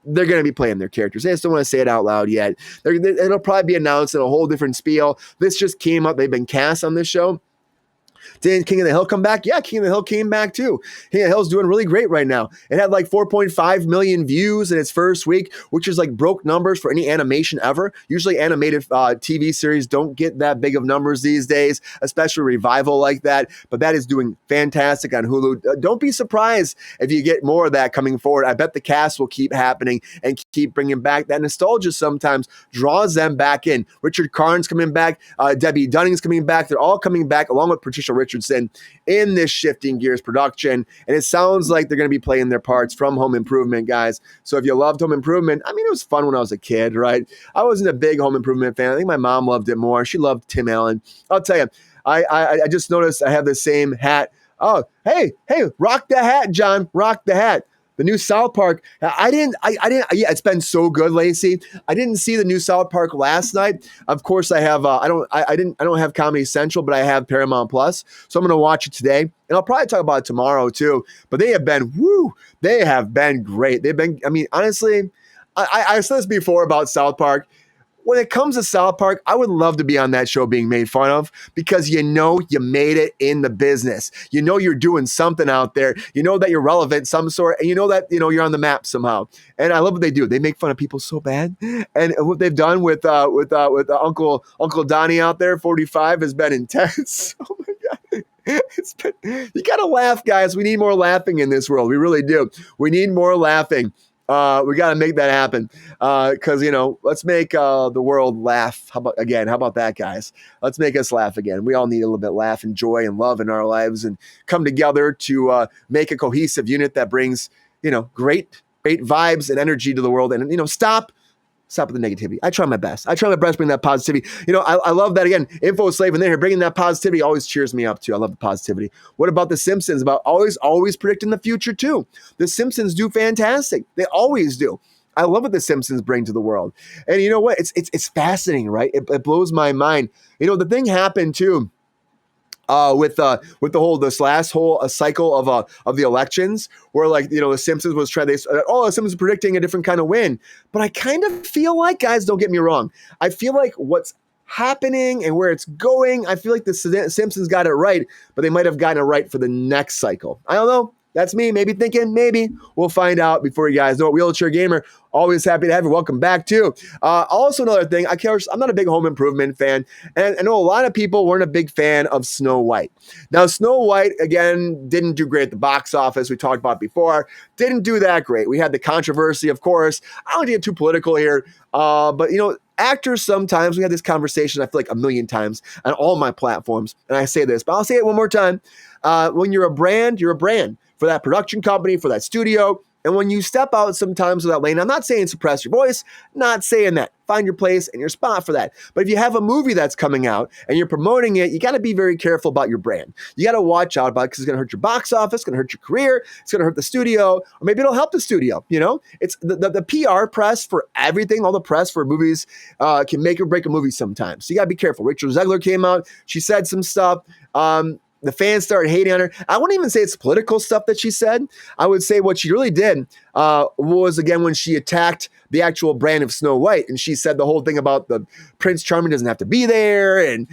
they're going to be playing their characters. They just don't want to say it out loud yet. It'll probably be announced in a whole different spiel. This just came up. They've been cast on this show. Did King of the Hill come back? Yeah, King of the Hill came back too. King of the Hill's doing really great right now. It had like 4.5 million views in its first week, which is like broke numbers for any animation ever. Usually animated TV series don't get that big of numbers these days, especially revival like that. But that is doing fantastic on Hulu. Don't be surprised if you get more of that coming forward. I bet the cast will keep happening and keep bringing back that nostalgia sometimes draws them back in. Richard Karn's coming back. Debbie Dunning's coming back. They're all coming back along with Patricia Richardson in this Shifting Gears production. And it sounds like they're going to be playing their parts from Home Improvement, guys. So if you loved Home Improvement, I mean, it was fun when I was a kid, right? I wasn't a big Home Improvement fan. I think my mom loved it more. She loved Tim Allen. I'll tell you, I just noticed I have the same hat. Oh, hey, rock the hat, John. Rock the hat. The new South Park. I didn't. Yeah, it's been so good, Lacey. I didn't see the new South Park last night. Of course, I have. I don't have Comedy Central, but I have Paramount Plus. So I'm going to watch it today, and I'll probably talk about it tomorrow too. But they have been. They have been great. They've been. I mean, honestly, I said this before about South Park. When it comes to South Park, I would love to be on that show being made fun of because you know you made it in the business. You know you're doing something out there. You know that you're relevant some sort, and you know that you're on the map somehow. And I love what they do. They make fun of people so bad, and what they've done with Uncle Donnie out there, 45, has been intense. Oh my God. You gotta laugh, guys. We need more laughing in this world. We really do. We need more laughing. We got to make that happen because, let's make the world laugh. How about that, guys? Let's make us laugh again. We all need a little bit of laugh and joy and love in our lives and come together to make a cohesive unit that brings, great vibes and energy to the world. And, stop stop with the negativity. I try my best. I try my best to bring that positivity. I love that, again, Info Slave in there, bringing that positivity always cheers me up too. I love the positivity. What about The Simpsons? About always predicting the future too. The Simpsons do fantastic. They always do. I love what The Simpsons bring to the world. And you know what? It's fascinating, right? It blows my mind. The thing happened too, with this last whole cycle of the elections, where the Simpsons was trying. The Simpsons predicting a different kind of win. But I kind of feel like, guys, don't get me wrong, I feel like what's happening and where it's going, I feel like the Simpsons got it right, but they might have gotten it right for the next cycle. I don't know. That's me, maybe thinking, maybe. We'll find out. Before you guys know it, Wheelchair Gamer, always happy to have you. Welcome back, too. Also, another thing, I'm not a big Home Improvement fan, and I know a lot of people weren't a big fan of Snow White. Now, Snow White, again, didn't do great at the box office. We talked about before. Didn't do that great. We had the controversy, of course. I don't want to get too political here, but, actors sometimes, we had this conversation, I feel like a million times on all my platforms, and I say this, but I'll say it one more time. When you're a brand for that production company, for that studio. And when you step out sometimes of that lane, I'm not saying suppress your voice, not saying that. Find your place and your spot for that. But if you have a movie that's coming out and you're promoting it, you got to be very careful about your brand. You got to watch out about it, because it's going to hurt your box office, it's going to hurt your career, it's going to hurt the studio, or maybe it'll help the studio. It's the PR press for everything, all the press for movies can make or break a movie sometimes. So you got to be careful. Rachel Zegler came out, she said some stuff. The fans started hating on her. I wouldn't even say it's political stuff that she said. I would say what she really did was, again, when she attacked the actual brand of Snow White, and she said the whole thing about the Prince Charming doesn't have to be there, and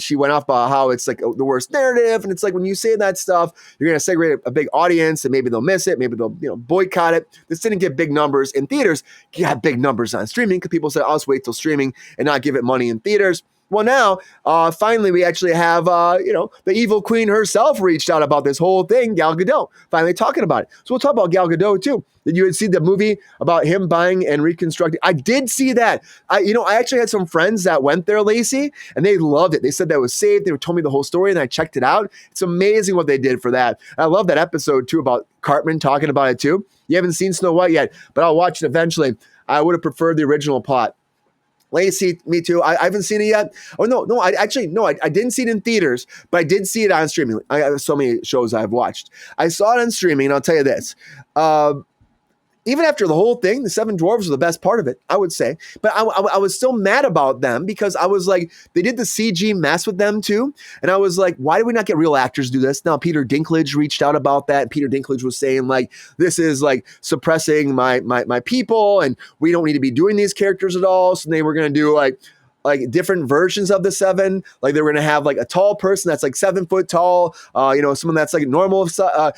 she went off about how it's like the worst narrative, and it's like when you say that stuff, you're going to segregate a big audience, and maybe they'll miss it, maybe they'll boycott it. This didn't get big numbers in theaters. You got big numbers on streaming, because people said, I'll just wait till streaming and not give it money in theaters. Well, now, finally, we actually have, the evil queen herself reached out about this whole thing, Gal Gadot, finally talking about it. So we'll talk about Gal Gadot, too. Did you see the movie about him buying and reconstructing? I did see that. I actually had some friends that went there, Lacey, and they loved it. They said that was safe. They told me the whole story, and I checked it out. It's amazing what they did for that. I love that episode, too, about Cartman talking about it, too. You haven't seen Snow White yet, but I'll watch it eventually. I would have preferred the original plot. Lacey, me too. I haven't seen it yet. Oh, no, I didn't see it in theaters, but I did see it on streaming. I have so many shows I've watched. I saw it on streaming, and I'll tell you this. Even after the whole thing, the Seven Dwarves were the best part of it, I would say. But I was still mad about them, because I was like, they did the CG mess with them too. And I was like, why do we not get real actors to do this? Now, Peter Dinklage reached out about that. Peter Dinklage was saying, like, this is like suppressing my people, and we don't need to be doing these characters at all. So they were going to do like different versions of the seven. Like they were going to have like a tall person that's like 7 foot tall, someone that's like normal, I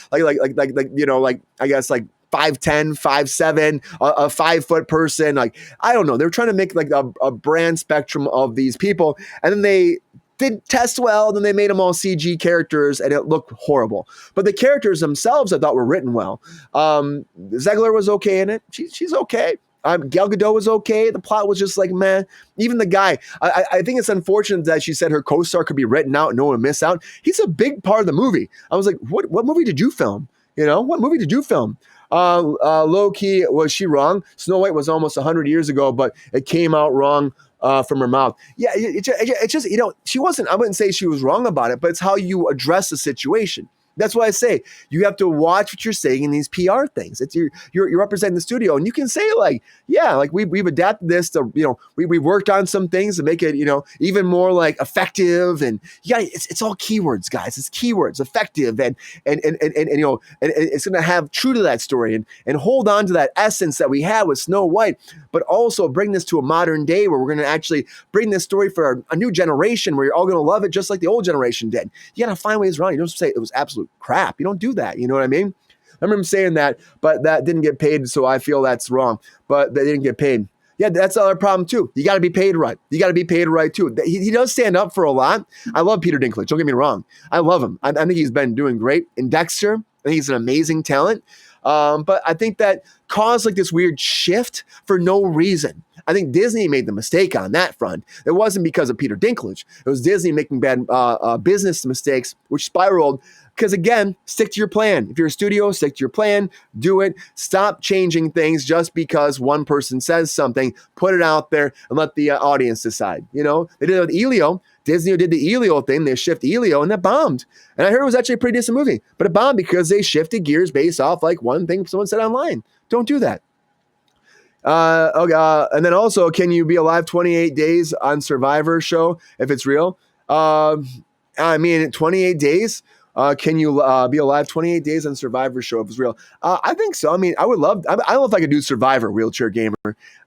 guess like 5'10", 5'7", a 5 foot person. Like, I don't know. They're trying to make like a brand spectrum of these people. And then they did test well. Then they made them all CG characters, and it looked horrible. But the characters themselves, I thought, were written well. Zegler was okay in it. She's okay. Gal Gadot was okay. The plot was just like, meh. Even the guy, I think it's unfortunate that she said her co-star could be written out and no one would miss out. He's a big part of the movie. I was like, what movie did you film? What movie did you film? Low key, was she wrong? Snow White was almost 100 years ago, but it came out wrong from her mouth. Yeah, it just, she wasn't, I wouldn't say she was wrong about it, but it's how you address the situation. That's why I say you have to watch what you're saying in these PR things. It's you're representing the studio, and you can say like, yeah, like we've adapted this to, we worked on some things to make it, even more like effective. And yeah, it's all keywords, guys. It's keywords, effective, and it's going to have true to that story and hold on to that essence that we had with Snow White, but also bring this to a modern day where we're going to actually bring this story for a new generation where you're all going to love it just like the old generation did. You got to find ways around. You don't say it was absolute crap. You don't do that. You know what I mean? I remember him saying that, but that didn't get paid, so I feel that's wrong. But they didn't get paid. Yeah, that's the other problem too. You got to be paid right. You got to be paid right too. He does stand up for a lot. I love Peter Dinklage. Don't get me wrong. I love him. I think he's been doing great in Dexter. I think he's an amazing talent. But I think that caused like this weird shift for no reason. I think Disney made the mistake on that front. It wasn't because of Peter Dinklage. It was Disney making bad business mistakes, which spiraled Because again, stick to your plan. If you're a studio, stick to your plan, do it. Stop changing things just because one person says something. Put it out there and let the audience decide. You know, they did it with Elio. Disney did the Elio thing. They shift Elio and that bombed. And I heard it was actually a pretty decent movie, but it bombed because they shifted gears based off like one thing someone said online. Don't do that. And then also, can you be alive 28 days on Survivor show if it's real? I mean, 28 days. Can you be alive 28 days on Survivor show if it's real? I think so. I mean, I would love. I don't know if I could do Survivor wheelchair gamer.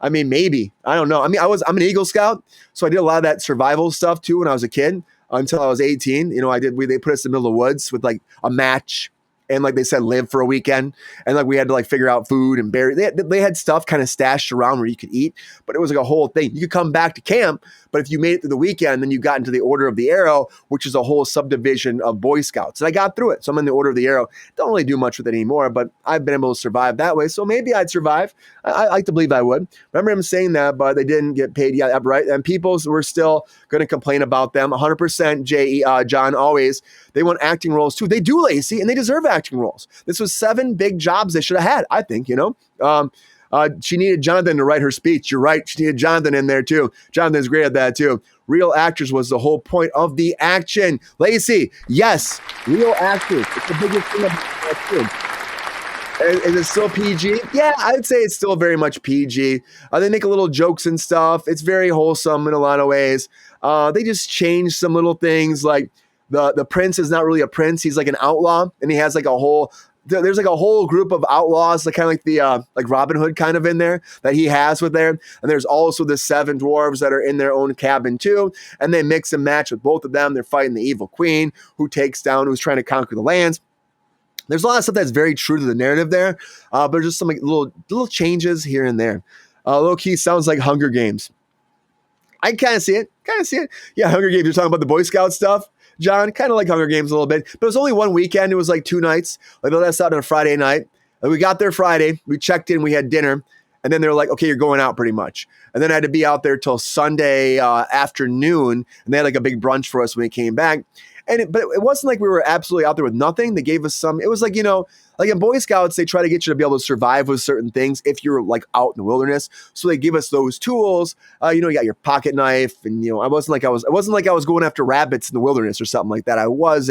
I mean, maybe. I don't know. I mean, I'm an Eagle Scout, so I did a lot of that survival stuff too when I was a kid until I was 18. You know, they put us in the middle of the woods with like a match. And like they said, live for a weekend. And like we had to like figure out food and bury. They had stuff kind of stashed around where you could eat, but it was like a whole thing. You could come back to camp, but if you made it through the weekend, then you got into the Order of the Arrow, which is a whole subdivision of Boy Scouts. And I got through it. So I'm in the Order of the Arrow. Don't really do much with it anymore, but I've been able to survive that way. So maybe I'd survive. I like to believe I would. Remember him saying that, but they didn't get paid yet, right? And people were still going to complain about them. 100% John, always. They want acting roles too. They do, Lacey, and they deserve acting roles. This was 7 big jobs they should have had, I think, you know. She needed Jonathan to write her speech. You're right. She needed Jonathan in there too. Jonathan's great at that too. Real actors was the whole point of the action. Lacey, yes, real actors. It's the biggest thing about that too. Is it still PG? Yeah, I'd say it's still very much PG. They make a little jokes and stuff. It's very wholesome in a lot of ways. They just change some little things like the prince is not really a prince. He's like an outlaw, and he has like there's like a whole group of outlaws, like kind of like the like Robin Hood kind of in there that he has with there. And there's also the 7 dwarves that are in their own cabin too. And they mix and match with both of them. They're fighting the evil queen who's trying to conquer the lands. There's a lot of stuff that's very true to the narrative there, but there's just some like little changes here and there. Low key sounds like Hunger Games. I kind of see it. Yeah, Hunger Games. You're talking about the Boy Scout stuff, John. Kind of like Hunger Games a little bit, but it was only one weekend. It was like 2 nights. Like they let us out on a Friday night. And we got there Friday. We checked in. We had dinner. And then they were like, okay, you're going out pretty much. And then I had to be out there till Sunday afternoon. And they had like a big brunch for us when we came back. But it wasn't like we were absolutely out there with nothing. They gave us some. It was like, you know, like in Boy Scouts, they try to get you to be able to survive with certain things if you're like out in the wilderness. So they give us those tools. You know, you got your pocket knife, and you know, it wasn't like I was going after rabbits in the wilderness or something like that. I was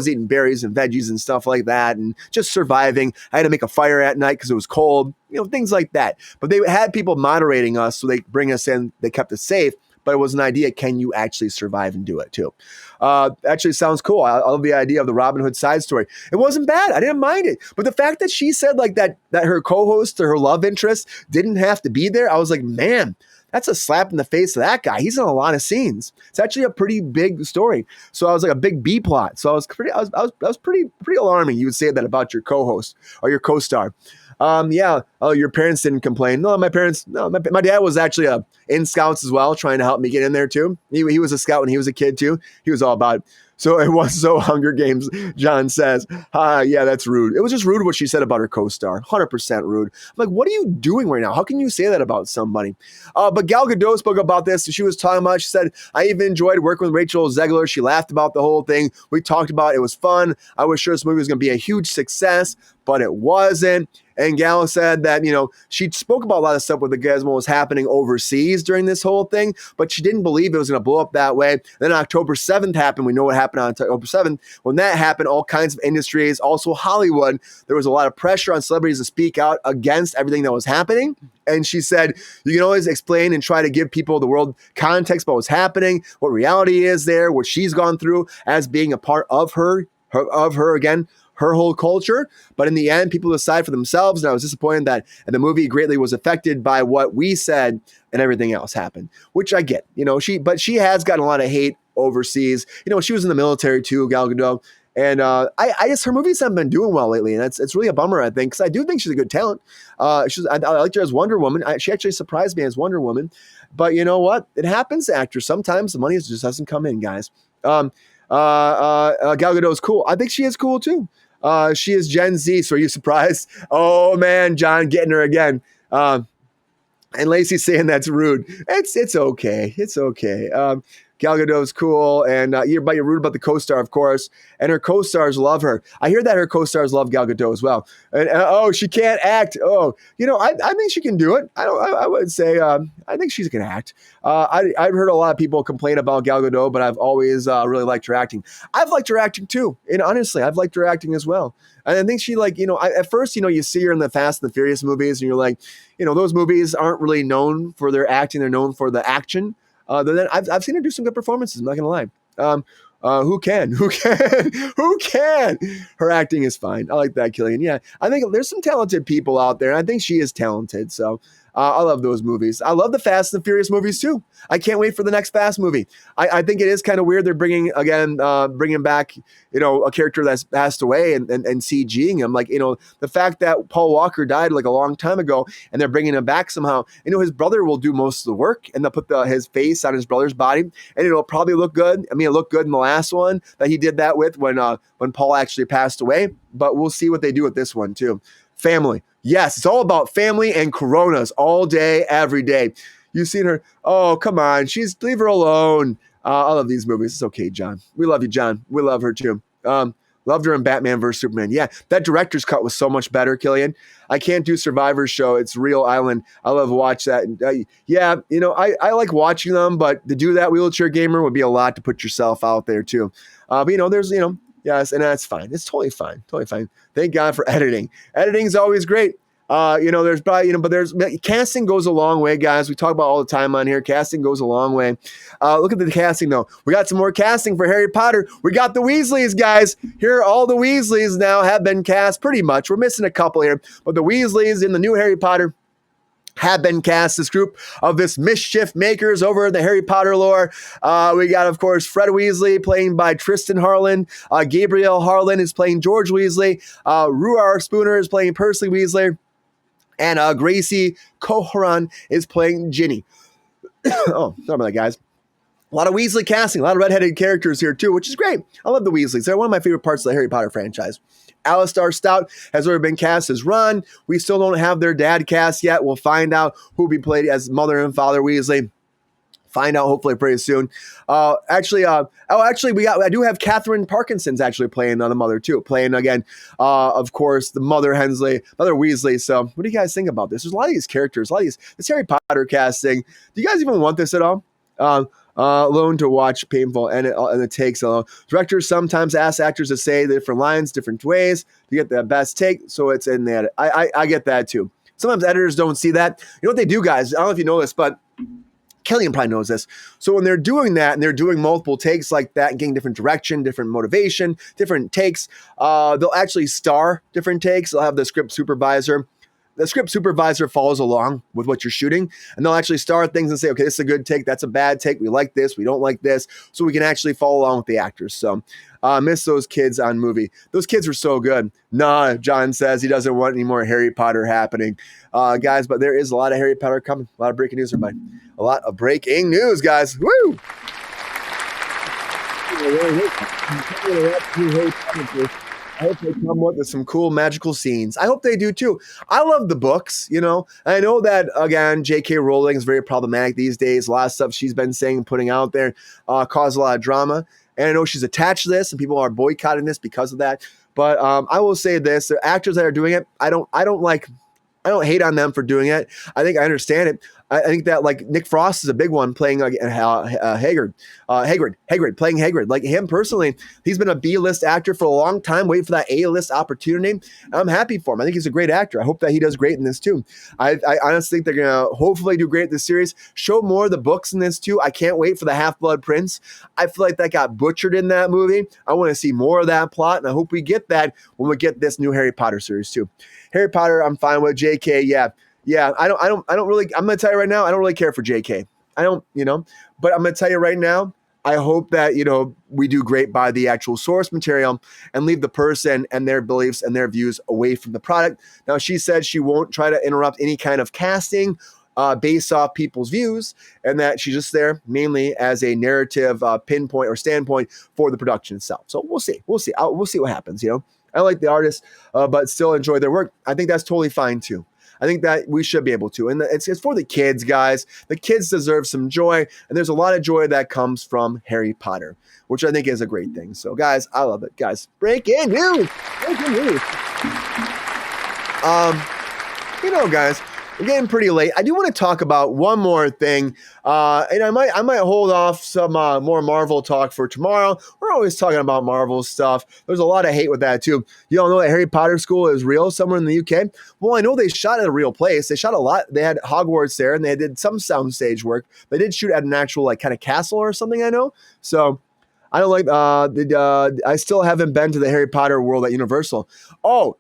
eating berries and veggies and stuff like that, and just surviving. I had to make a fire at night because it was cold. You know, things like that. But they had people moderating us, so they bring us in. They kept us safe. But it was an idea, can you actually survive and do it too? Actually sounds cool. I love the idea of the Robin Hood side story. It wasn't bad. I didn't mind it. But the fact that she said like that her co-host or her love interest didn't have to be there, I was like, man, that's a slap in the face of that guy. He's in a lot of scenes. It's actually a pretty big story. So I was like a big B plot. So I was pretty alarming. You would say that about your co-host or your co-star. Yeah. Oh, your parents didn't complain. No, my parents. No, my dad was actually in Scouts as well, trying to help me get in there too. He was a scout when he was a kid too. He was all about it. So it was so Hunger Games, John says. Yeah, that's rude. It was just rude what she said about her co-star. 100% rude. I'm like, what are you doing right now? How can you say that about somebody? But Gal Gadot spoke about this. She was talking about, she said, I even enjoyed working with Rachel Zegler. She laughed about the whole thing. We talked about it. It was fun. I was sure this movie was going to be a huge success, but it wasn't. And Gal said that, you know, she spoke about a lot of stuff with the guys what was happening overseas during this whole thing, but she didn't believe it was going to blow up that way. Then October 7th happened. We know what happened on October 7th. When that happened, all kinds of industries, also Hollywood, there was a lot of pressure on celebrities to speak out against everything that was happening. And she said, you can always explain and try to give people the world context about what's happening, what reality is there, what she's gone through as being a part of her again, her whole culture. But in the end, people decide for themselves. And I was disappointed that the movie greatly was affected by what we said and everything else happened, which I get, you know, but she has gotten a lot of hate overseas. You know, she was in the military too, Gal Gadot. And I guess her movies haven't been doing well lately. And it's really a bummer, I think, because I do think she's a good talent. I liked her as Wonder Woman. She actually surprised me as Wonder Woman. But you know what? It happens to actors. Sometimes the money just doesn't come in, guys. Gal Gadot is cool. I think she is cool too. She is Gen Z, so are you surprised? Oh man, John getting her again. And Lacey saying that's rude. It's okay. It's okay. Gal Gadot's cool, and you're rude about the co-star, of course, and her co-stars love her. I hear that her co-stars love Gal Gadot as well. And oh, she can't act. Oh, I think she can do it. I would say I think she can act. I've heard a lot of people complain about Gal Gadot, but I've always really liked her acting. I've liked her acting too, and honestly, I've liked her acting as well. And I think she at first, you see her in the Fast and the Furious movies, and you're like, those movies aren't really known for their acting; they're known for the action. Then I've seen her do some good performances. I'm not gonna lie. Who can? Who can? Who can? Her acting is fine. I like that, Killian. Yeah, I think there's some talented people out there, and I think she is talented. So I love those movies. I love the Fast and the Furious movies too. I can't wait for the next Fast movie. I think it is kind of weird they're bringing back a character that's passed away and CGing him. Like the fact that Paul Walker died like a long time ago and they're bringing him back somehow. His brother will do most of the work and they'll put his face on his brother's body and it'll probably look good. I mean, it looked good in the last one that he did that with when Paul actually passed away. But we'll see what they do with this one too. Family. Yes, it's all about family and Coronas all day, every day. You've seen her. Oh, come on. Leave her alone. I love these movies. It's okay, John. We love you, John. We love her too. Loved her in Batman vs. Superman. Yeah, that director's cut was so much better, Killian. I can't do Survivor's show. It's Real Island. I love to watch that. I like watching them, but to do that Wheelchair Gamer would be a lot to put yourself out there too. There's, yes, and that's fine. It's totally fine. Totally fine. Thank God for editing. Editing's always great. There's probably, but casting goes a long way, guys. We talk about all the time on here. Casting goes a long way. Look at the casting, though. We got some more casting for Harry Potter. We got the Weasleys, guys. Here, all the Weasleys now have been cast pretty much. We're missing a couple here, but the Weasleys in the new Harry Potter have been cast, this group of this mischief makers over the Harry Potter lore. We got, of course, Fred Weasley playing by Tristan Harlan. Gabriel Harlan is playing George Weasley. Ruar Spooner is playing Percy Weasley. And Gracie Coharan is playing Ginny. Oh, sorry about that, guys. A lot of Weasley casting, a lot of redheaded characters here too, which is great. I love the Weasleys. They're one of my favorite parts of the Harry Potter franchise. Alistar Stout has already been cast as Ron. We still don't have their dad cast yet. We'll find out who will be played as Mother and Father Weasley. Find out hopefully pretty soon. I do have Catherine Parkinson's actually playing the mother too, playing again, of course, the Mother Weasley. So what do you guys think about this? There's a lot of these characters, this Harry Potter casting. Do you guys even want this at all? Alone to watch painful and it takes alone. Directors sometimes ask actors to say the different lines different ways to get the best take, so it's in there. I get that too. Sometimes editors don't see that. You know what they do, guys? I don't know if you know this, but Killian probably knows this. So when they're doing that and they're doing multiple takes like that and getting different direction, different motivation, different takes, they'll actually star different takes. They'll have the script supervisor. The script supervisor follows along with what you're shooting, and they'll actually star things and say, okay, this is a good take, that's a bad take, we like this, we don't like this, so we can actually follow along with the actors. So miss those kids on movie. Those kids were so good. Nah, John says he doesn't want any more Harry Potter happening. Guys, but there is a lot of Harry Potter coming. A lot of breaking news, everybody. A lot of breaking news, guys. Woo! I hope they come up with some cool magical scenes. I hope they do too. I love the books, I know that, again, J.K. Rowling is very problematic these days. A lot of stuff she's been saying, putting out there, caused a lot of drama. And I know she's attached to this and people are boycotting this because of that. But I will say this, the actors that are doing it, I don't hate on them for doing it. I think I understand it. I think that like Nick Frost is a big one playing like Hagrid playing Hagrid. Like him personally, he's been a B-list actor for a long time, waiting for that A-list opportunity. I'm happy for him. I think he's a great actor. I hope that he does great in this too. I honestly think they're gonna hopefully do great in this series. Show more of the books in this too. I can't wait for the Half-Blood Prince. I feel like that got butchered in that movie. I want to see more of that plot, and I hope we get that when we get this new Harry Potter series too. Harry Potter, I'm fine with. JK, yeah. I don't really. I'm gonna tell you right now, I don't really care for JK. I don't, but I'm gonna tell you right now, I hope that we do great by the actual source material and leave the person and their beliefs and their views away from the product. Now, she said she won't try to interrupt any kind of casting based off people's views, and that she's just there mainly as a narrative pinpoint or standpoint for the production itself. So we'll see. We'll see what happens. I like the artists, but still enjoy their work. I think that's totally fine too. I think that we should be able to. And it's for the kids, guys. The kids deserve some joy. And there's a lot of joy that comes from Harry Potter, which I think is a great thing. So, guys, I love it. Guys, breaking news. Breaking news. Guys, we're getting pretty late. I do want to talk about one more thing, and I might hold off some more Marvel talk for tomorrow. We're always talking about Marvel stuff. There's a lot of hate with that too. You all know that Harry Potter School is real somewhere in the UK. Well, I know they shot at a real place. They shot a lot. They had Hogwarts there, and they did some soundstage work. They did shoot at an actual kind of castle or something. I know. So I don't like I still haven't been to the Harry Potter world at Universal. Oh,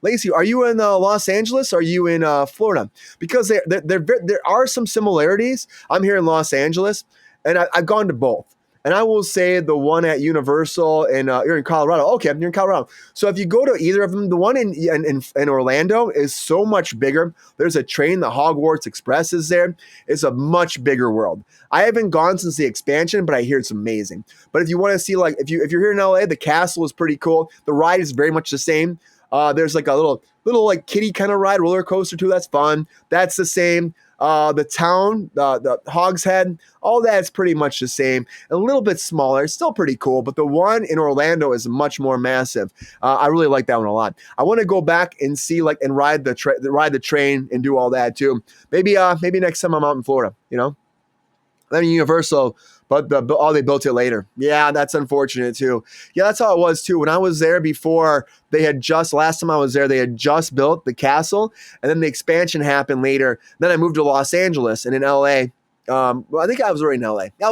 Lacey, are you in Los Angeles? Or are you in Florida? Because there are some similarities. I'm here in Los Angeles, and I've gone to both. And I will say the one at Universal, and you're in Colorado. Okay, you're in Colorado. So if you go to either of them, the one in Orlando is so much bigger. There's a train, the Hogwarts Express is there. It's a much bigger world. I haven't gone since the expansion, but I hear it's amazing. But if you want to see, if you're here in LA, the castle is pretty cool. The ride is very much the same. There's a little kiddie kind of ride, roller coaster too. That's fun. That's the same. The town, the Hog's Head, all that's pretty much the same. A little bit smaller. It's still pretty cool, but the one in Orlando is much more massive. I really like that one a lot. I want to go back and see and ride the train and do all that too. Maybe next time I'm out in Florida, I mean, Universal, but they built it later. Yeah, that's unfortunate too. Yeah, that's how it was too. When I was there before, last time I was there, they had just built the castle, and then the expansion happened later. Then I moved to Los Angeles, and in LA. I think I was already in LA. But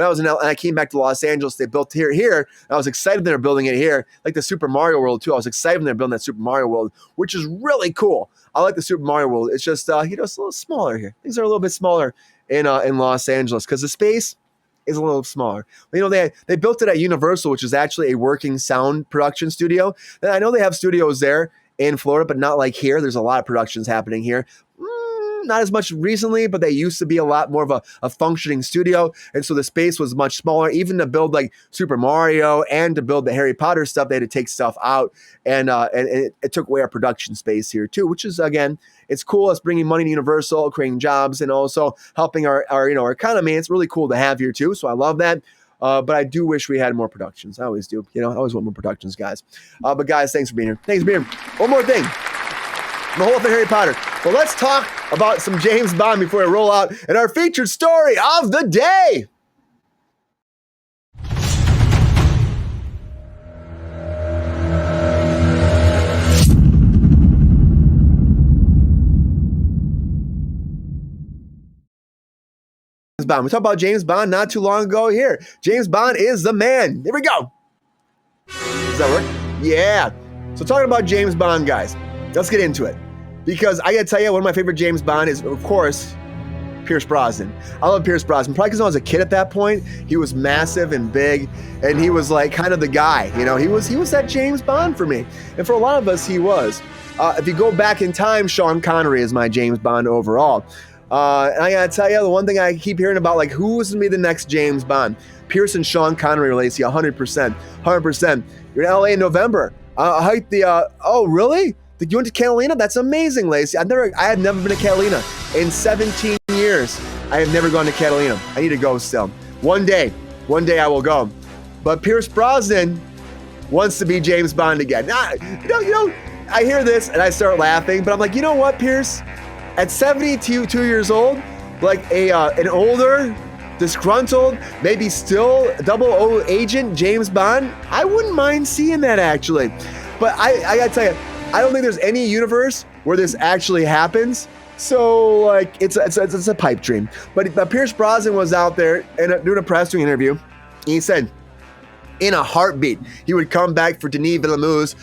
I was in LA, and I came back to Los Angeles. They built here. I was excited they were building it here, like the Super Mario World too. I was excited when they were building that Super Mario World, which is really cool. I like the Super Mario World. It's just it's a little smaller here. Things are a little bit smaller in Los Angeles because the space is a little smaller. They built it at Universal, which is actually a working sound production studio. And I know they have studios there in Florida, but not like here. There's a lot of productions happening here. Not as much recently, but they used to be a lot more of a functioning studio. And so the space was much smaller. Even to build like Super Mario and to build the Harry Potter stuff, they had to take stuff out. And it took away our production space here too, which is, again, it's cool. It's bringing money to Universal, creating jobs, and also helping our economy. It's really cool to have here too. So I love that. But I do wish we had more productions. I always do. I always want more productions, guys. But guys, thanks for being here. Thanks for being here. One more thing. The whole thing Harry Potter. Well, let's talk about some James Bond before I roll out in our featured story of the day. We talked about James Bond not too long ago here. James Bond is the man. Here we go. Does that work? Yeah. So talking about James Bond, guys, let's get into it. Because I got to tell you, one of my favorite James Bond is, of course, Pierce Brosnan. I love Pierce Brosnan. Probably because I was a kid at that point. He was massive and big, and he was like kind of the guy. He was that James Bond for me. And for a lot of us, he was. If you go back in time, Sean Connery is my James Bond overall. And I got to tell you, the one thing I keep hearing about, who was going to be the next James Bond? Pierce and Sean Connery, Lacey, 100%. 100%. You're in LA in November. I hiked oh, really? You went to Catalina? That's amazing, Lacey. I had never been to Catalina. In 17 years, I have never gone to Catalina. I need to go still. One day I will go. But Pierce Brosnan wants to be James Bond again. I hear this and I start laughing, but I'm like, you know what, Pierce? At 72 years old, an older, disgruntled, maybe still 00 agent James Bond, I wouldn't mind seeing that actually. But I gotta tell you, I don't think there's any universe where this actually happens. So it's a pipe dream. But Pierce Brosnan was out there and doing a press interview. He said, in a heartbeat, he would come back for Denis Villeneuve's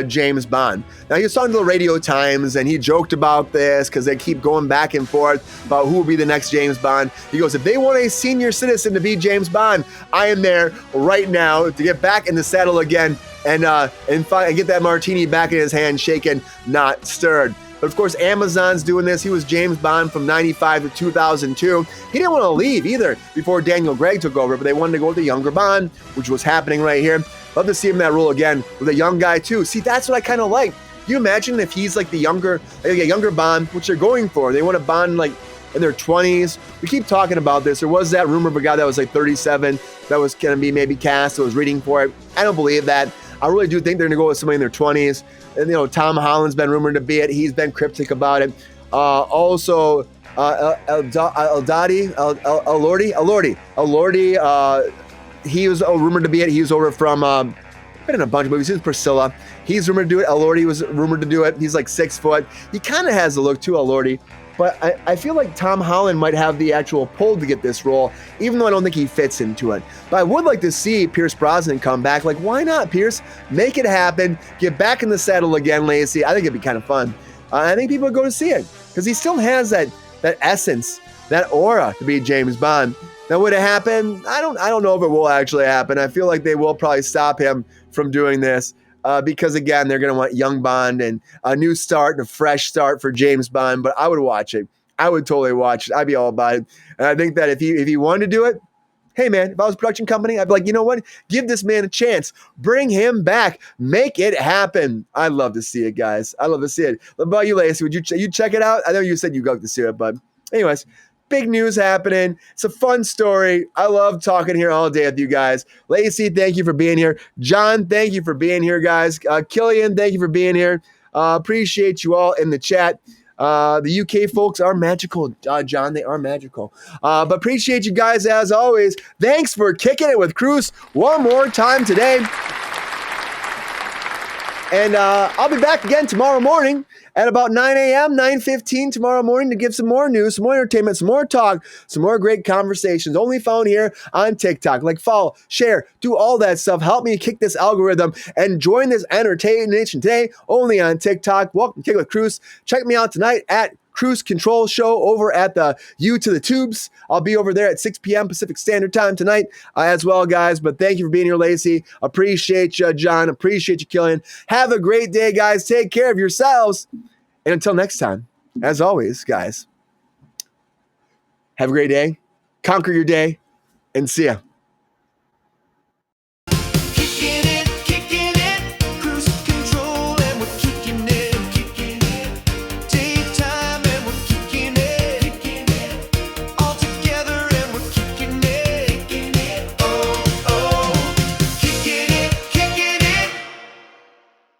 James Bond. Now, he was talking to the Radio Times, and he joked about this because they keep going back and forth about who will be the next James Bond. He goes, if they want a senior citizen to be James Bond, I am there right now to get back in the saddle again and get that martini back in his hand, shaken, not stirred. But of course, Amazon's doing this. He was James Bond from 95 to 2002. He didn't want to leave either before Daniel Craig took over, but they wanted to go with the younger Bond, which was happening right here. Love to see him in that role again with a young guy too. See, that's what I kind of like. you imagine if he's like a younger Bond, which they're going for? They want a Bond like in their 20s. We keep talking about this. There was that rumor of a guy that was like 37 that was going to be maybe cast, that was reading for it. I don't believe that. I really do think they're going to go with somebody in their 20s. And, Tom Holland's been rumored to be it. He's been cryptic about it. Also, Elordi, he was rumored to be it. He was over from, been in a bunch of movies. He was Priscilla. He's rumored to do it. Elordi was rumored to do it. He's like 6 foot. He kind of has the look too, Elordi. But I feel like Tom Holland might have the actual pull to get this role, even though I don't think he fits into it. But I would like to see Pierce Brosnan come back. Like, why not, Pierce? Make it happen. Get back in the saddle again, Lacey. I think it'd be kind of fun. I think people would go to see it because he still has that essence, that aura to be James Bond. Now, would it happen? I don't know if it will actually happen. I feel like they will probably stop him from doing this. Because again, they're going to want young Bond and a new start and a fresh start for James Bond. But I would watch it. I would totally watch it. I'd be all about it. And I think that if he wanted to do it, hey man, if I was a production company, I'd be like, you know what? Give this man a chance. Bring him back. Make it happen. I'd love to see it, guys. I'd love to see it. What about you, Lacey? Would you check it out? I know you said you'd go to see it, but anyways. Big news happening. It's a fun story. I love talking here all day with you guys. Lacey, thank you for being here. John, thank you for being here, guys. Killian, thank you for being here. Appreciate you all in the chat. The UK folks are magical, John. They are magical. But appreciate you guys as always. Thanks for kicking it with Kruse one more time today. And I'll be back again tomorrow morning at about 9 a.m., 9:15 tomorrow morning to give some more news, some more entertainment, some more talk, some more great conversations, only found here on TikTok. Like, follow, share, do all that stuff. Help me kick this algorithm and join this entertainment today only on TikTok. Welcome to Kick with Kruse. Check me out tonight at Cruise Control Show over at the U to the Tubes. I'll be over there at 6 p.m. Pacific Standard Time tonight as well, guys. But thank you for being here, Lacey. Appreciate you, John. Appreciate you, Killian. Have a great day, guys. Take care of yourselves. And until next time, as always, guys, have a great day. Conquer your day and see ya.